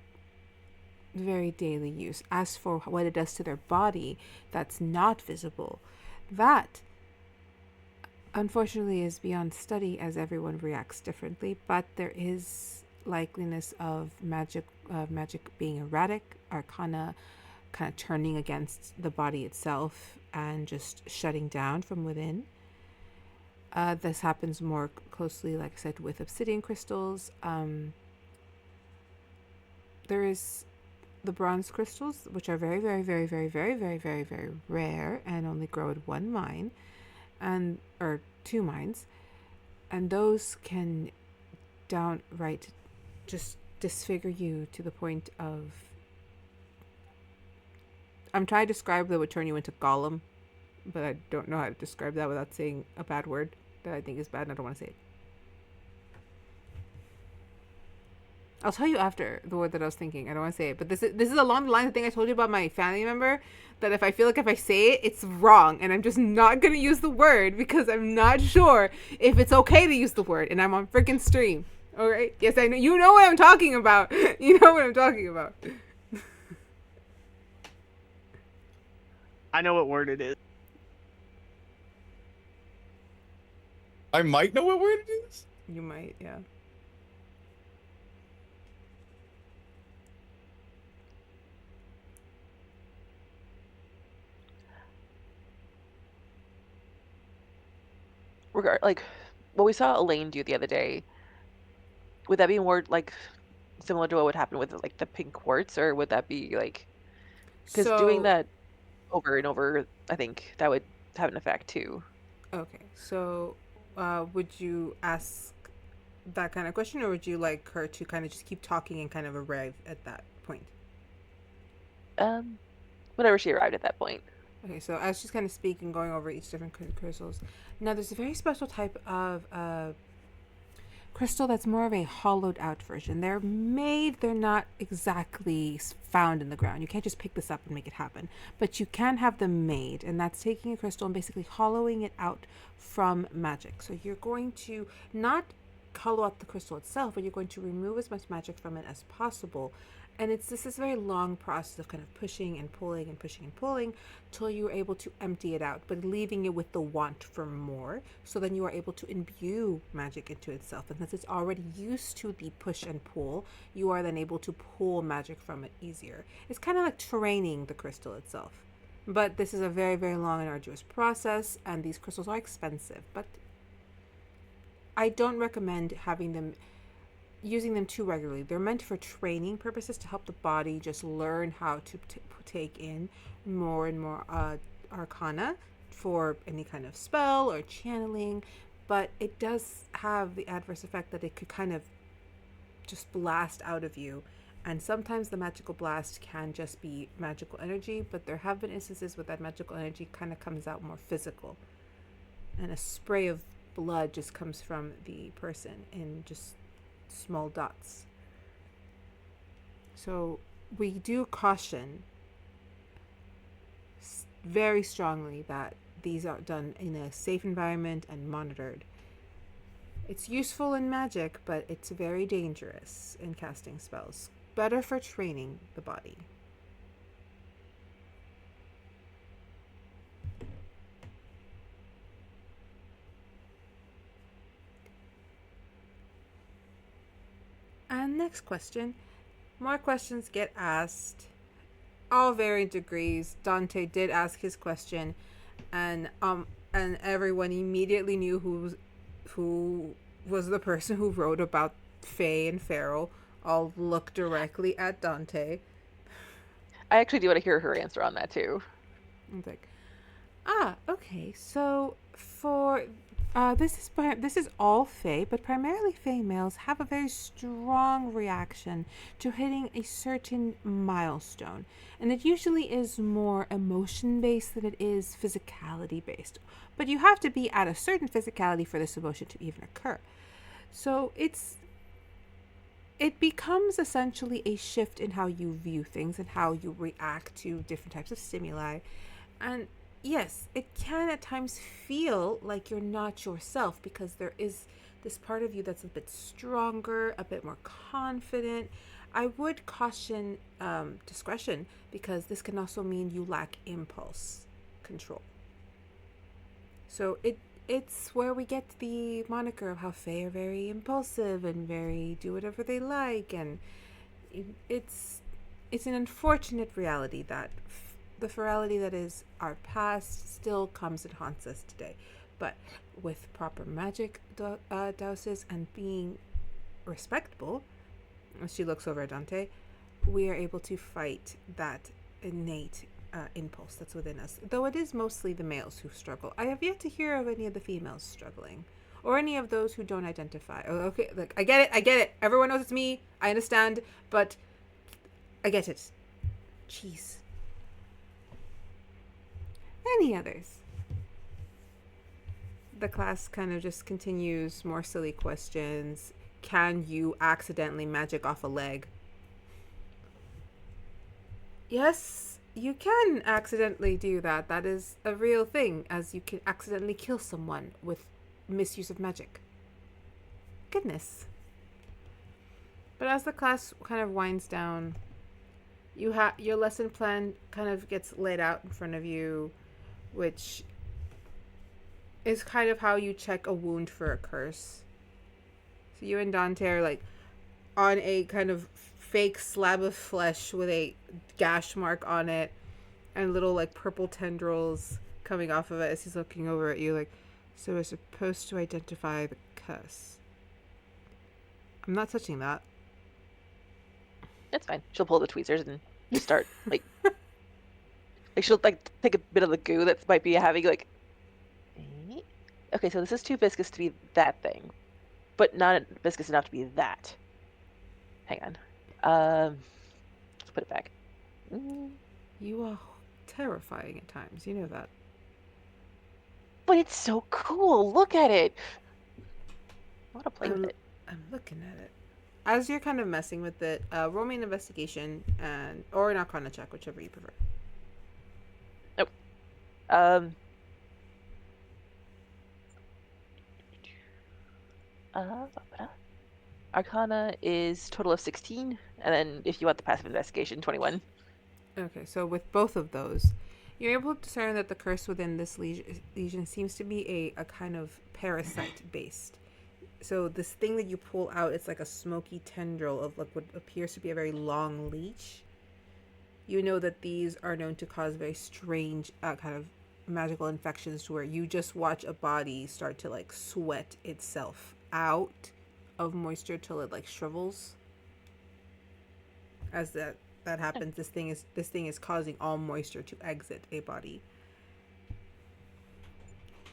A: very daily use. As for what it does to their body that's not visible, that unfortunately is beyond study, as everyone reacts differently. But there is likeliness of magic being erratic, arcana kind of turning against the body itself and just shutting down from within. This happens more closely, like I said, with obsidian crystals. There is the bronze crystals, which are very, very, very, very, very, very, very, very rare and only grow at one mine, or 2 mines, and those can downright just disfigure you to the point of. I'm trying to describe that would turn you into Gollum, but I don't know how to describe that without saying a bad word that I think is bad, and I don't want to say it. I'll tell you after the word that I was thinking. I don't want to say it, but this is along the lines of the thing I told you about my family member, that if I feel like if I say it, it's wrong, and I'm just not going to use the word because I'm not sure if it's okay to use the word, and I'm on freaking stream. All right? Yes, I know. You know what I'm talking about. You know what I'm talking about.
C: I know what word it is.
B: I might know what word it is.
A: You might, yeah.
D: Like what we saw Elaine do the other day, would that be more like similar to what would happen with like the pink quartz, or would that be like, because doing that over and over, I think that would have an effect too.
A: Okay, so would you ask that kind of question, or would you like her to kind of just keep talking and kind of arrive at that point?
D: Whenever she arrived at that point.
A: Okay, so as she's kind of speaking, going over each different crystals. Now, there's a very special type of crystal that's more of a hollowed out version. They're not exactly found in the ground. You can't just pick this up and make it happen. But you can have them made, and that's taking a crystal and basically hollowing it out from magic. So you're going to not hollow out the crystal itself, but you're going to remove as much magic from it as possible. And this is a very long process of kind of pushing and pulling and pushing and pulling till you're able to empty it out, but leaving it with the want for more. So then you are able to imbue magic into itself. And since it's already used to the push and pull, you are then able to pull magic from it easier. It's kind of like training the crystal itself. But this is a very, very long and arduous process, and these crystals are expensive. But I don't recommend using them too regularly. They're meant for training purposes to help the body just learn how to take in more and more arcana for any kind of spell or channeling, but it does have the adverse effect that it could kind of just blast out of you. And sometimes the magical blast can just be magical energy, but there have been instances where that magical energy kind of comes out more physical. And a spray of blood just comes from the person in just small dots. So we do caution very strongly that these are done in a safe environment and monitored. It's useful in magic, but it's very dangerous in casting spells. Better for training the body. And next question. More questions get asked, all varying degrees. Dante did ask his question, and everyone immediately knew who was the person who wrote about Fae and Feral. All look directly at Dante.
D: I actually do want to hear her answer on that too.
A: I'm like, okay. So for this is all Fae, but primarily Fae males have a very strong reaction to hitting a certain milestone, and it usually is more emotion based than it is physicality based. But you have to be at a certain physicality for this emotion to even occur. So it becomes essentially a shift in how you view things and how you react to different types of stimuli. And yes, it can at times feel like you're not yourself because there is this part of you that's a bit stronger, a bit more confident. I would caution discretion, because this can also mean you lack impulse control. So it's where we get the moniker of how Fae are very impulsive and very do whatever they like, and it's an unfortunate reality that the ferality that is our past still comes and haunts us today. But with proper magic doses and being respectable, as she looks over at Dante, we are able to fight that innate impulse that's within us. Though it is mostly the males who struggle. I have yet to hear of any of the females struggling, or any of those who don't identify. Oh, okay, look, I get it. Everyone knows it's me. I understand, but I get it. Jeez. Any others? The class kind of just continues more silly questions. Can you accidentally magic off a leg? Yes, you can accidentally do that. That is a real thing, as you can accidentally kill someone with misuse of magic. Goodness. But as the class kind of winds down, your lesson plan kind of gets laid out in front of you, which is kind of how you check a wound for a curse. So you and Dante are like on a kind of fake slab of flesh with a gash mark on it and little like purple tendrils coming off of it as he's looking over at you like, so we're supposed to identify the curse. I'm not touching that.
D: It's fine. She'll pull the tweezers and just start like she'll like take a bit of the goo that might be having like, okay, so this is too viscous to be that thing, but not viscous enough to be that. Hang on. Let's put it back.
A: You are terrifying at times. You know that.
D: But it's so cool. Look at it. I want to play with it.
A: I'm looking at it. As you're kind of messing with it, roll me an investigation or an Arcana check, whichever you prefer.
D: Nope. Arcana is total of 16, and then if you want the passive investigation, 21.
A: Okay, so with both of those, you're able to discern that the curse within this legion seems to be a kind of parasite-based. So this thing that you pull out, it's like a smoky tendril of like what appears to be a very long leech. You know that these are known to cause very strange kind of magical infections, to where you just watch a body start to like sweat itself out of moisture till it like shrivels. As that happens, this thing is causing all moisture to exit a body.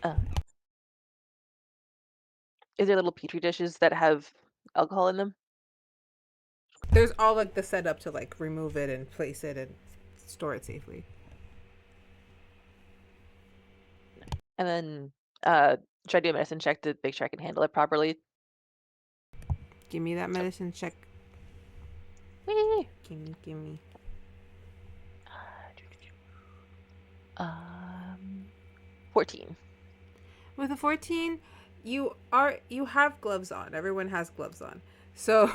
D: Uh, is there little petri dishes that have alcohol in them?
A: There's all like the setup to like remove it and place it and store it safely.
D: And then should I do a medicine check to make sure I can handle it properly?
A: Give me that medicine check.
D: Whee!
A: Gimme.
D: 14.
A: With a 14, you have gloves on. Everyone has gloves on. So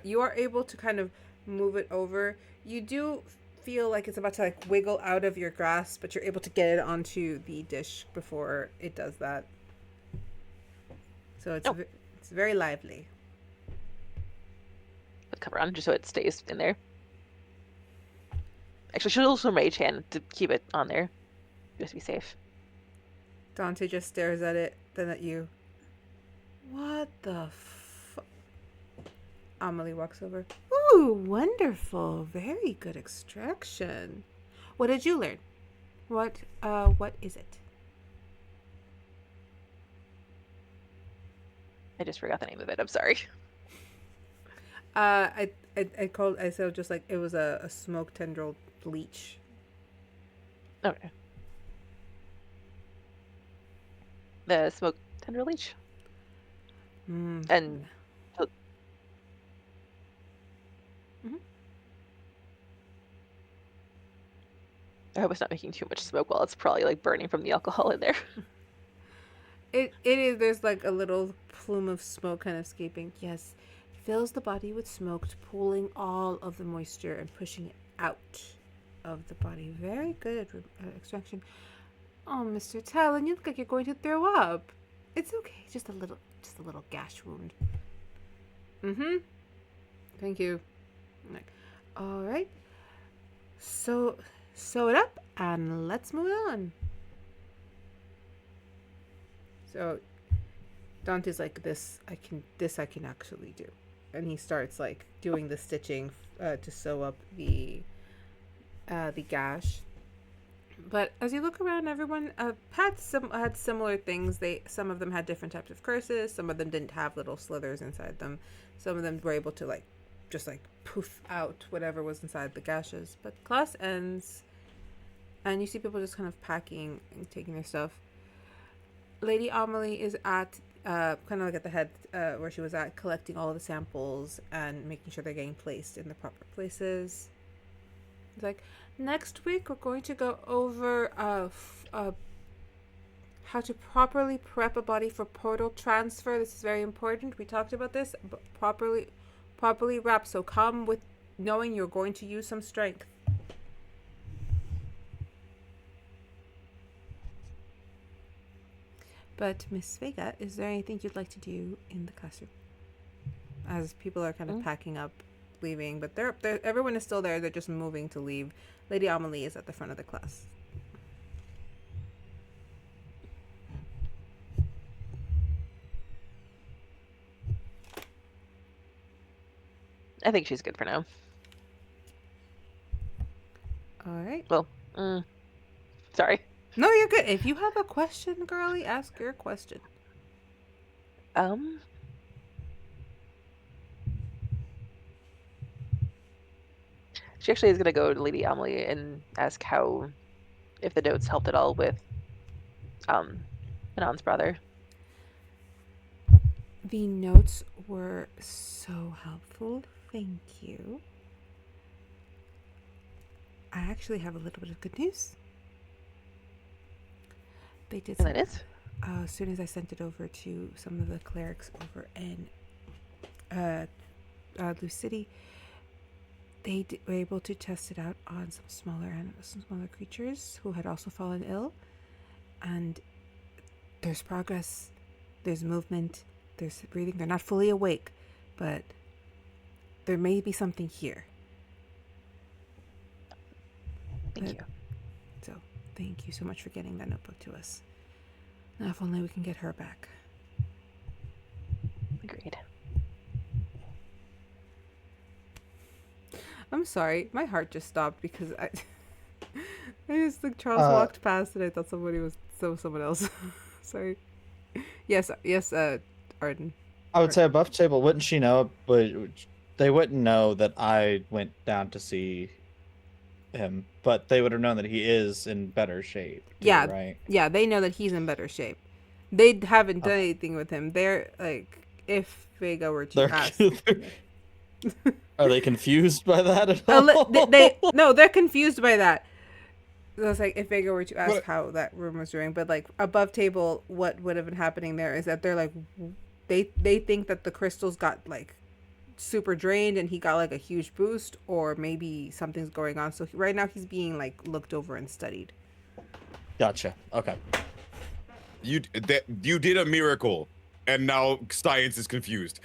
A: you are able to kind of move it over. You do feel like it's about to like wiggle out of your grasp, but you're able to get it onto the dish before it does that. So it's very lively.
D: Put cover on just so it stays in there. Actually, should also mage hand to keep it on there, just to be safe.
A: Dante just stares at it, then at you. What the Amelie walks over. Ooh, wonderful. Very good extraction. What did you learn? What is it?
D: I just forgot the name of it. I'm sorry.
A: I said just like it was a smoke tendril leech.
D: Okay. The smoke tendril leech. And I hope it's not making too much smoke while it's probably like burning from the alcohol in there.
A: It is. There's like a little plume of smoke kind of escaping. Yes, fills the body with smoke, pulling all of the moisture and pushing it out of the body. Very good extraction. Oh, Mr. Talon, you look like you're going to throw up. It's okay, just a little gash wound. Thank you. All right. So sew it up and let's move on. So Dante's like, this I can actually do, and he starts like doing the stitching to sew up the gash. But as you look around, everyone had similar things. Some of them had different types of curses. Some of them didn't have little slithers inside them. Some of them were able to just poof out whatever was inside the gashes. But class ends, and you see people just kind of packing and taking their stuff. Lady Amelie is at kind of like at the head where she was at, collecting all of the samples and making sure they're getting placed in the proper places. It's like, next week we're going to go over how to properly prep a body for portal transfer. This is very important. We talked about this, but properly wrap. So come with knowing you're going to use some strength. But Miss Vega, is there anything you'd like to do in the classroom? As people are kind of packing up, leaving, but everyone is still there. They're just moving to leave. Lady Amelie is at the front of the class.
D: I think she's good for now.
A: All right.
D: Well, sorry.
A: No, you're good. If you have a question, girly, ask your question.
D: She actually is going to go to Lady Amelie and ask if the notes helped at all with Manon's brother.
A: The notes were so helpful. Thank you. I actually have a little bit of good news. They did.
D: And that is?
A: As soon as I sent it over to some of the clerics over in Blue City, they were able to test it out on some smaller creatures who had also fallen ill, and there's progress, there's movement, there's breathing. They're not fully awake, but there may be something here.
D: Thank you.
A: So, thank you so much for getting that notebook to us. Now, if only we can get her back.
D: Agreed.
A: I'm sorry, my heart just stopped because I just like Charles walked past and I thought somebody was someone else. Sorry. Yes, Ardyn.
E: I would say above table, wouldn't she know? But they wouldn't know that I went down to see him, but they would have known that he is in better shape. Too,
A: Yeah,
E: right.
A: yeah, they know that he's in better shape. They haven't done
E: Okay.
A: anything with him. They're like, if Vega were to
E: They're,
A: ask,
E: are they confused by that at all?
A: no, they're confused by that. So it's like if Vega were to ask
B: What?
A: how that room was doing, but like above table, what would have been happening there is that they're like, they think that the crystals got like super drained and he got like a huge boost, or maybe something's going on. So right now he's being like looked over and studied.
E: Gotcha. Okay.
B: You did a miracle, and now science is confused.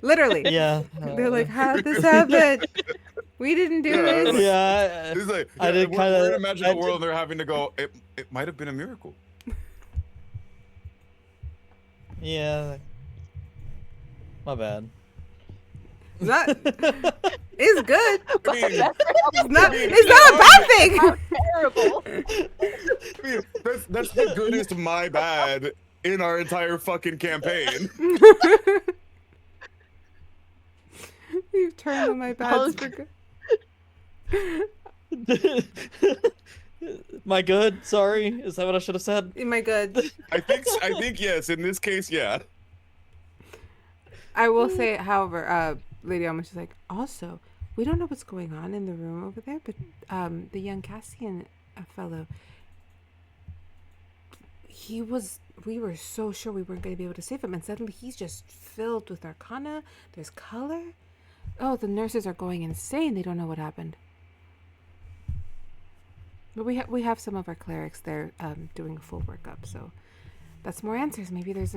A: Literally.
E: Yeah.
A: They're like, how did this happen? We didn't do
B: Yeah,
A: this.
E: Yeah.
B: It's like,
E: I did
B: we're
E: kinda-
B: in a magical
E: I did-
B: world, and they're having to go. It might have been a miracle.
E: Yeah. My bad.
A: That is good.
B: I mean,
A: It's not a bad thing.
D: Terrible.
B: I mean, that's the goodest my bad in our entire fucking campaign.
A: You've turned on my bads for good.
E: Am I good? Sorry. Is that what I should have said?
A: Am I good?
B: I think yes. In this case, yeah.
A: I will say, however, Lady Alma's just like, also, we don't know what's going on in the room over there, but the young Cassian fellow, we were so sure we weren't going to be able to save him, and suddenly he's just filled with arcana. There's color. Oh, the nurses are going insane. They don't know what happened. But we have some of our clerics there doing a full workup, so that's more answers. Maybe there's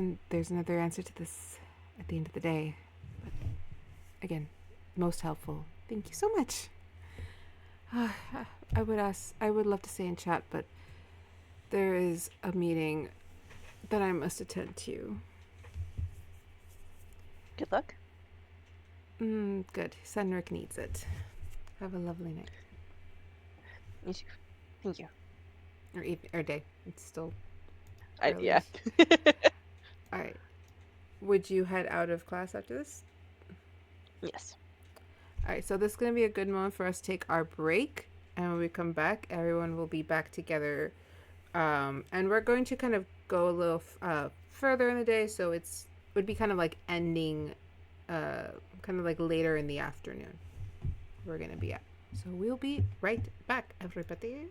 A: another answer to this at the end of the day. But again, most helpful. Thank you so much. I would love to say in chat, but there is a meeting that I must attend to.
D: Good luck.
A: Good. Senric needs it. Have a lovely night.
D: You too. Thank you.
A: Or evening, or day. It's still early.
D: Yeah.
A: All right. Would you head out of class after this?
D: Yes.
A: All right. So this is going to be a good moment for us to take our break. And when we come back, everyone will be back together. And we're going to kind of go a little further in the day. So would be kind of like ending, kind of like later in the afternoon. We're going to be at. So we'll be right back, everybody.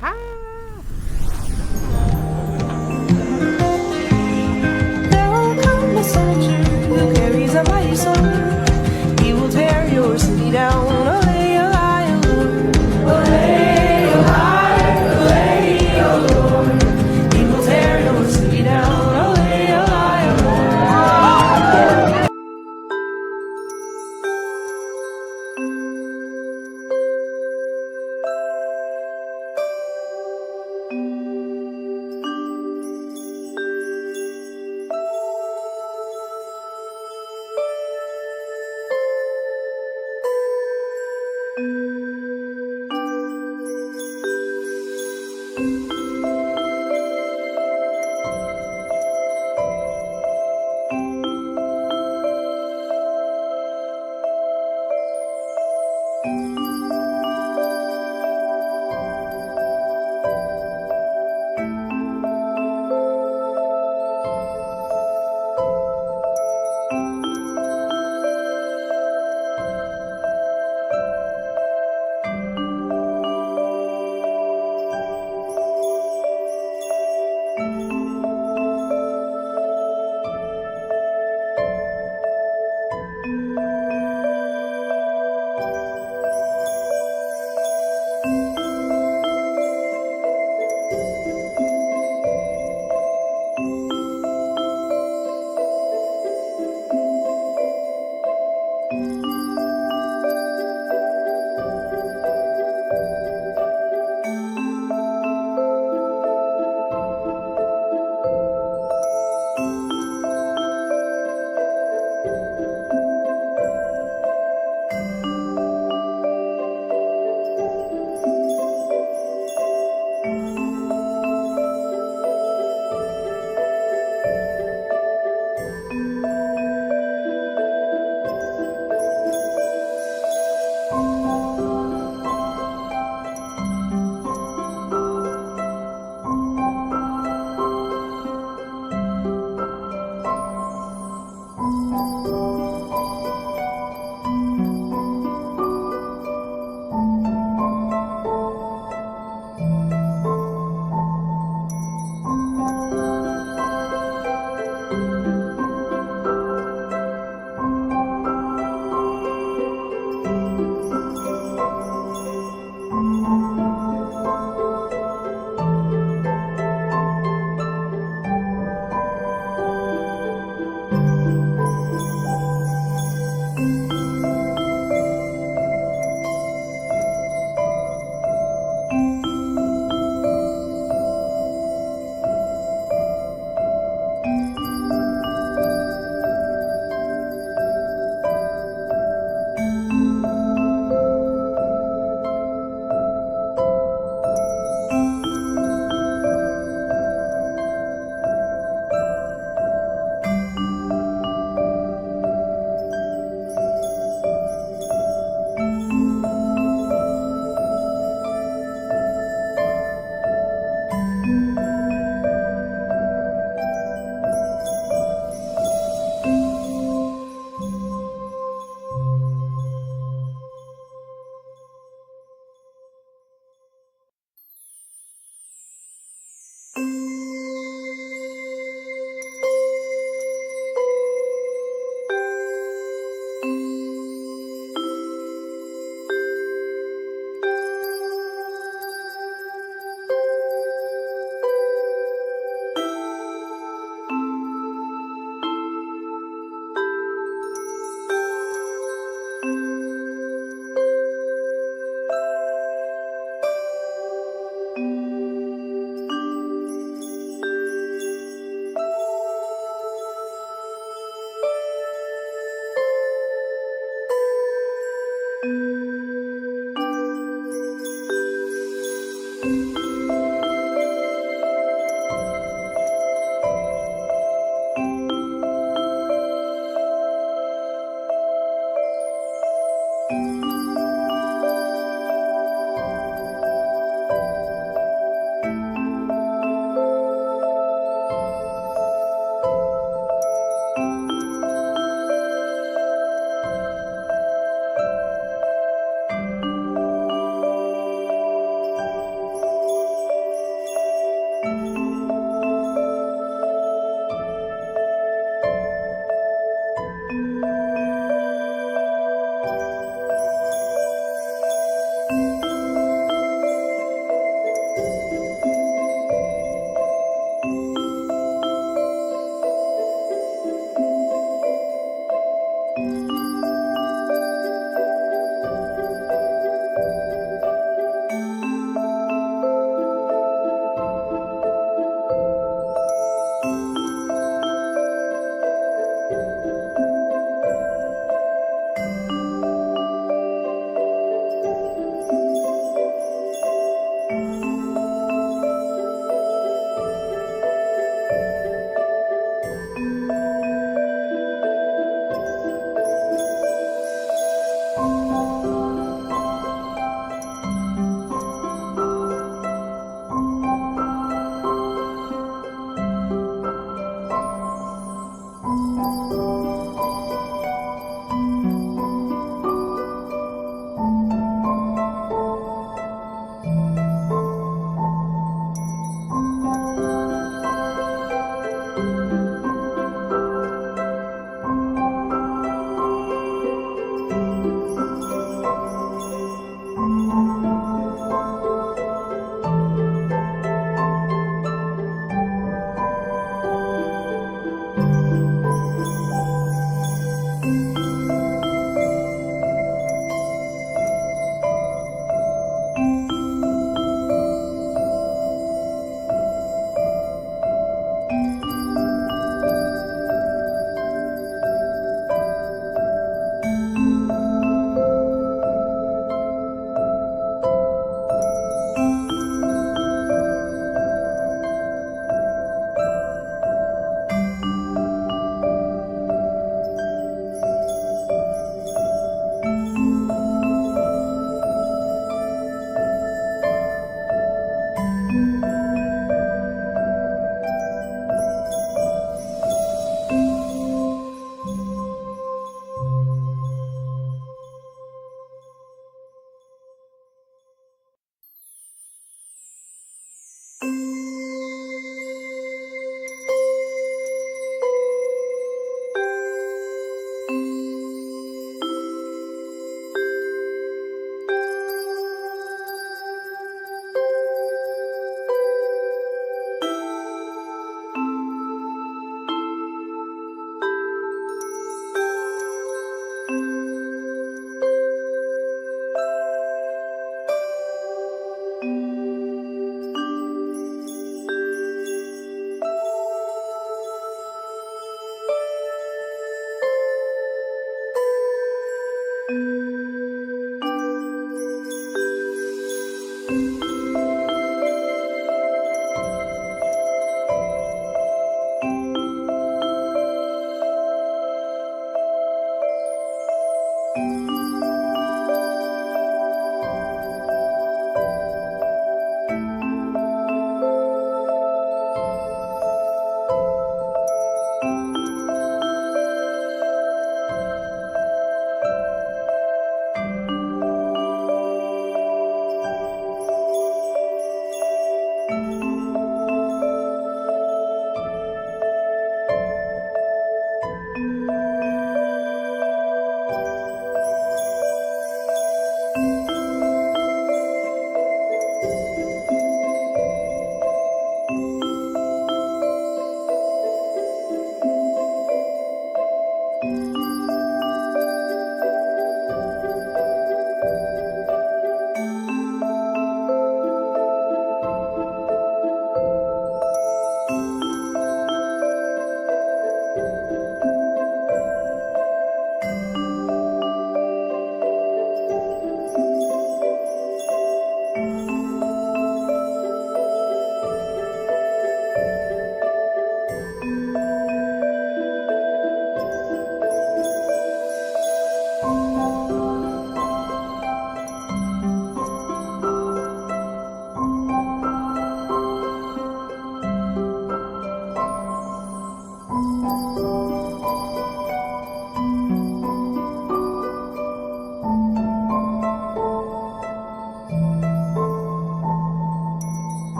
A: Ha!
F: There will come a soldier who carries a mighty sword. He will tear your city down. Olay, olay, Lord. Olay, olay, olay, Lord. He will tear your city down. Olay, olay, Lord.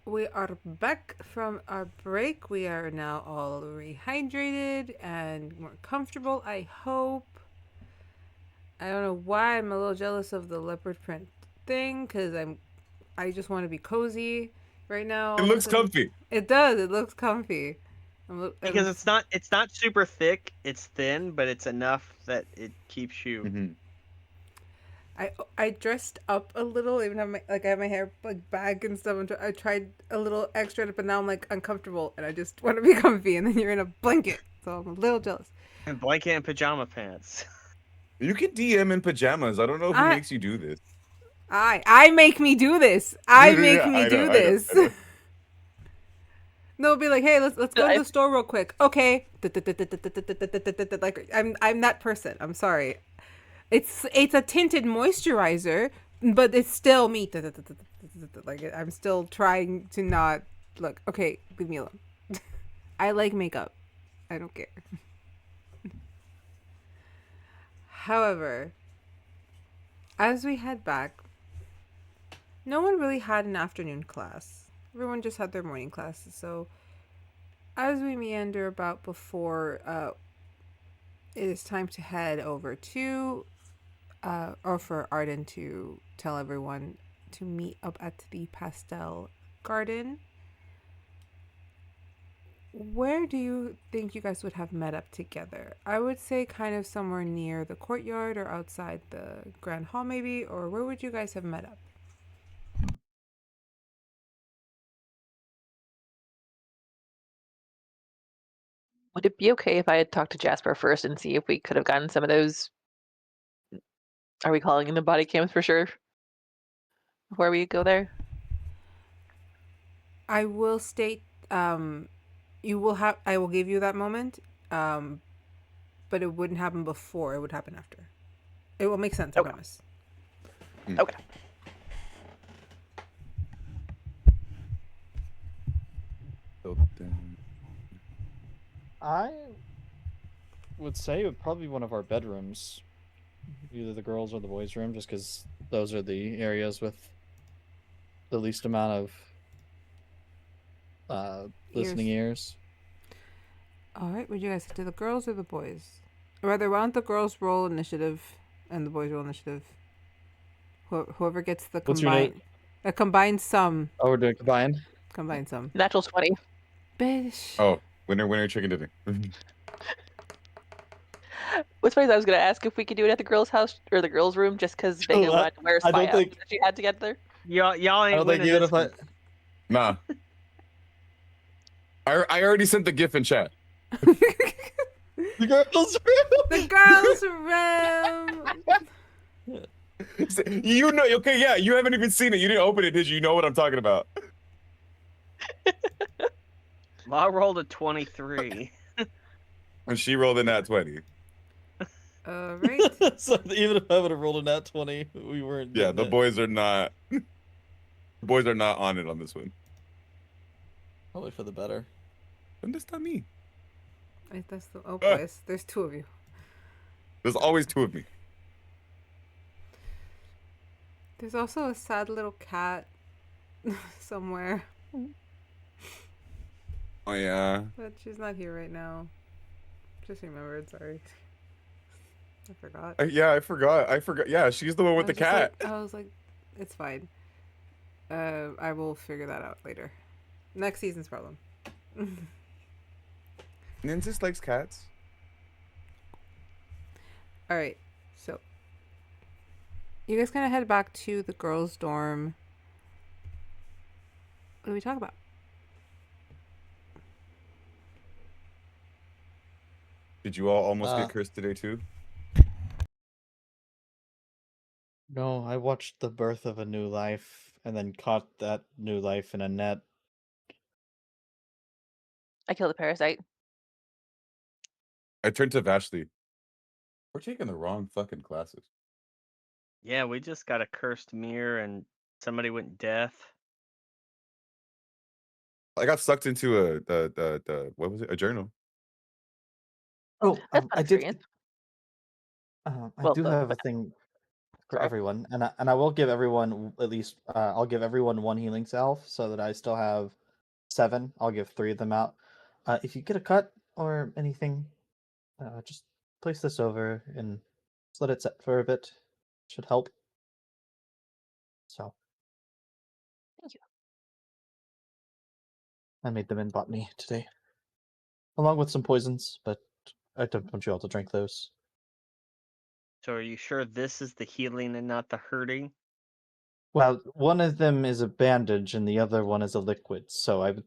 A: We are back from our break. We are now all rehydrated and more comfortable, I hope. I don't know why I'm a little jealous of the leopard print thing, because I just want to be cozy right now.
B: It looks comfy.
A: It does. It looks comfy.
C: Because it's not super thick. It's thin, but it's enough that it keeps you.
B: Mm-hmm.
A: I dressed up a little, even have I have my hair like back and stuff. And I tried a little extra, but now I'm like uncomfortable, and I just want to be comfy. And then you're in a blanket, so I'm a little jealous.
C: And blanket and pajama pants.
B: You can DM in pajamas. I don't know who makes you do this.
A: I make me do this. I make me do this. They'll be like, "Hey, let's go to
D: I-
A: the store real quick." Okay. Like I'm that person. I'm sorry. It's a tinted moisturizer, but it's still me. Like I'm still trying to not look. Okay, leave me alone. I like makeup. I don't care. However, as we head back, no one really had an afternoon class. Everyone just had their morning classes. So as we meander about before it is time to head over to or for Ardyn to tell everyone to meet up at the pastel garden, where do you think you guys would have met up together? I would say kind of somewhere near the courtyard or outside the grand hall maybe, or where would you guys have met up?
D: Would it be okay if I had talked to Jasper first and see if we could have gotten some of those? Are we calling in the body cams for sure? Before we go there?
A: I will state you will have I will give you that moment, but it wouldn't happen before, it would happen after. It will make sense, I
D: Okay.
A: promise.
D: Okay.
B: So,
E: I would say it would probably be one of our bedrooms, either the girls' or the boys' room, just because those are the areas with the least amount of listening ears.
A: All right, would you guys do the girls or the boys? Or rather, why don't the girls roll initiative and the boys roll initiative? Whoever gets the
E: What's your name?
A: combined sum.
E: Oh, we're doing combined?
A: Combined sum.
D: Natural 20.
A: Bish.
B: oh, winner, chicken dinner.
D: What's funny is I was going to ask if we could do it at the girls' house or the girls' room just because Vega wanted to wear a
E: I
D: spy
E: don't
D: outfit
E: think-
D: that she had to get there.
C: Y'all
E: I
C: ain't
E: don't think
C: winning
E: even
C: this
E: if I.
C: one.
B: Nah. I already sent the GIF in chat.
E: The girls' room!
A: The girls' room.
B: You know, okay, yeah, you haven't even seen it. You didn't open it, did you? You know what I'm talking about.
C: I rolled a 23.
B: And she rolled in that 20.
A: All right.
E: So even if I would have rolled a nat 20, we weren't.
B: Yeah,
E: getting
B: the
E: it.
B: boys are not. The boys are not on it on this one.
E: Probably for the better.
B: And that's not me.
A: That's the boys. There's two of you.
B: There's always two of me.
A: There's also a sad little cat somewhere,
B: Oh yeah.
A: but she's not here right now. Just remembered. Sorry. I forgot.
B: Yeah, I forgot. Yeah, she's the one with the cat.
A: I was like, it's fine. I will figure that out later. Next season's problem.
B: Nynzus likes cats.
A: All right, so you guys kind of head back to the girls' dorm. What do we talk about?
B: Did you all almost get cursed today too?
E: No, I watched The Birth of a New Life and then caught that new life in a net.
D: I killed a parasite.
B: I turned to Vashley. We're taking the wrong fucking classes.
C: Yeah, we just got a cursed mirror and somebody went deaf.
B: I got sucked into the what was it? A journal.
E: Oh,
D: That's
E: I
D: not
E: did.
D: experience.
E: I
D: Well,
E: do
D: the-
E: have a thing for
D: Sorry.
E: everyone, and I will give everyone at least. I'll give everyone one healing salve so that I still have 7. I'll give 3 of them out. If you get a cut or anything, just place this over and just let it set for a bit. Should help. So.
D: Thank you.
E: I made them in botany today, along with some poisons, but I don't want you all to drink those.
C: So are you sure this is the healing and not the hurting?
E: Well, one of them is a bandage and the other one is a liquid, so I would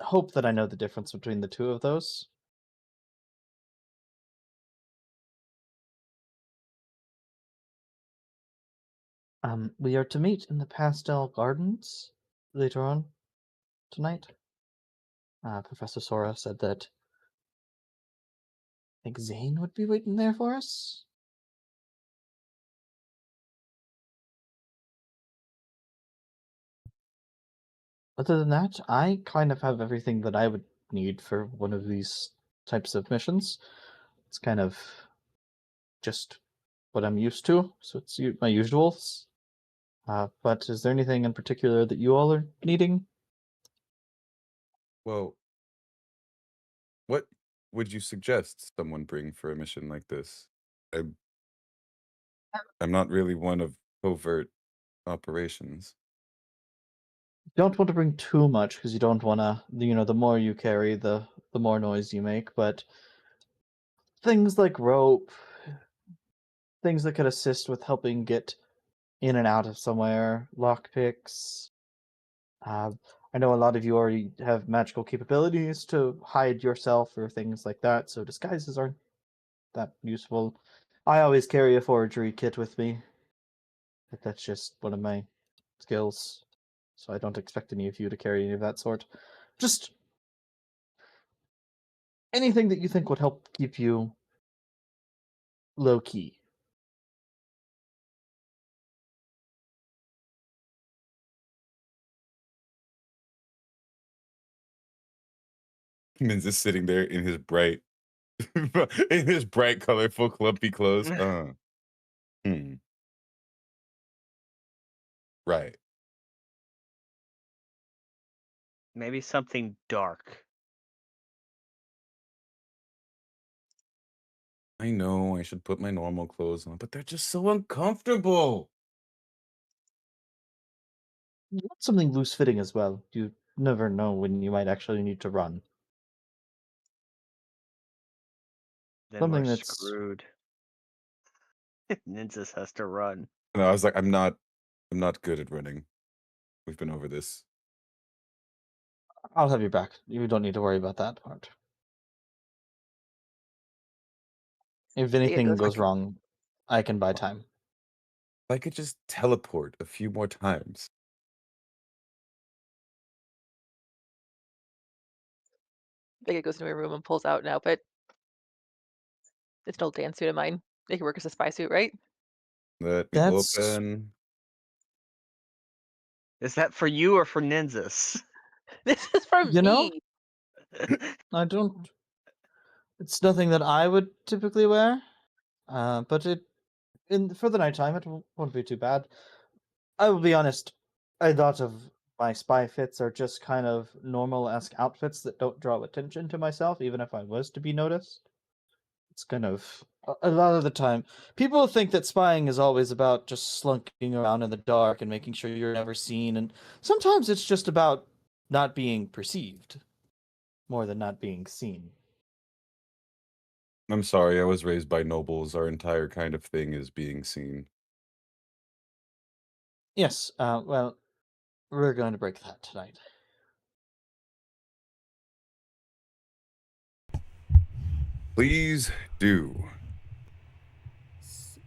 E: hope that I know the difference between the two of those. We are to meet in the Pastel Gardens later on tonight. Professor Sora said that I think Zane would be waiting there for us. Other than that, I kind of have everything that I would need for one of these types of missions. It's kind of just what I'm used to, so it's my usuals. But is there anything in particular that you all are needing?
B: Well, what would you suggest someone bring for a mission like this? I'm not really one of covert operations.
E: Don't want to bring too much because you don't want to. The more you carry, the more noise you make. But things like rope, things that could assist with helping get in and out of somewhere, lockpicks. I know a lot of you already have magical capabilities to hide yourself or things like that, so disguises aren't that useful. I always carry a forgery kit with me. But that's just one of my skills, so I don't expect any of you to carry any of that sort. Just anything that you think would help keep you low key.
B: Min's is sitting there in his bright, colorful, clumpy clothes. Right.
C: Maybe something dark.
B: I know I should put my normal clothes on, but they're just so uncomfortable.
E: You want something loose fitting as well. You never know when you might actually need to run.
C: Then
E: Something
C: we're
E: that's
C: screwed. Nynzus has to run.
B: And I was like, I'm not good at running. We've been over this.
E: I'll have your back. You don't need to worry about that part. If anything
D: goes
E: goes wrong, I can buy time.
B: If I could just teleport a few more times.
D: Vega goes into my room and pulls out an outfit. It's an old dance suit of mine. They can work as a spy suit, right?
B: Let me
E: That's
B: open.
C: Is that for you or for Nynzus?
D: This is for
E: You know?
D: me.
E: I don't. It's nothing that I would typically wear, but for the nighttime it won't be too bad. I will be honest. I thought of my spy fits are just kind of normal-esque outfits that don't draw attention to myself, even if I was to be noticed. It's kind of a lot of the time people think that spying is always about just slunking around in the dark and making sure you're never seen, and sometimes it's just about not being perceived more than not being seen.
B: I'm sorry, I was raised by nobles. Our entire kind of thing is being seen.
E: Yes, well, we're going to break that tonight.
B: Please do.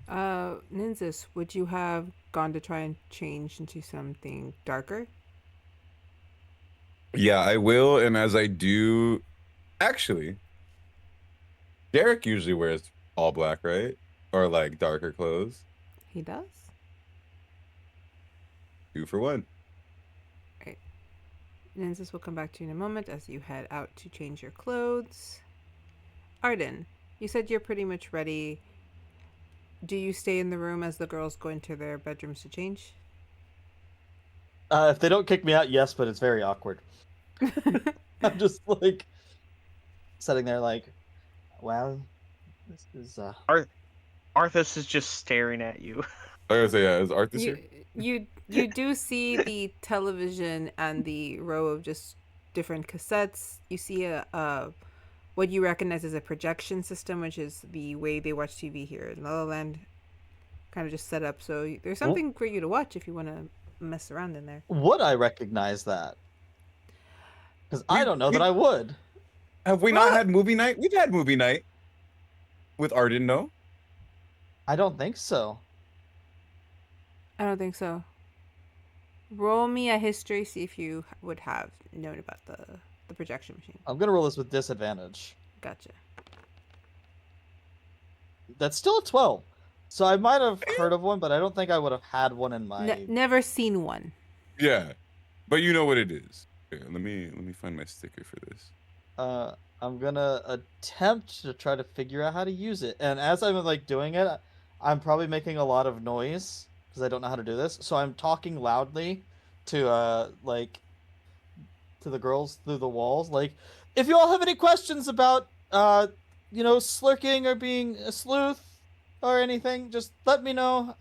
A: Nynzus, would you have gone to try and change into something darker?
B: Yeah, I will, and as I do, actually, Derek usually wears all black, right? Or like darker clothes.
A: He does?
B: 2 for 1.
A: Right. Nynzus will come back to you in a moment as you head out to change your clothes. Ardyn, you said you're pretty much ready. Do you stay in the room as the girls go into their bedrooms to change?
E: If they don't kick me out, yes, but it's very awkward. I'm just like sitting there like, well, this is
C: Arthas is just staring at you.
B: I was gonna say, yeah, is Arthas here?
A: You do see the television and the row of just different cassettes. You see a what you recognize as a projection system, which is the way they watch TV here in Lala Land. Kind of just set up, so there's something for you to watch if you want to mess around in there.
E: Would I recognize that? Because I don't know that I would.
B: Have we not had movie night? We've had movie night with Ardyn, no?
E: I don't think so.
A: I don't think so. Roll me a history, see if you would have known about the the projection machine.
E: I'm gonna roll this with disadvantage.
A: Gotcha.
E: That's still a 12. So I might have heard of one, but I don't think I would have had one in my.
A: Never seen one.
B: Yeah, but you know what it is. Okay, let me find my sticker for this.
E: I'm gonna attempt to try to figure out how to use it, and as I'm like doing it, I'm probably making a lot of noise because I don't know how to do this. So I'm talking loudly to like to the girls through the walls. Like, if you all have any questions about slurking or being a sleuth or anything, just let me know.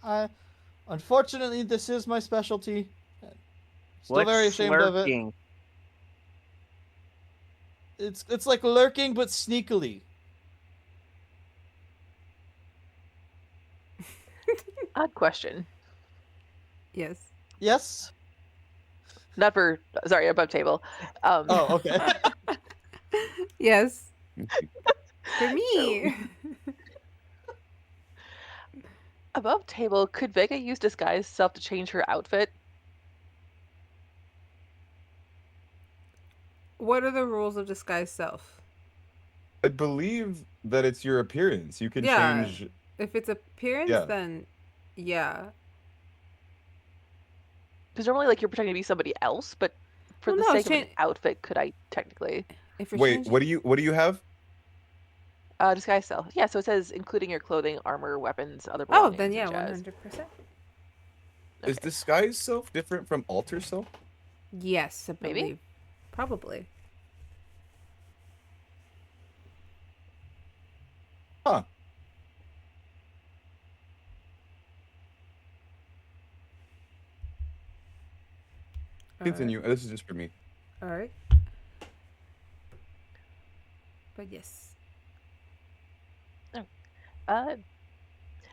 E: Unfortunately, this is my specialty. Still very ashamed of it.
C: Slurking?
E: It's like lurking, but sneakily.
D: Odd question.
A: Yes.
E: Yes?
D: Not for sorry, above table.
E: Oh, okay.
A: Yes. For me.
D: Above table, could Vega use disguise self to change her outfit?
A: What are the rules of disguise self?
B: I believe that it's your appearance. You can
A: Yeah.
B: change.
A: If it's appearance,
B: Yeah.
A: then yeah.
D: Because normally, like, you're pretending to be somebody else, but for
A: Well,
D: the
A: no,
D: sake of an
A: change-
D: outfit, could I technically
A: If you're
B: Wait,
A: changing-
B: what do you have?
D: disguise self? Yeah, so it says including your clothing, armor, weapons, other
A: Oh,
D: belongings.
A: then yeah,
D: and jazz.
A: 100%.
B: Is disguise self different from alter self?
A: Yes, I
D: Maybe?
A: believe. Probably.
B: Huh. Continue. This is just for me.
A: All right. But yes.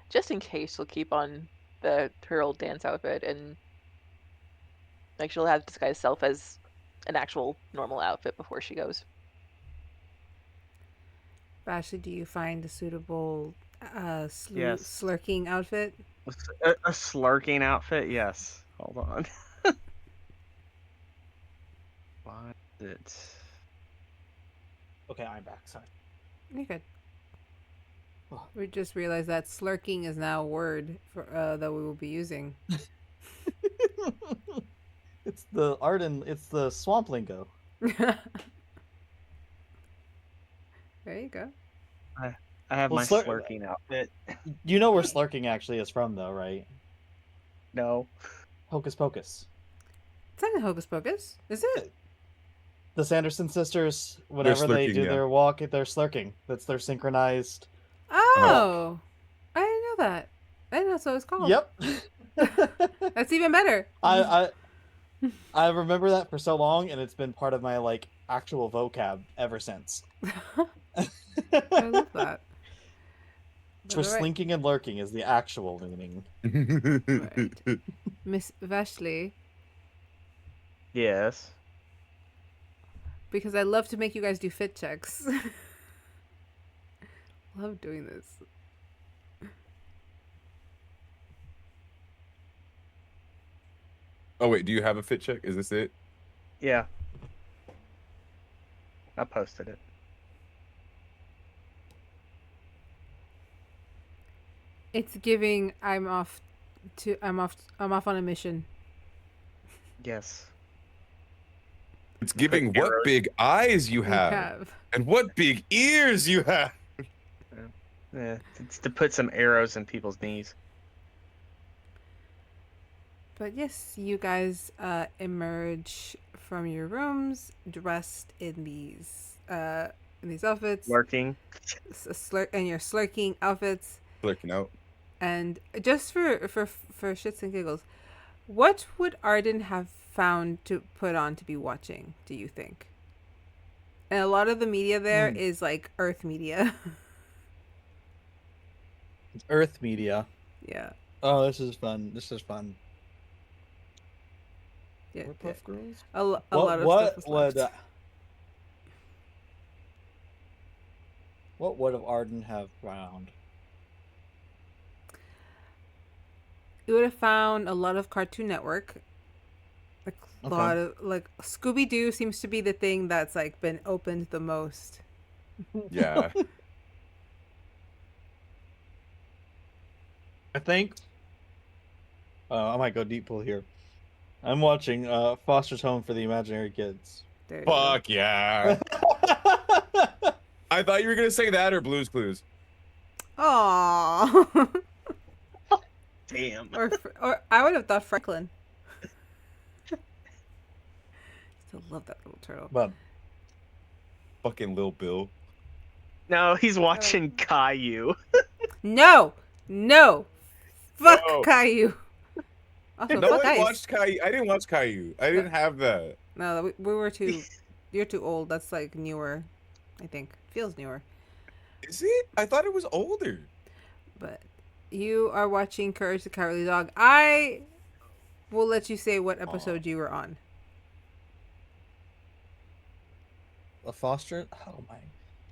D: Just in case, she'll keep on her old dance outfit, and like she'll have disguise self as an actual normal outfit before she goes.
A: Vashley, do you find a suitable
C: Yes.
A: slurking outfit?
C: A slurking outfit? Yes. Hold on. What is it?
E: Okay, I'm back. Sorry.
A: You're good.
E: Oh.
A: We just realized that slurking is now a word for that we will be using.
E: It's the Ardyn. It's the swamp lingo.
A: There you go.
C: I have
E: Well,
C: my slurking outfit.
E: You know where slurking actually is from, though, right?
C: No.
E: Hocus Pocus.
A: It's not in Hocus Pocus, is it?
E: The Sanderson sisters, whenever they
B: slurking,
E: do
B: yeah.
E: their walk, they're slurking. That's their synchronized.
A: Oh, I didn't know that. I didn't know that's what it's called.
E: Yep.
A: That's even better.
E: I remember that for so long, and it's been part of my like actual vocab ever since.
A: I love that.
E: For slinking and lurking is the actual meaning.
A: Right. Miss Vashley,
C: Yes.
A: because I love to make you guys do fit checks. Love doing this.
B: Oh wait, do you have a fit check? Is this it?
C: Yeah. I posted it.
A: It's giving I'm off on a mission.
C: Yes.
B: It's giving what
C: Arrows.
B: big eyes you
A: We
B: have, and what big ears you have.
C: Yeah. It's to put some arrows in people's knees.
A: But yes, you guys emerge from your rooms dressed in these outfits,
C: Lurking.
A: and your slurking outfits.
B: Lurking out.
A: And just for shits and giggles, what would Ardyn have found to put on to be watching, do you think? And a lot of the media there is like Earth media.
E: Earth media.
A: Yeah.
E: Oh, this is fun. This is fun.
A: Yeah.
B: Puff Girls?
A: A lot of stuff was
E: would
A: left.
E: what would have Ardyn have found?
A: You would have found a lot of Cartoon Network, lot of like Scooby Doo seems to be the thing that's like been opened the most.
B: Yeah.
E: I think I might go deep pull here. I'm watching Foster's Home for the Imaginary Kids.
A: There you
B: Fuck yeah. I thought you were gonna say that or Blue's Clues.
A: go. Aww.
C: Damn.
A: or I would have thought Franklin. Still love that little turtle.
E: But
B: Fucking Lil Bill.
C: No, he's watching Caillou.
A: No, fuck
B: No.
A: Caillou. Also,
B: No
A: fuck
B: one
A: Ice.
B: watched Caillou. I didn't watch Caillou. I didn't have that.
A: No, we were too. You're too old. That's like newer. I think feels newer.
B: Is it? I thought it was older.
A: But you are watching Courage the Cowardly Dog. I will let you say what episode you were on.
E: a Foster. Oh my.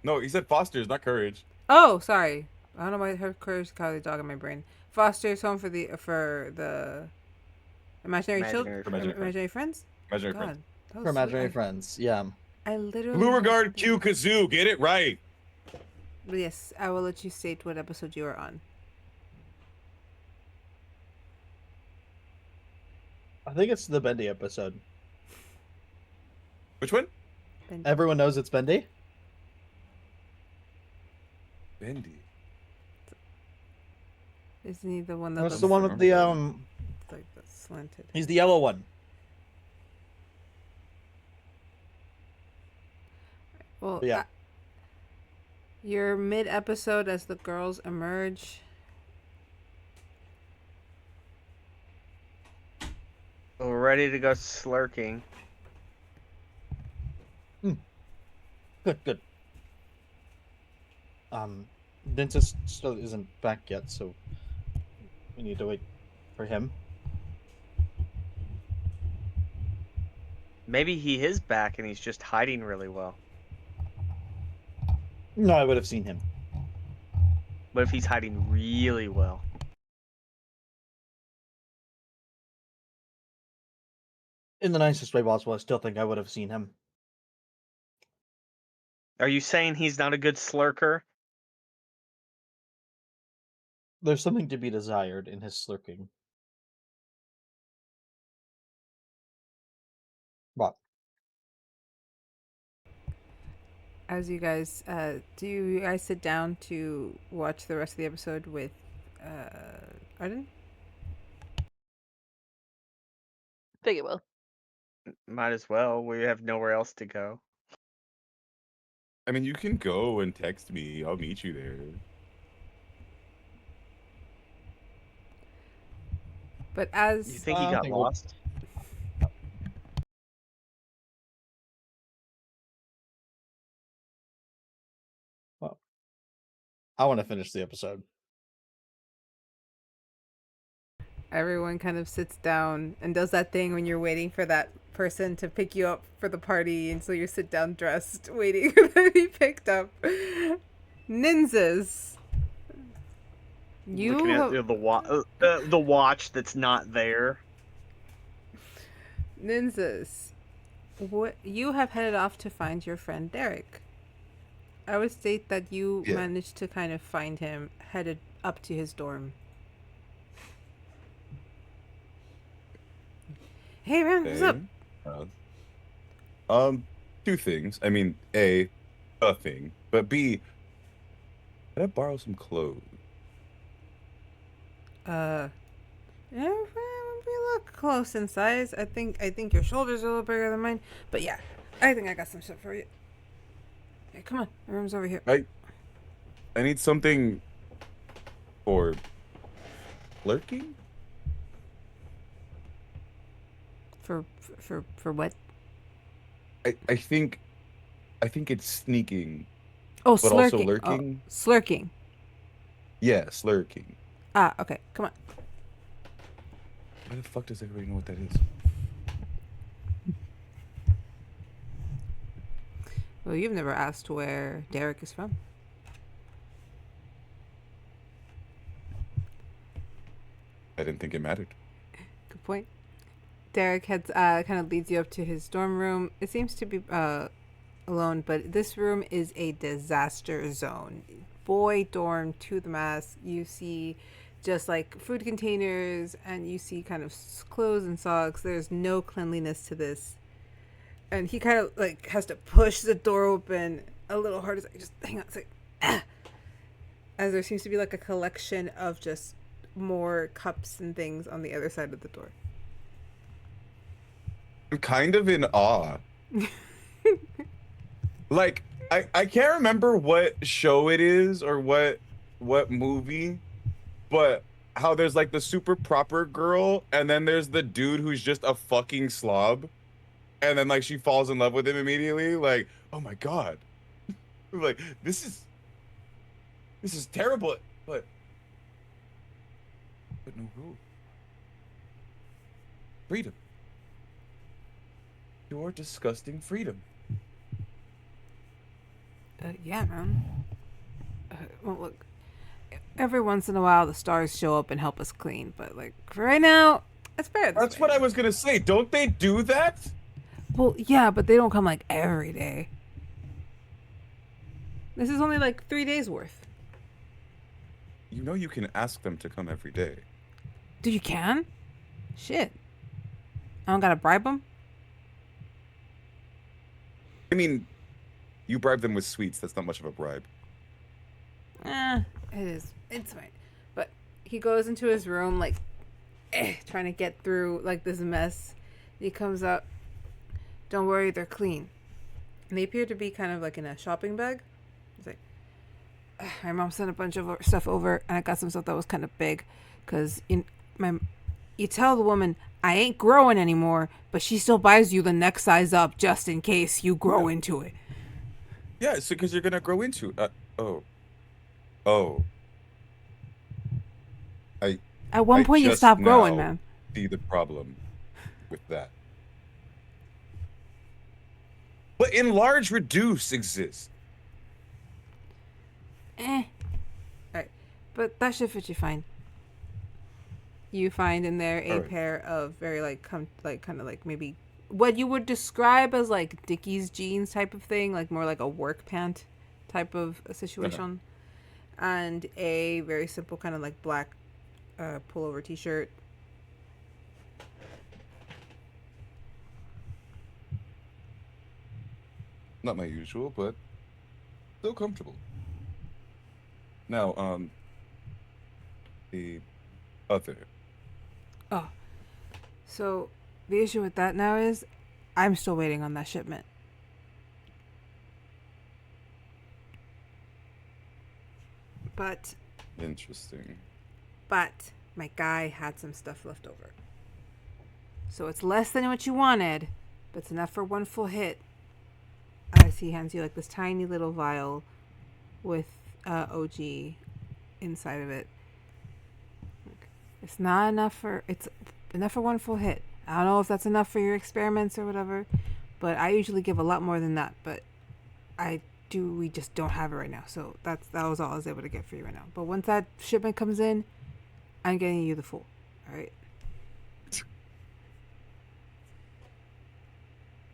B: No, he said Foster's, not Courage.
A: Oh, sorry. I don't know why I heard Courage the Cowardly Dog in my brain. Foster's Home for the imaginary children, imaginary friends.
B: Imaginary
A: God,
B: Friends.
A: that was
E: For
A: so-
E: imaginary friends. Yeah.
A: I literally.
B: Beauregard Q Kazoo, get it right.
A: Yes, I will let you state what episode you are on.
E: I think it's the Bendy episode.
B: Which one?
E: Everyone knows it's Bendy.
B: Bendy.
A: Isn't he the one that
E: That's
A: looks
E: the one with the
A: like the slanted?
E: He's the yellow one.
A: Well,
E: Yeah.
A: you're mid episode as the girls emerge.
C: We're ready to go slurking.
E: Good. Nynzus still isn't back yet, so we need to wait for him.
C: Maybe he is back and he's just hiding really well.
E: No, I would have seen him.
C: What if he's hiding really well?
E: In the nicest way possible, I still think I would have seen him.
C: Are you saying he's not a good slurker?
E: There's something to be desired in his slurking. But
A: As you guys, do you guys sit down to watch the rest of the episode with Ardyn?
D: Think it will.
C: Might as well. We have nowhere else to go.
B: I mean, you can go and text me. I'll meet you there.
A: But
C: You
A: as
C: think he
E: I
C: got
E: think we'll-
C: lost?
E: I want to finish the episode.
A: everyone kind of sits down and does that thing when you're waiting for that person to pick you up for the party, and so you sit down dressed, waiting to be picked up. Nynzus. You
C: Looking
A: have,
C: at the watch that's not there.
A: Nynzus, what you have headed off to find your friend Derek. I would state that you
B: Yeah.
A: managed to kind of find him headed up to his dorm. Hey man, what's up?
B: Two things. I mean, A, a thing, but B, can I borrow some clothes?
A: Yeah, we look close in size. I think your shoulders are a little bigger than mine, but yeah, I think I got some stuff for you. Hey, come on, my room's over here.
B: I need something for lurking.
A: For what?
B: I think it's sneaking,
A: Oh,
B: but
A: slurking.
B: also
A: Oh,
B: lurking.
A: slurking.
B: Yeah, slurking.
A: Ah, okay. Come on.
B: Why the fuck does everybody know what that is?
A: Well, you've never asked where Derek is from.
B: I didn't think it mattered.
A: Good point. Derek heads kind of leads you up to his dorm room. It seems to be alone, but this room is a disaster zone. Boy dorm to the mass. You see just like food containers, and you see kind of clothes and socks. There's no cleanliness to this, and he kind of like has to push the door open a little harder. It's like, just hang on, it's like, as there seems to be like a collection of just more cups and things on the other side of the door.
B: I'm kind of in awe. Like, I can't remember what show it is or what movie, but how there's like the super proper girl, and then there's the dude who's just a fucking slob, and then like she falls in love with him immediately. Like, oh my god, like this is terrible, but no rule. Freedom. Your disgusting freedom.
A: Yeah, man. Well, look, every once in a while the stars show up and help us clean, but like for right now, it's fair.
B: That's what I was gonna say. Don't they do that?
A: Well, yeah, but they don't come like every day. This is only like 3 days worth.
B: You know you can ask them to come every day.
A: Dude, you can? Shit. I don't gotta bribe them?
B: I mean, you bribe them with sweets. That's not much of a bribe.
A: It is. It's fine. But he goes into his room, like, trying to get through, like, this mess. He comes out. Don't worry, they're clean. And they appear to be kind of, like, in a shopping bag. He's like, my mom sent a bunch of stuff over, and I got some stuff that was kind of big. Because you tell the woman, I ain't growing anymore, but she still buys you the next size up just in case you grow into it.
B: Yeah, so because you're gonna grow into it.
A: At one point, you stop growing, man.
B: See the problem with that. But enlarge, reduce exists.
A: Alright, but that should fit you fine. You find in there a pair of very kind of like maybe what you would describe as like Dickies jeans type of thing, like more like a work pant type of a situation, and a very simple kind of like black pullover t-shirt.
B: Not my usual, but still comfortable. Now, the other.
A: Oh, so the issue with that now is I'm still waiting on that shipment. But
B: Interesting.
A: But my guy had some stuff left over. So it's less than what you wanted, but it's enough for one full hit. As he hands you like this tiny little vial with OG inside of it. It's not enough for, it's enough for one full hit. I don't know if that's enough for your experiments or whatever, but I usually give a lot more than that, but we just don't have it right now. So that was all I was able to get for you right now. But once that shipment comes in, I'm getting you the full. All right.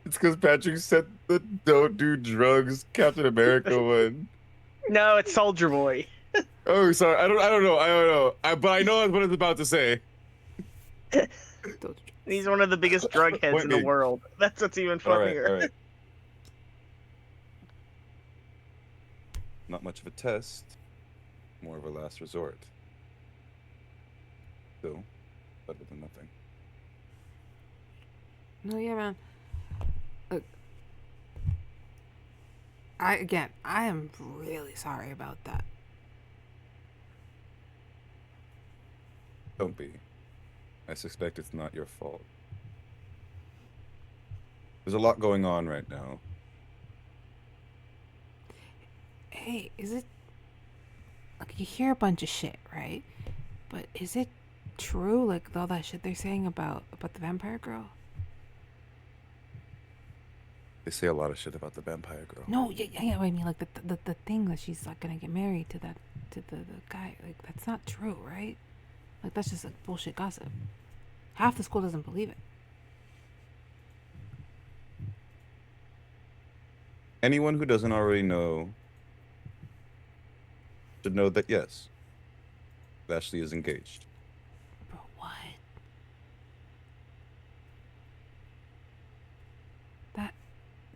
B: It's because Patrick said the don't do drugs Captain America one.
C: No, it's Soldier Boy.
B: Oh, sorry. I don't know. But I know what I was about to say.
C: He's one of the biggest drug heads in the world. That's what's even funnier.
B: All right. Not much of a test. More of a last resort. Still, better than nothing.
A: No, yeah, man. Look, I am really sorry about that.
B: Don't be. I suspect it's not your fault. There's a lot going on right now.
A: Hey, is it... Like, you hear a bunch of shit, right? But is it true, like, all that shit they're saying about the vampire girl?
B: They say a lot of shit about the vampire girl.
A: No, yeah, I mean, like, the thing that she's, like, gonna get married to the guy. Like, that's not true, right? Like, that's just, like, bullshit gossip. Half the school doesn't believe it.
B: Anyone who doesn't already know should know that yes, Vashley is engaged.
A: But what?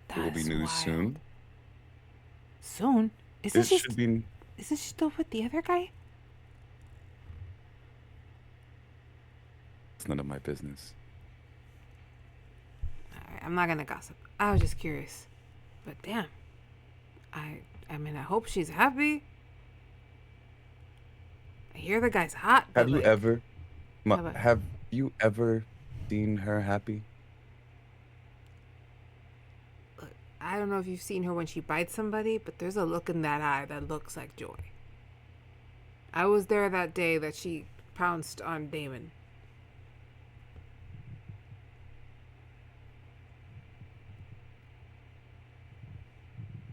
B: There will be
A: That's
B: news
A: wild.
B: soon.
A: Soon? Isn't
B: This
A: she
B: should be.
A: still with the other guy?
B: It's none of my business.
A: Alright, I'm not gonna gossip. I was just curious. But damn. I mean, I hope she's happy. I hear the guy's hot.
B: Have
A: but,
B: you
A: like,
B: ever?
A: Yeah, but-
B: Have you ever seen her happy?
A: Look, I don't know if you've seen her when she bites somebody, but there's a look in that eye that looks like joy. I was there that day that she pounced on Damon.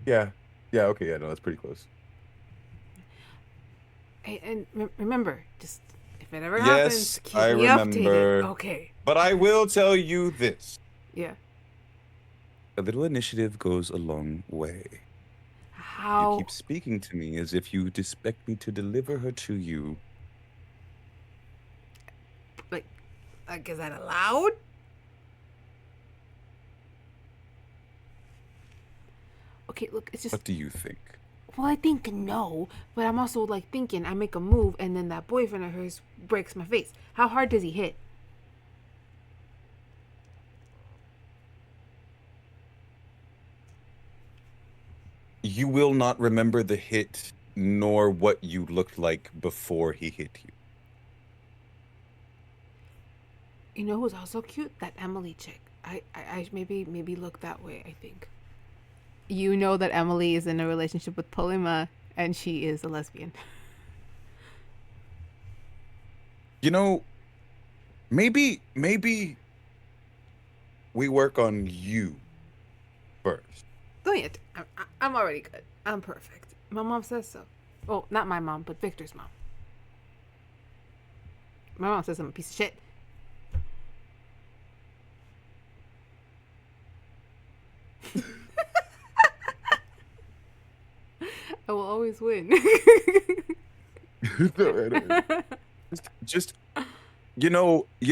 B: Yeah. Yeah. Okay. Yeah. No, that's pretty close.
A: Hey, and remember, just if it ever
B: Yes,
A: happens, keep
B: I
A: me
B: remember.
A: updated. Okay.
B: But I will tell you this:
A: Yeah.
B: a little initiative goes a long way.
A: How?
B: You keep speaking to me as if you'd expect me to deliver her to you.
A: Like, is that allowed? Okay, look, it's just.
B: What do you think?
A: Well, I think no, but I'm also like thinking I make a move and then that boyfriend of hers breaks my face. How hard does he hit?
B: You will not remember the hit nor what you looked like before he hit you.
A: You know who's also cute? That Emily chick. I maybe look that way, I think. You know that Emily is in a relationship with Polima and she is a lesbian.
B: You know, maybe we work on you first.
A: Don't yet. I'm already good. I'm perfect. My mom says so. Oh, not my mom, but Victor's mom. My mom says I'm a piece of shit. I will always win.
B: just you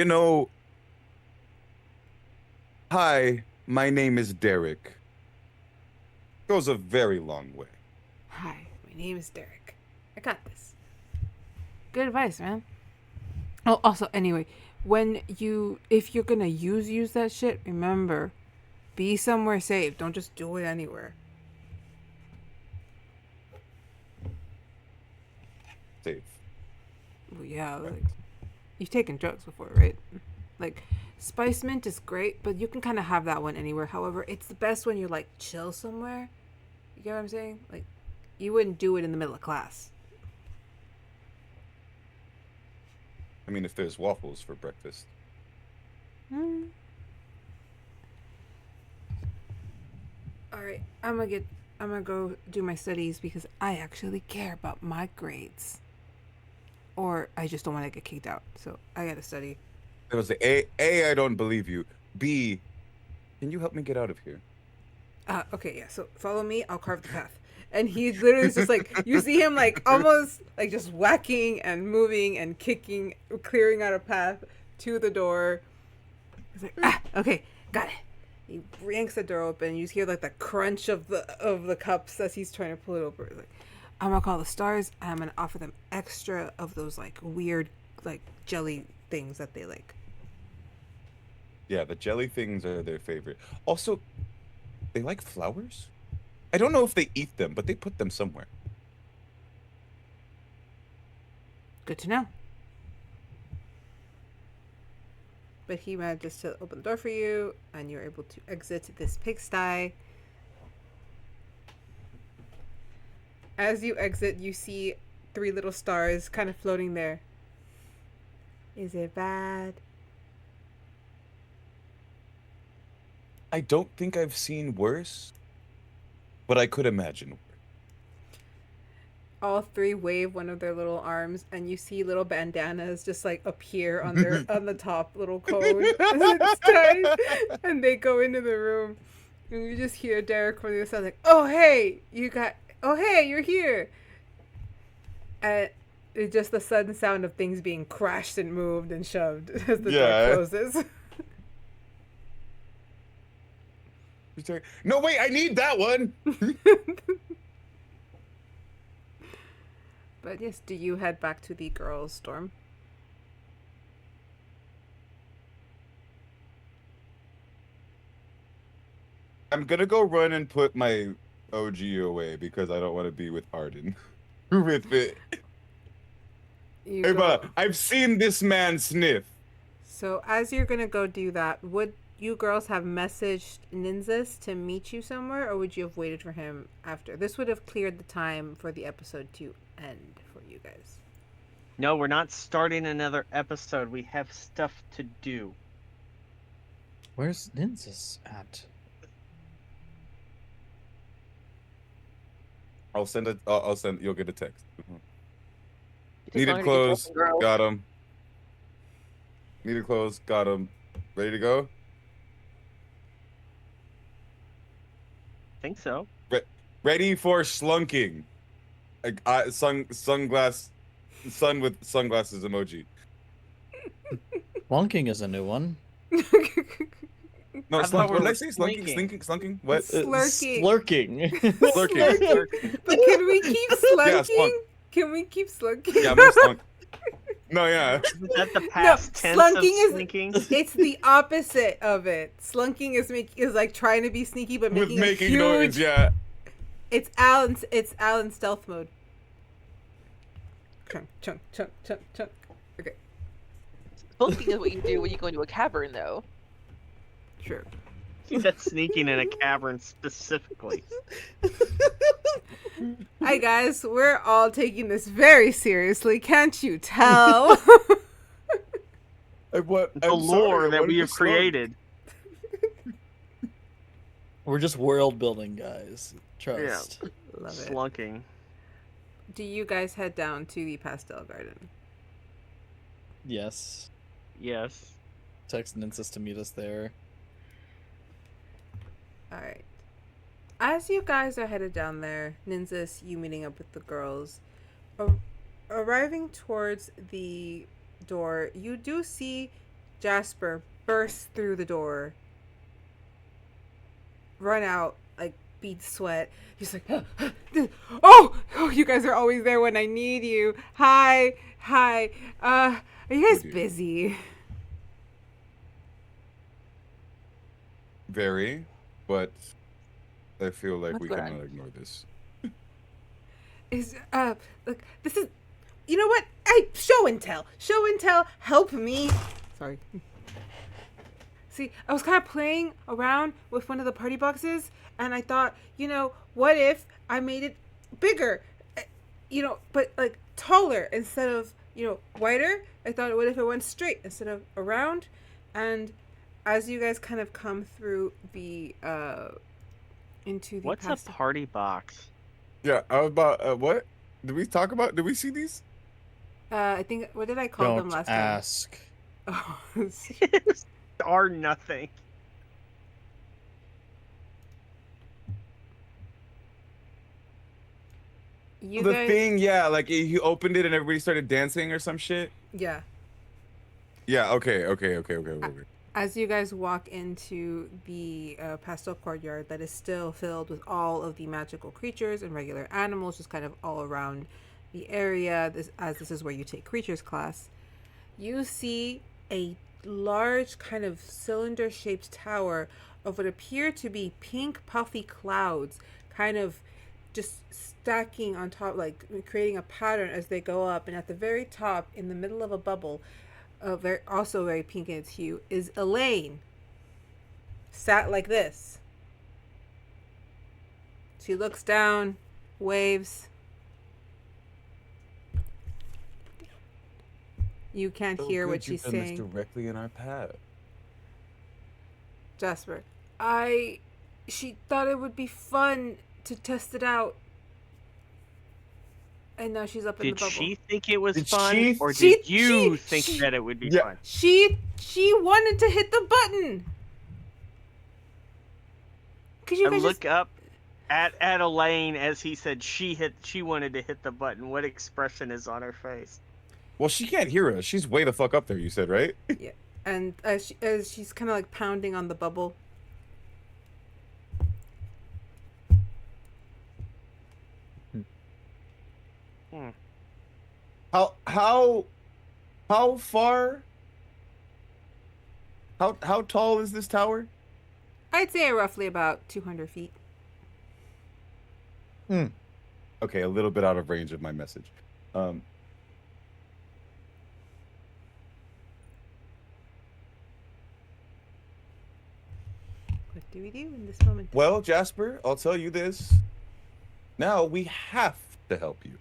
B: know, hi, my name is Derek. Goes a very long way.
A: Hi, my name is Derek. I got this. Good advice, man. Oh, also, anyway, if you're gonna use that shit, remember, be somewhere safe. Don't just do it anywhere.
B: Safe.
A: Well, yeah, like, you've taken drugs before, right? Like, spice mint is great, but you can kind of have that one anywhere. However, it's the best when you're, like, chill somewhere. You get what I'm saying? Like, you wouldn't do it in the middle of class.
B: I mean, if there's waffles for breakfast.
A: Alright, I'm gonna go do my studies because I actually care about my grades. Or I just don't want to get kicked out, so I gotta study.
B: There was the A, I don't believe you. B, can you help me get out of here?
A: Okay, yeah, so follow me, I'll carve the path. And he literally is just like, you see him like almost like just whacking and moving and kicking, clearing out a path to the door. He's like, okay, got it. He yanks the door open. You just hear like the crunch of the cups as he's trying to pull it over. He's like, I'm gonna call the stars and I'm gonna offer them extra of those like weird like jelly things that they like.
B: Yeah, the jelly things are their favorite. Also, they like flowers? I don't know if they eat them, but they put them somewhere.
A: Good to know. But he manages to open the door for you, and you're able to exit this pigsty. As you exit, you see 3 little stars kind of floating there. Is it bad?
B: I don't think I've seen worse, but I could imagine worse.
A: All 3 wave one of their little arms, and you see little bandanas just like appear on their on the top little cone. It's tight. And they go into the room, And you just hear Derek from the other side like, "Oh hey, you're here," and it's just the sudden sound of things being crashed and moved and shoved as the door closes.
B: No, wait, I need that one.
A: But yes, do you head back to the girls' dorm?
B: I'm gonna go run and put my OG away because I don't want to be with Ardyn. With it. Hey, but I've seen this man sniff.
A: So as you're gonna go do that, would you girls have messaged Nynzus to meet you somewhere, or would you have waited for him after? This would have cleared the time for the episode to end for you guys.
C: No, we're not starting another episode. We have stuff to do.
E: Where's Nynzus at?
B: I'll send it. I'll send. You'll get a text.
D: It takes
B: Needed
D: longer to get
B: clothes.
D: dressed, girl.
B: Got him. Needed clothes. Got him. Ready to go?
C: Think so.
B: Ready for slunking. Sunglass. Sun with sunglasses emoji.
E: Flunking is a new one.
B: No,
C: I thought
B: what
C: we
B: did I
C: were
B: say?
C: slinking.
B: Slunking? What?
A: Slurking.
E: Slurking.
B: Slurking.
A: But can we keep slunking?
B: slunk.
A: Can we keep slunking?
B: Yeah, I'm gonna slunk. No, yeah.
C: Is that the past tense
A: slunking
C: of slinking?
A: It's the opposite of it. Slunking is like trying to be sneaky, but
B: With
A: making
B: making
A: a huge...
B: noise, yeah.
A: It's Alan stealth mode. Chunk, chunk, chunk, chunk, chunk. Okay,
D: Bulking is what you do when you go into a cavern, though.
A: true.
C: That's sneaking in a cavern specifically.
A: Hi guys, we're all taking this very seriously. Can't you tell?
C: The lore that we have created.
E: We're just world building, guys. Trust.
A: Love it.
C: Slunking.
A: Do you guys head down to the pastel garden?
E: Yes.
C: Yes.
E: Text Nynzus to meet us there.
A: All right. As you guys are headed down there, Nynzus, you meeting up with the girls, arriving towards the door, you do see Jasper burst through the door, run out, like bead sweat. He's like, oh, you guys are always there when I need you. Hi. Are you guys busy?
B: Very, but I feel like
D: What's
B: we
D: going
B: cannot
D: on?
B: ignore this.
A: Look, this is, you know what? Show and tell, help me. Sorry. See, I was kind of playing around with one of the party boxes, and I thought, what if I made it bigger, but like taller instead of, wider? I thought, what if it went straight instead of around? And as you guys kind of come through the, into the
C: What's a party box?
B: Yeah, I was about what? Did we see these?
A: I think, what did I call them
E: Don't
A: last
E: ask.
A: time? Oh,
C: Or nothing.
A: you
B: The
A: guys,
B: thing, yeah, like he opened it and everybody started dancing or some shit.
A: yeah.
B: Yeah, okay.
A: As you guys walk into the pastel courtyard that is still filled with all of the magical creatures and regular animals, just kind of all around the area, this is where you take creatures class, you see a large kind of cylinder-shaped tower of what appear to be pink puffy clouds, kind of just stacking on top, like creating a pattern as they go up. And at the very top, in the middle of a bubble, also very pink in its hue, is Elaine, sat like this. She looks down, waves. You can't hear what she's saying.
B: Directly in our path.
A: Jasper, she thought it would be fun to test it out. And now she's up in the
C: Did
A: bubble.
C: she think it was
B: Did
C: fun,
B: she-
C: or
A: she-
C: did you
A: she-
C: think
A: she-
C: that it would be
B: Yeah.
C: fun?
A: She wanted to hit the button. Could you
C: I
A: guys
C: look
A: just...
C: up at Elaine as he said she wanted to hit the button. What expression is on her face?
B: Well, she can't hear us. She's way the fuck up there. You said, right?
A: Yeah. And as she's kind of like pounding on the bubble.
B: How far? How tall is this tower?
A: I'd say roughly about 200 feet.
B: Okay, a little bit out of range of my message.
A: What do we do in this moment?
B: Well, Jasper, I'll tell you this. Now we have to help you.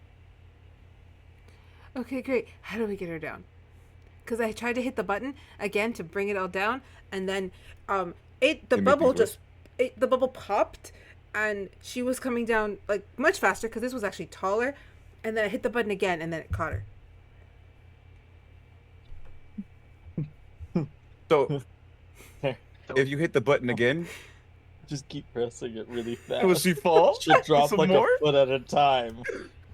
A: Okay, great. How do we get her down? Because I tried to hit the button again to bring it all down, and then the bubble popped, and she was coming down like much faster because this was actually taller, and then I hit the button again, and then it caught her.
B: So, if you hit the button again,
E: Just keep pressing it really fast.
B: will she fall?
E: Should drop
B: Some
E: like
B: more?
E: a foot at a time.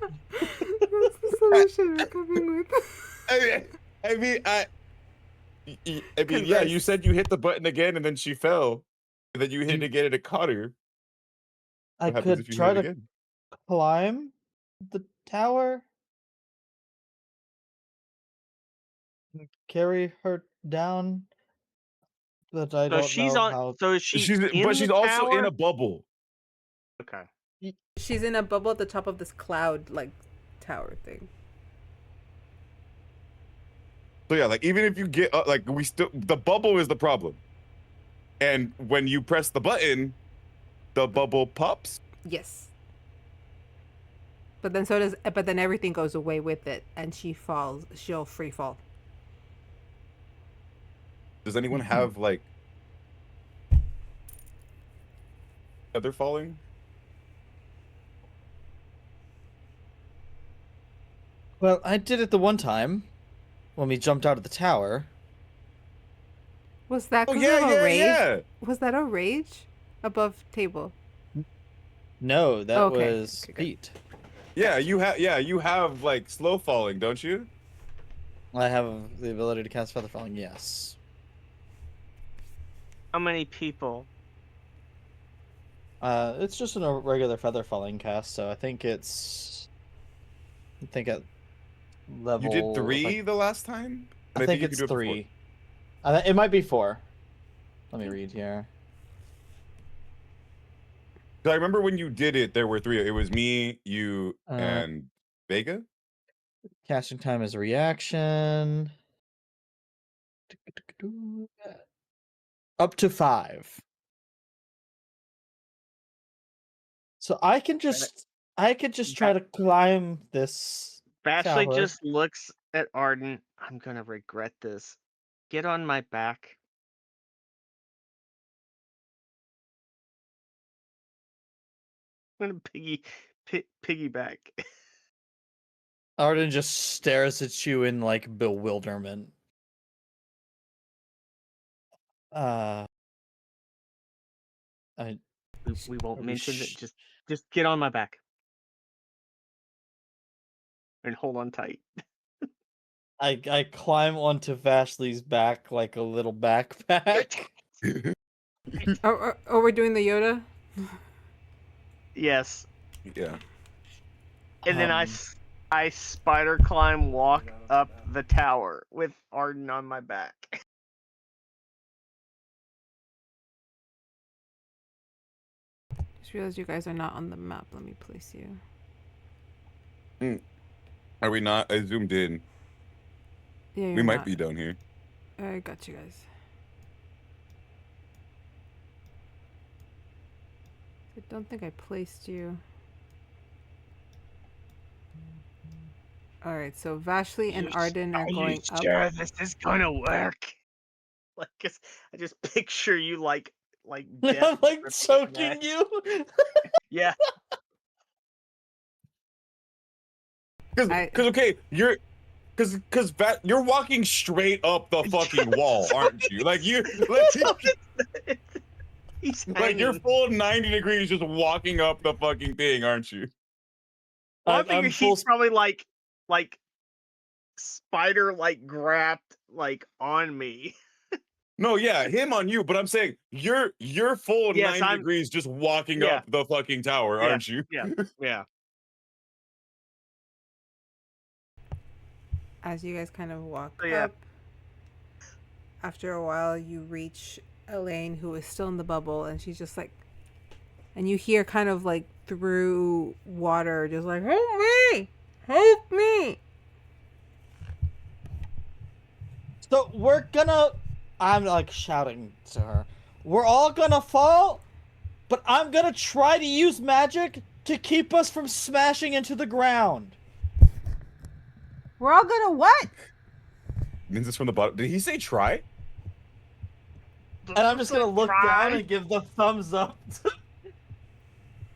A: That's the solution we're coming with.
B: I mean, yeah. You said you hit the button again, and then she fell, and then you hit it again, and it caught her.
E: I
B: What happens
E: could
B: if you
E: try
B: hit it
E: to
B: again?
E: climb the tower. And carry her down. But I
C: So
E: don't
C: she's
E: know
C: on.
E: how.
C: So is she
B: She's
C: in
B: but she's
C: the
B: also in
C: tower?
B: a bubble.
C: Okay.
A: She's in a bubble at the top of this cloud like tower thing.
B: So yeah, like even if you get up, like the bubble is the problem. And when you press the button, the bubble pops.
A: Yes. But then everything goes away with it, and she falls. She'll free fall.
B: Does anyone have like feather falling?
E: Well, I did it the one time when we jumped out of the tower.
A: Was that
B: Oh
A: 'cause
B: yeah,
A: of a
B: yeah,
A: rage?
B: yeah.
A: Was that a rage above table?
E: No, that
A: Okay,
E: was
A: okay, good.
E: Pete.
B: Yeah, you have like slow falling, don't you?
E: I have the ability to cast feather falling. Yes.
C: How many people?
E: It's just a regular feather falling cast, so I think it's. I think at level.
B: You did 3 the last time?
E: I
B: And
E: think
B: you
E: it's
B: could do it before.
E: 3. It might be 4. Let me read here.
B: 'Cause I remember when you did it, there were 3. It was me, you,
E: Uh,
B: and Vega.
E: Casting time is a reaction. Up to 5. So I could just try to climb this.
C: Vashley
E: Tower.
C: just looks at Ardyn. I'm gonna regret this. Get on my back. I'm gonna piggyback.
E: Ardyn just stares at you in like bewilderment.
C: We won't
E: Are we
C: mention it. Just get on my back and hold on tight.
E: I climb onto Vashley's back like a little backpack.
A: Oh, we're doing the Yoda?
C: Yes,
B: Yeah.
C: and then
E: Um,
C: I spider climb, walk up the tower with Ardyn on my back.
A: Just realized you guys are not on the map. Let me place you.
B: Are we not? I zoomed in.
A: Yeah,
B: We
A: you're
B: might
A: not.
B: be down here.
A: I got you guys. I don't think I placed you. Alright, so Vashley and Ardyn are going up.
C: Sure, this is gonna work. Like, 'cause I just picture you like
E: I'm
C: death
E: like
C: gripping
E: choking
C: neck.
E: you.
C: Yeah.
B: Because
A: I-
B: okay, you're walking straight up the fucking wall, aren't you? Like you. Like,
C: He's
B: Like you're
C: hanging.
B: full 90 degrees just walking up the fucking thing, aren't you?
C: Well, I
E: I'm
C: figure
E: full
C: she's probably like spider grabbed on me.
B: No, yeah, him on you, but I'm saying you're full
C: Yes,
B: 90
C: I'm.
B: degrees just walking
C: Yeah.
B: up the fucking tower,
C: Yeah.
B: aren't you?
C: Yeah.
A: As you guys kind of walk
C: So, yeah.
A: up, after a while, you reach Elaine, who is still in the bubble, and she's just like, and you hear kind of like through water, just like, help me! Help me!
E: So I'm like shouting to her. We're all gonna fall, but I'm gonna try to use magic to keep us from smashing into the ground.
A: We're all gonna what?
B: Nynzus from the bottom. Did he say try?
E: And I'm just gonna look
C: Try.
E: down and give the thumbs up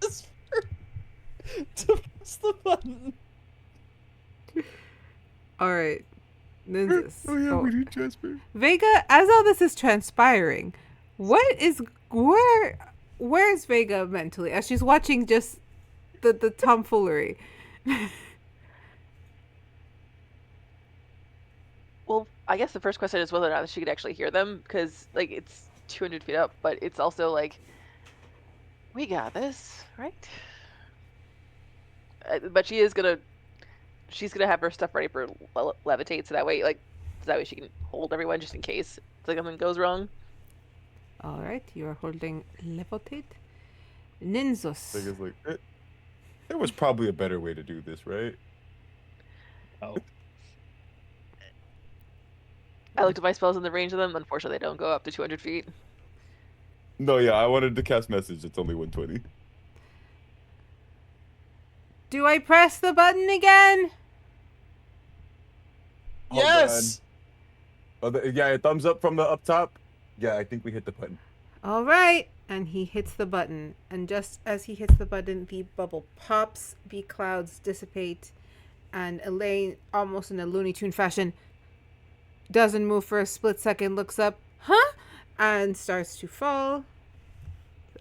E: to press the button.
A: Alright. Nynzus.
B: Oh, we need Jasper.
A: Vega, as all this is transpiring, where's Vega mentally as she's watching just the tomfoolery?
D: Well, I guess the first question is whether or not she could actually hear them, because like it's 200 feet up, but it's also like, we got this, right? But she's gonna have her stuff ready for levitate, so that way she can hold everyone just in case something goes wrong.
A: Alright, you are holding levitate. Nynzus.
B: Vega's like, there was probably a better way to do this, right?
E: Oh.
D: I looked at my spells in the range of them. Unfortunately, they don't go up to 200 feet.
B: No, yeah, I wanted to cast message. It's only 120.
A: Do I press the button again?
E: Yes.
B: Yeah, thumbs up from the up top. Yeah, I think we hit the button.
A: Alright, and he hits the button. And just as he hits the button, the bubble pops, the clouds dissipate, and Elaine, almost in a Looney Tune fashion, doesn't move for a split second, looks up, and starts to fall.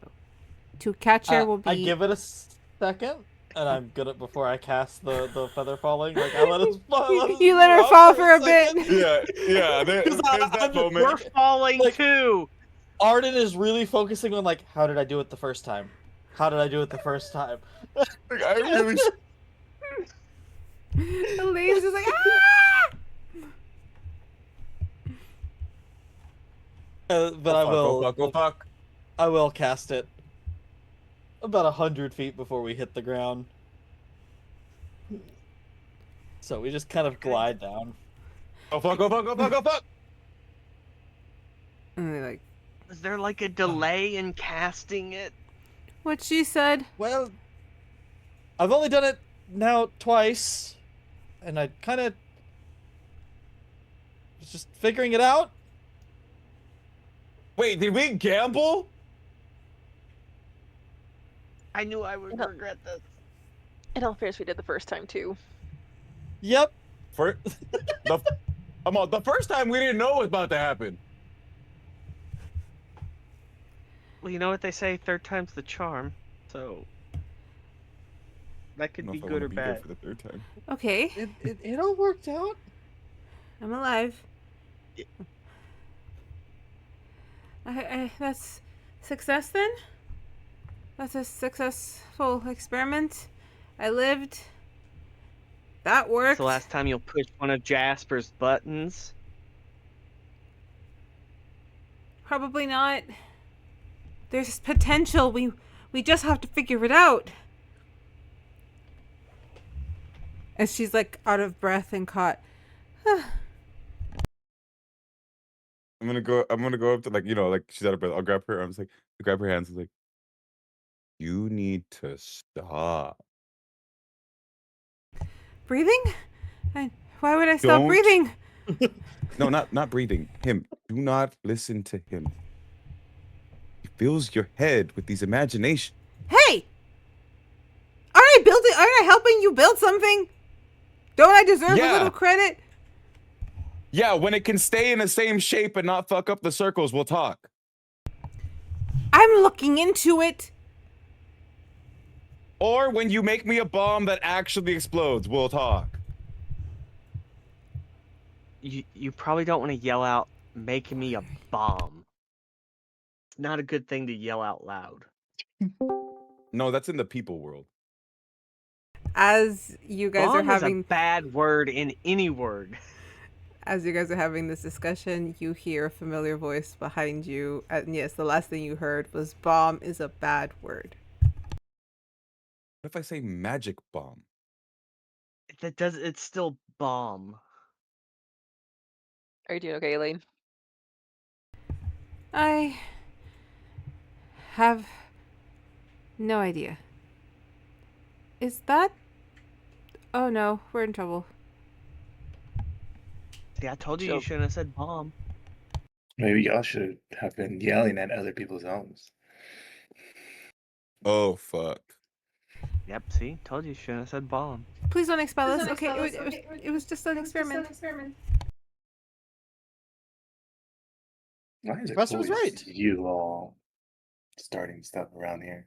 A: So, to catch her will be...
E: I give it a second, and I'm good at before I cast the feather falling. Like I let it fall.
A: You let her fall for a bit.
B: Yeah. There's that moment.
C: We're falling too.
E: Ardyn is really focusing on like, how did I do it the first time? How did I do it the first time?
B: Like, I really.
A: Elaine's just like, ah!
E: But I will.
B: Go fuck.
E: I will cast it about 100 feet before we hit the ground. So we just kind of glide down.
B: Go fuck.
A: And they're like,
C: Is there like a delay in casting it?
A: what she said.
E: Well, I've only done it now twice, and I kind of was just figuring it out.
B: Wait, did we gamble?
C: I knew I would
D: No.
C: regret this.
D: In all fairness, we did the first time too.
E: Yep.
B: The first time we didn't know what was about to happen.
C: Well, you know what they say, third time's the charm. So that could be good or bad.
B: For the third time.
A: Okay,
E: It all worked out.
A: I'm alive. That's success then? That's a successful experiment. I lived. That
C: It's
A: worked.
C: the last time you'll push one of Jasper's buttons.
A: Probably not. There's potential. We just have to figure it out. And she's like out of breath and caught.
B: I'm gonna go up to like she's out of breath. I'll grab her arms, grab her hands, like, you need to stop.
A: Breathing? And why would I stop
B: Don't.
A: breathing?
B: No, not breathing. Him. Do not listen to him. He fills your head with these imaginations.
A: Hey! Aren't I helping you build something? Don't I deserve a
B: Yeah.
A: little credit?
B: Yeah, when it can stay in the same shape and not fuck up the circles, we'll talk.
A: I'm looking into it.
B: Or when you make me a bomb that actually explodes, we'll talk.
C: You probably don't want to yell out, making me a bomb. It's not a good thing to yell out loud.
B: No, that's in the people world.
A: As you guys
C: Bomb
A: are
C: is a
A: having
C: bad word in any word.
A: as you guys are having this discussion, you hear a familiar voice behind you. And yes, the last thing you heard was bomb is a bad word.
B: What if I say magic bomb?
C: It's still bomb.
D: Are you doing okay, Elaine?
A: I have no idea. Is that... Oh no, we're in trouble.
C: See, I told you
D: So-
C: you shouldn't have said bomb.
G: Maybe y'all should have been yelling at other people's homes.
B: Oh, fuck.
C: Yep, see? Told you shouldn't have said bomb.
A: Please don't expel us. Okay, it was just an experiment.
G: Why is it
E: Professor was
G: always
E: right.
G: you all starting stuff around here?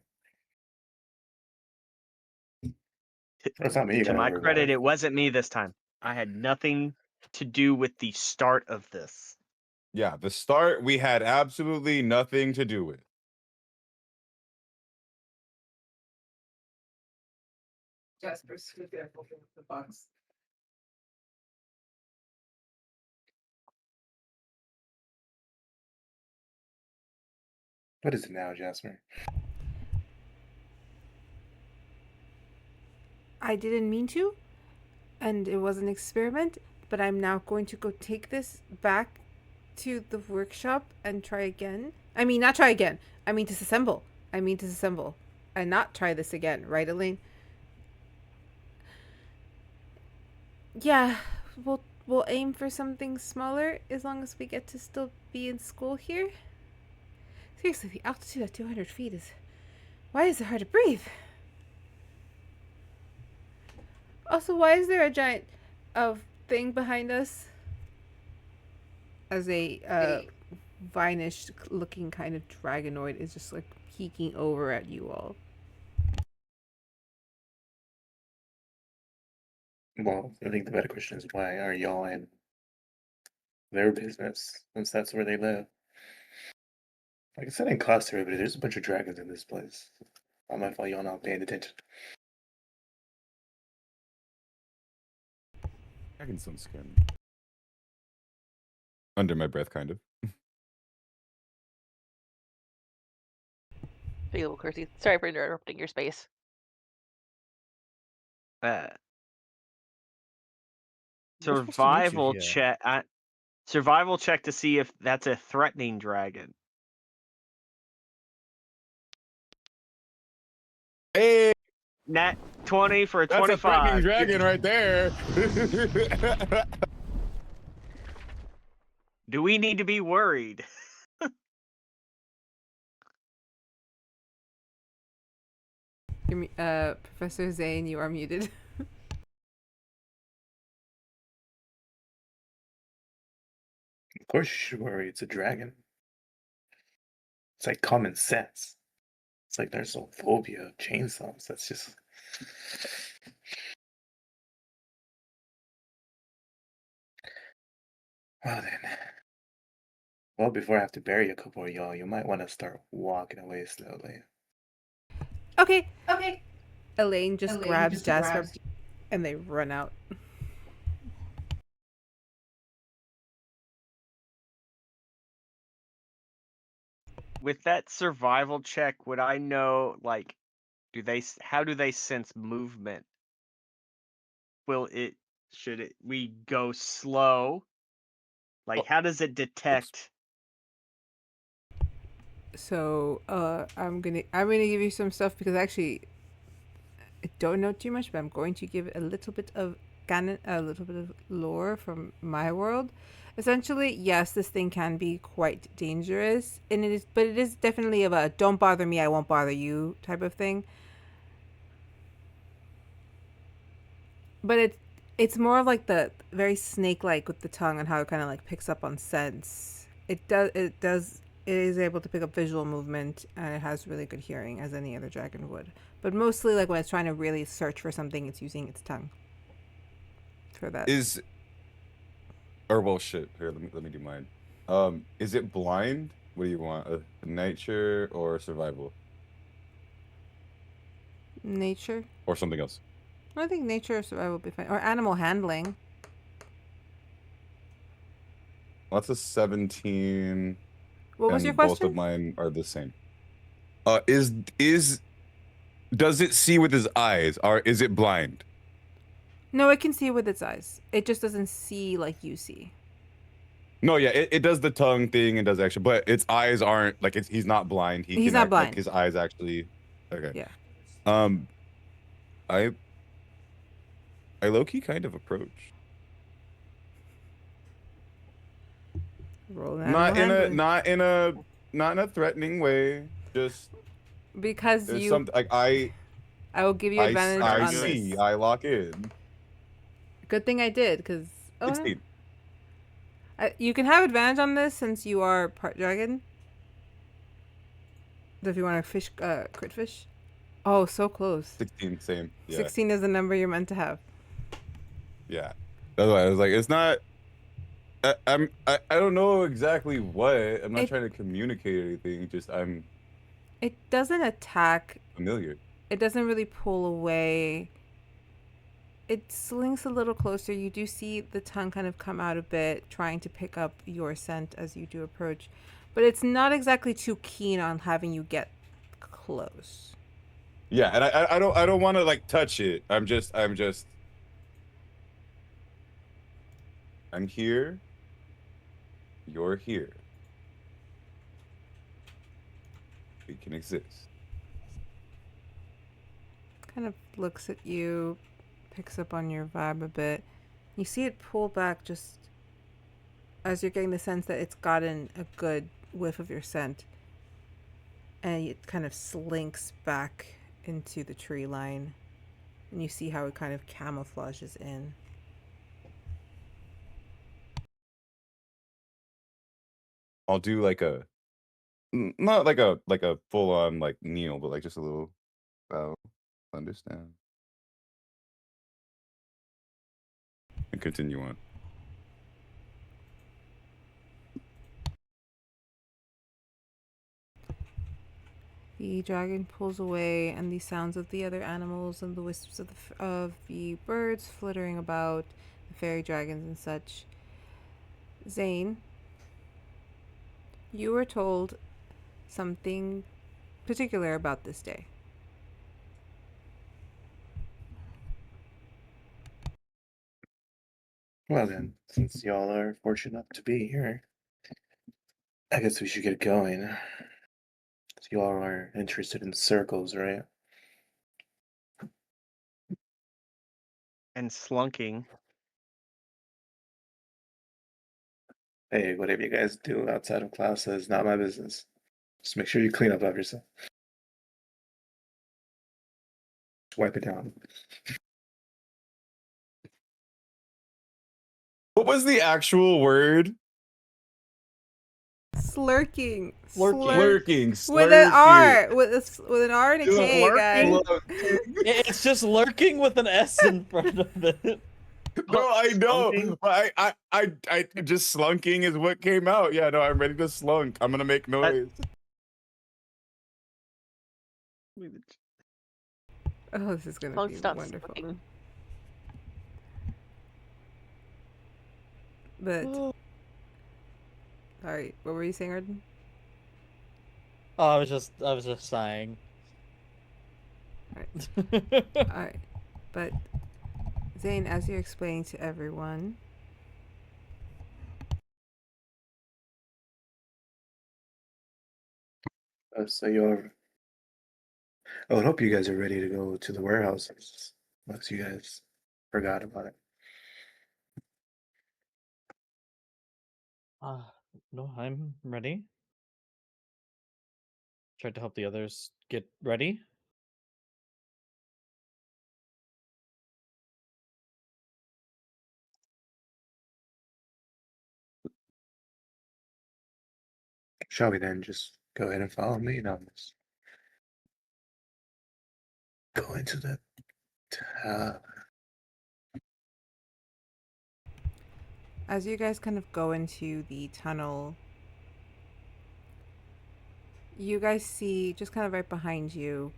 G: It's not me. you
C: To
G: gotta
C: my
G: worry about
C: credit, it wasn't me this time. I had nothing to do with the start of this.
B: Yeah, the start we had absolutely nothing to do with.
A: Jasper's careful with the box.
G: What is it now, Jasper?
A: I didn't mean to, and it was an experiment, but I'm now going to go take this back to the workshop and try again. I mean, not try again. I mean, disassemble. And not try this again, right, Elaine? Yeah, we'll aim for something smaller as long as we get to still be in school here. Seriously, the altitude at 200 feet is... Why is it hard to breathe? Also, why is there a giant thing behind us? As a vinish looking kind of dragonoid is just like peeking over at you all.
G: Well, I think the better question is why are y'all in their business, since that's where they live? Like I said in class to everybody, there's a bunch of dragons in this place. Not my fault y'all not paying attention.
B: Dragon some skin. Under my breath, kind of.
D: Big little Kirsty. Sorry for interrupting your space.
C: Survival
G: yeah.
C: check. Survival check to see if that's a threatening dragon.
B: Hey,
C: Nat 20 for a
B: that's a threatening
C: 25.
B: dragon right there.
C: Do we need to be worried?
A: Professor Zane, you are muted.
G: Of course you should worry, it's a dragon. It's like common sense. It's like there's a phobia of chainsaws. That's just... Well then. Well, before I have to bury a couple of y'all, you might want to start walking away slowly.
A: Okay. Elaine just grabs Jasper and they run out.
C: With that survival check, would I know, like, how do they sense movement? Should we go slow? Like, how does it detect?
A: So, I'm gonna give you some stuff because actually I don't know too much, but I'm going to give a little bit of canon, a little bit of lore from my world. Essentially, yes, this thing can be quite dangerous, and but it is definitely of a "don't bother me, I won't bother you" type of thing. But it's more of like the very snake-like with the tongue and how it kind of like picks up on scents. It it is able to pick up visual movement, and it has really good hearing, as any other dragon would. But mostly, like when it's trying to really search for something, it's using its tongue for that.
B: Or well, shit. Here, let me do mine. Is it blind? What do you want? Nature or survival
A: Nature.
B: or something else?
A: I think nature or survival would be fine. Or animal handling.
B: Well, that's a 17.
A: What was
B: and
A: your
B: both of
A: question?
B: mine are the same. Does it see with his eyes, or is it blind?
A: No, it can see with its eyes. It just doesn't see like you see.
B: No, yeah, it does the tongue thing and does action, but its eyes aren't like he's not blind. He
A: He's
B: can
A: not
B: act like
A: blind.
B: his eyes actually. Okay.
A: Yeah.
B: Um, I low key kind of approach.
A: Roll an animal handling.
B: Not in a threatening way. Just
A: Because
B: there's
A: you,
B: something like I
A: will give you advantage
B: I
A: on
B: see.
A: this.
B: I lock in.
A: Good thing I did, because
B: 16.
A: You can have advantage on this since you are part dragon. If you want to fish, crit fish. Oh, so close.
B: 16, same. Yeah.
A: 16 is the number you're meant to have.
B: Yeah. That's why I was like, it's not. I don't know exactly what. I'm not trying to communicate anything. Just
A: It doesn't attack.
B: familiar.
A: It doesn't really pull away. It slinks a little closer. You do see the tongue kind of come out a bit, trying to pick up your scent as you do approach. But it's not exactly too keen on having you get close.
B: Yeah, and I don't want to like touch it. I'm here. You're here. We can exist.
A: Kind of looks at you, picks up on your vibe a bit. You see it pull back just as you're getting the sense that it's gotten a good whiff of your scent. And it kind of slinks back into the tree line. And you see how it kind of camouflages in.
B: I'll do like not like a full on like kneel, but like just a little bow. Understand. And continue on.
A: The dragon pulls away, and the sounds of the other animals and the wisps of the birds flittering about, the fairy dragons and such. Zane, you were told something particular about this day.
G: Well then, since y'all are fortunate enough to be here, I guess we should get going. So y'all are interested in circles, right?
C: And slunking.
G: Hey, whatever you guys do outside of class is not my business. Just make sure you clean up after yourself. Just wipe it down.
B: What was the actual word?
A: Slurking.
B: Lurking.
A: With an R. With an R and a K,
C: Lurking?
A: guys.
E: It's just lurking with an S in front of it.
B: No, I know.
C: Slunking?
B: But I just slunking is what came out. Yeah, no, I'm ready to slunk. I'm gonna make noise.
A: Oh, this is gonna
D: Don't
A: be
D: stop
A: wonderful.
D: smoking.
A: But sorry, what were you saying, Ardyn?
E: Oh, I was just sighing.
A: Alright. But Zane, as you're explaining to everyone,
G: So you're. I would hope you guys are ready to go to the warehouses, unless you guys forgot about it.
E: No, I'm ready. Tried to help the others get ready.
G: Shall we then just go ahead and follow me, and I'll just go into the
A: As you guys kind of go into the tunnel, you guys see just kind of right behind you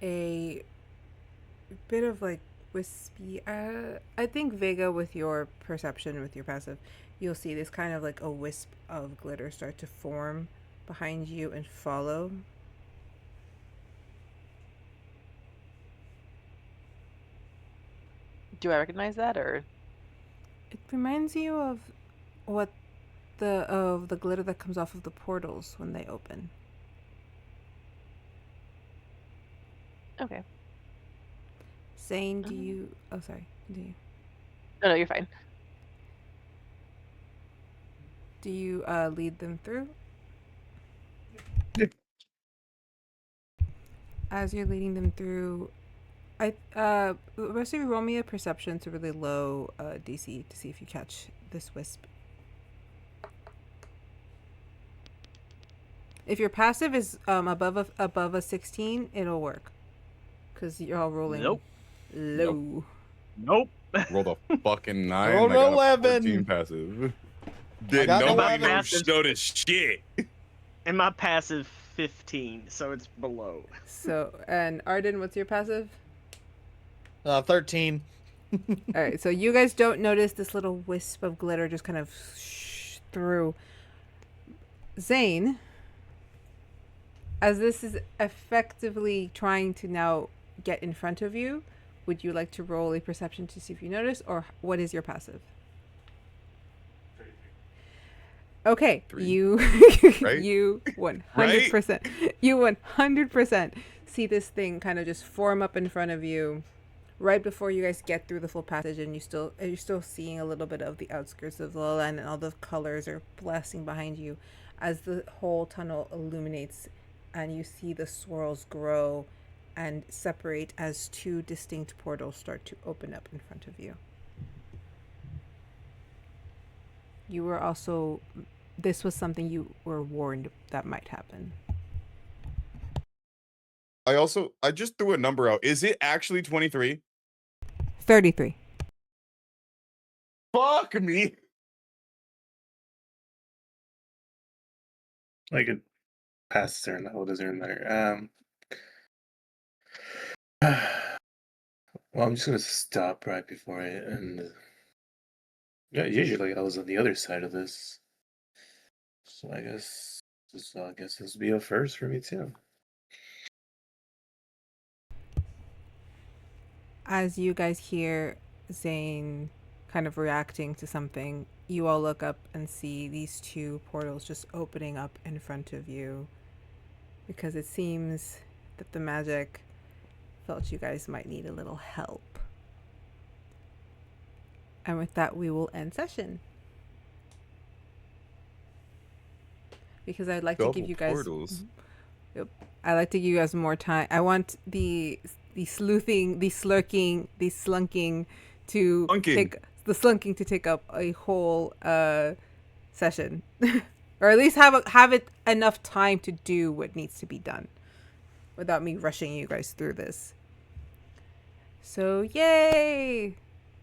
A: a bit of like wispy. I think Vega, with your perception, with your passive, you'll see this kind of like a wisp of glitter start to form behind you and follow.
D: Do I recognize that, or
A: It reminds you of what the glitter that comes off of the portals when they open.
D: okay?
A: Zane, do you? Oh, sorry. Do you?
D: No, you're fine.
A: Do you lead them through?
G: Yeah.
A: As you're leading them through, rest of you roll me a perception to really low DC to see if you catch this wisp. If your passive is above a 16, it'll work. Cause you're all rolling
C: Nope.
A: low.
C: Nope.
B: Rolled a fucking 9.
E: Rolled
B: I got
E: 11.
B: a 14 passive. Did
E: got
B: nobody
E: 11.
B: notice shit?
C: And my passive 15, so it's below.
A: So, and Ardyn, what's your passive?
E: 13.
A: All right, so you guys don't notice this little wisp of glitter just kind of through. Zane, as this is effectively trying to now get in front of you, would you like to roll a perception to see if you notice, or what is your passive? Okay,
B: 3.
A: you
B: Right?
A: you 100% you 100% see this thing kind of just form up in front of you right before you guys get through the full passage, and you're still seeing a little bit of the outskirts of Lala Land, and all the colors are blasting behind you as the whole tunnel illuminates, and you see the swirls grow and separate as two distinct portals start to open up in front of you. You were also, this was something you were warned that might happen.
B: I just threw a number out. Is it actually 23?
A: 33.
B: Fuck me.
G: I could pass there, and the whole doesn't matter. Well, I'm just gonna stop right before I end. Yeah, usually I was on the other side of this, so I guess this will be a first for me too.
A: As you guys hear Zane kind of reacting to something, you all look up and see these two portals just opening up in front of you, because it seems that the magic felt you guys might need a little help. And with that, we will end session. Because I'd like to give you guys
B: portals.
A: Yep. I'd like to give you guys more time. I want the sleuthing, the slurking, the slunking to take up a whole session. Or at least have it enough time to do what needs to be done without me rushing you guys through this. So yay!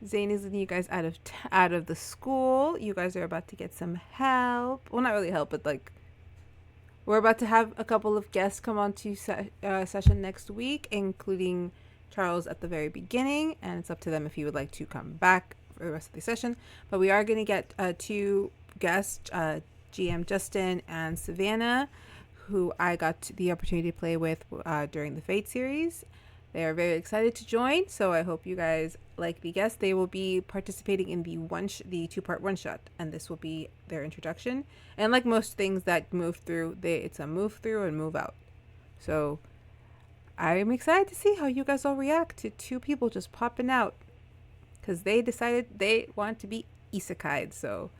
A: Zane is leading you guys out of the school. You guys are about to get some help. Well, not really help, but like we're about to have a couple of guests come on to session next week, including Charles at the very beginning, and it's up to them if he would like to come back for the rest of the session. But we are going to get 2 guests, GM Justin and Savannah, who I got the opportunity to play with during the Fate series. They are very excited to join, so I hope you guys like the guests. They will be participating in the 2-part one-shot, and this will be their introduction. And like most things that move through, it's a move through and move out. So I'm excited to see how you guys all react to 2 people just popping out, because they decided they want to be isekai'd. So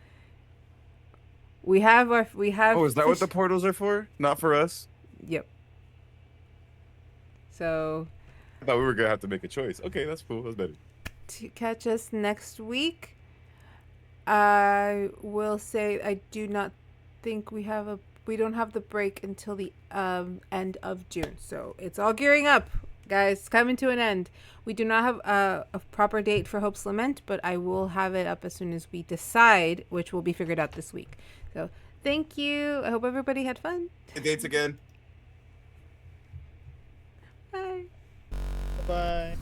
A: we have.
B: Oh, is that what the portals are for? Not for us?
A: Yep. So
B: I thought we were gonna have to make a choice. Okay, that's cool. That's better.
A: to catch us next week, I will say I do not think we don't have the break until the end of June. So it's all gearing up, guys. It's coming to an end. We do not have a proper date for Hope's Lament, but I will have it up as soon as we decide, which will be figured out this week. So thank you. I hope everybody had fun.
B: Dates again.
A: Bye.
H: Bye.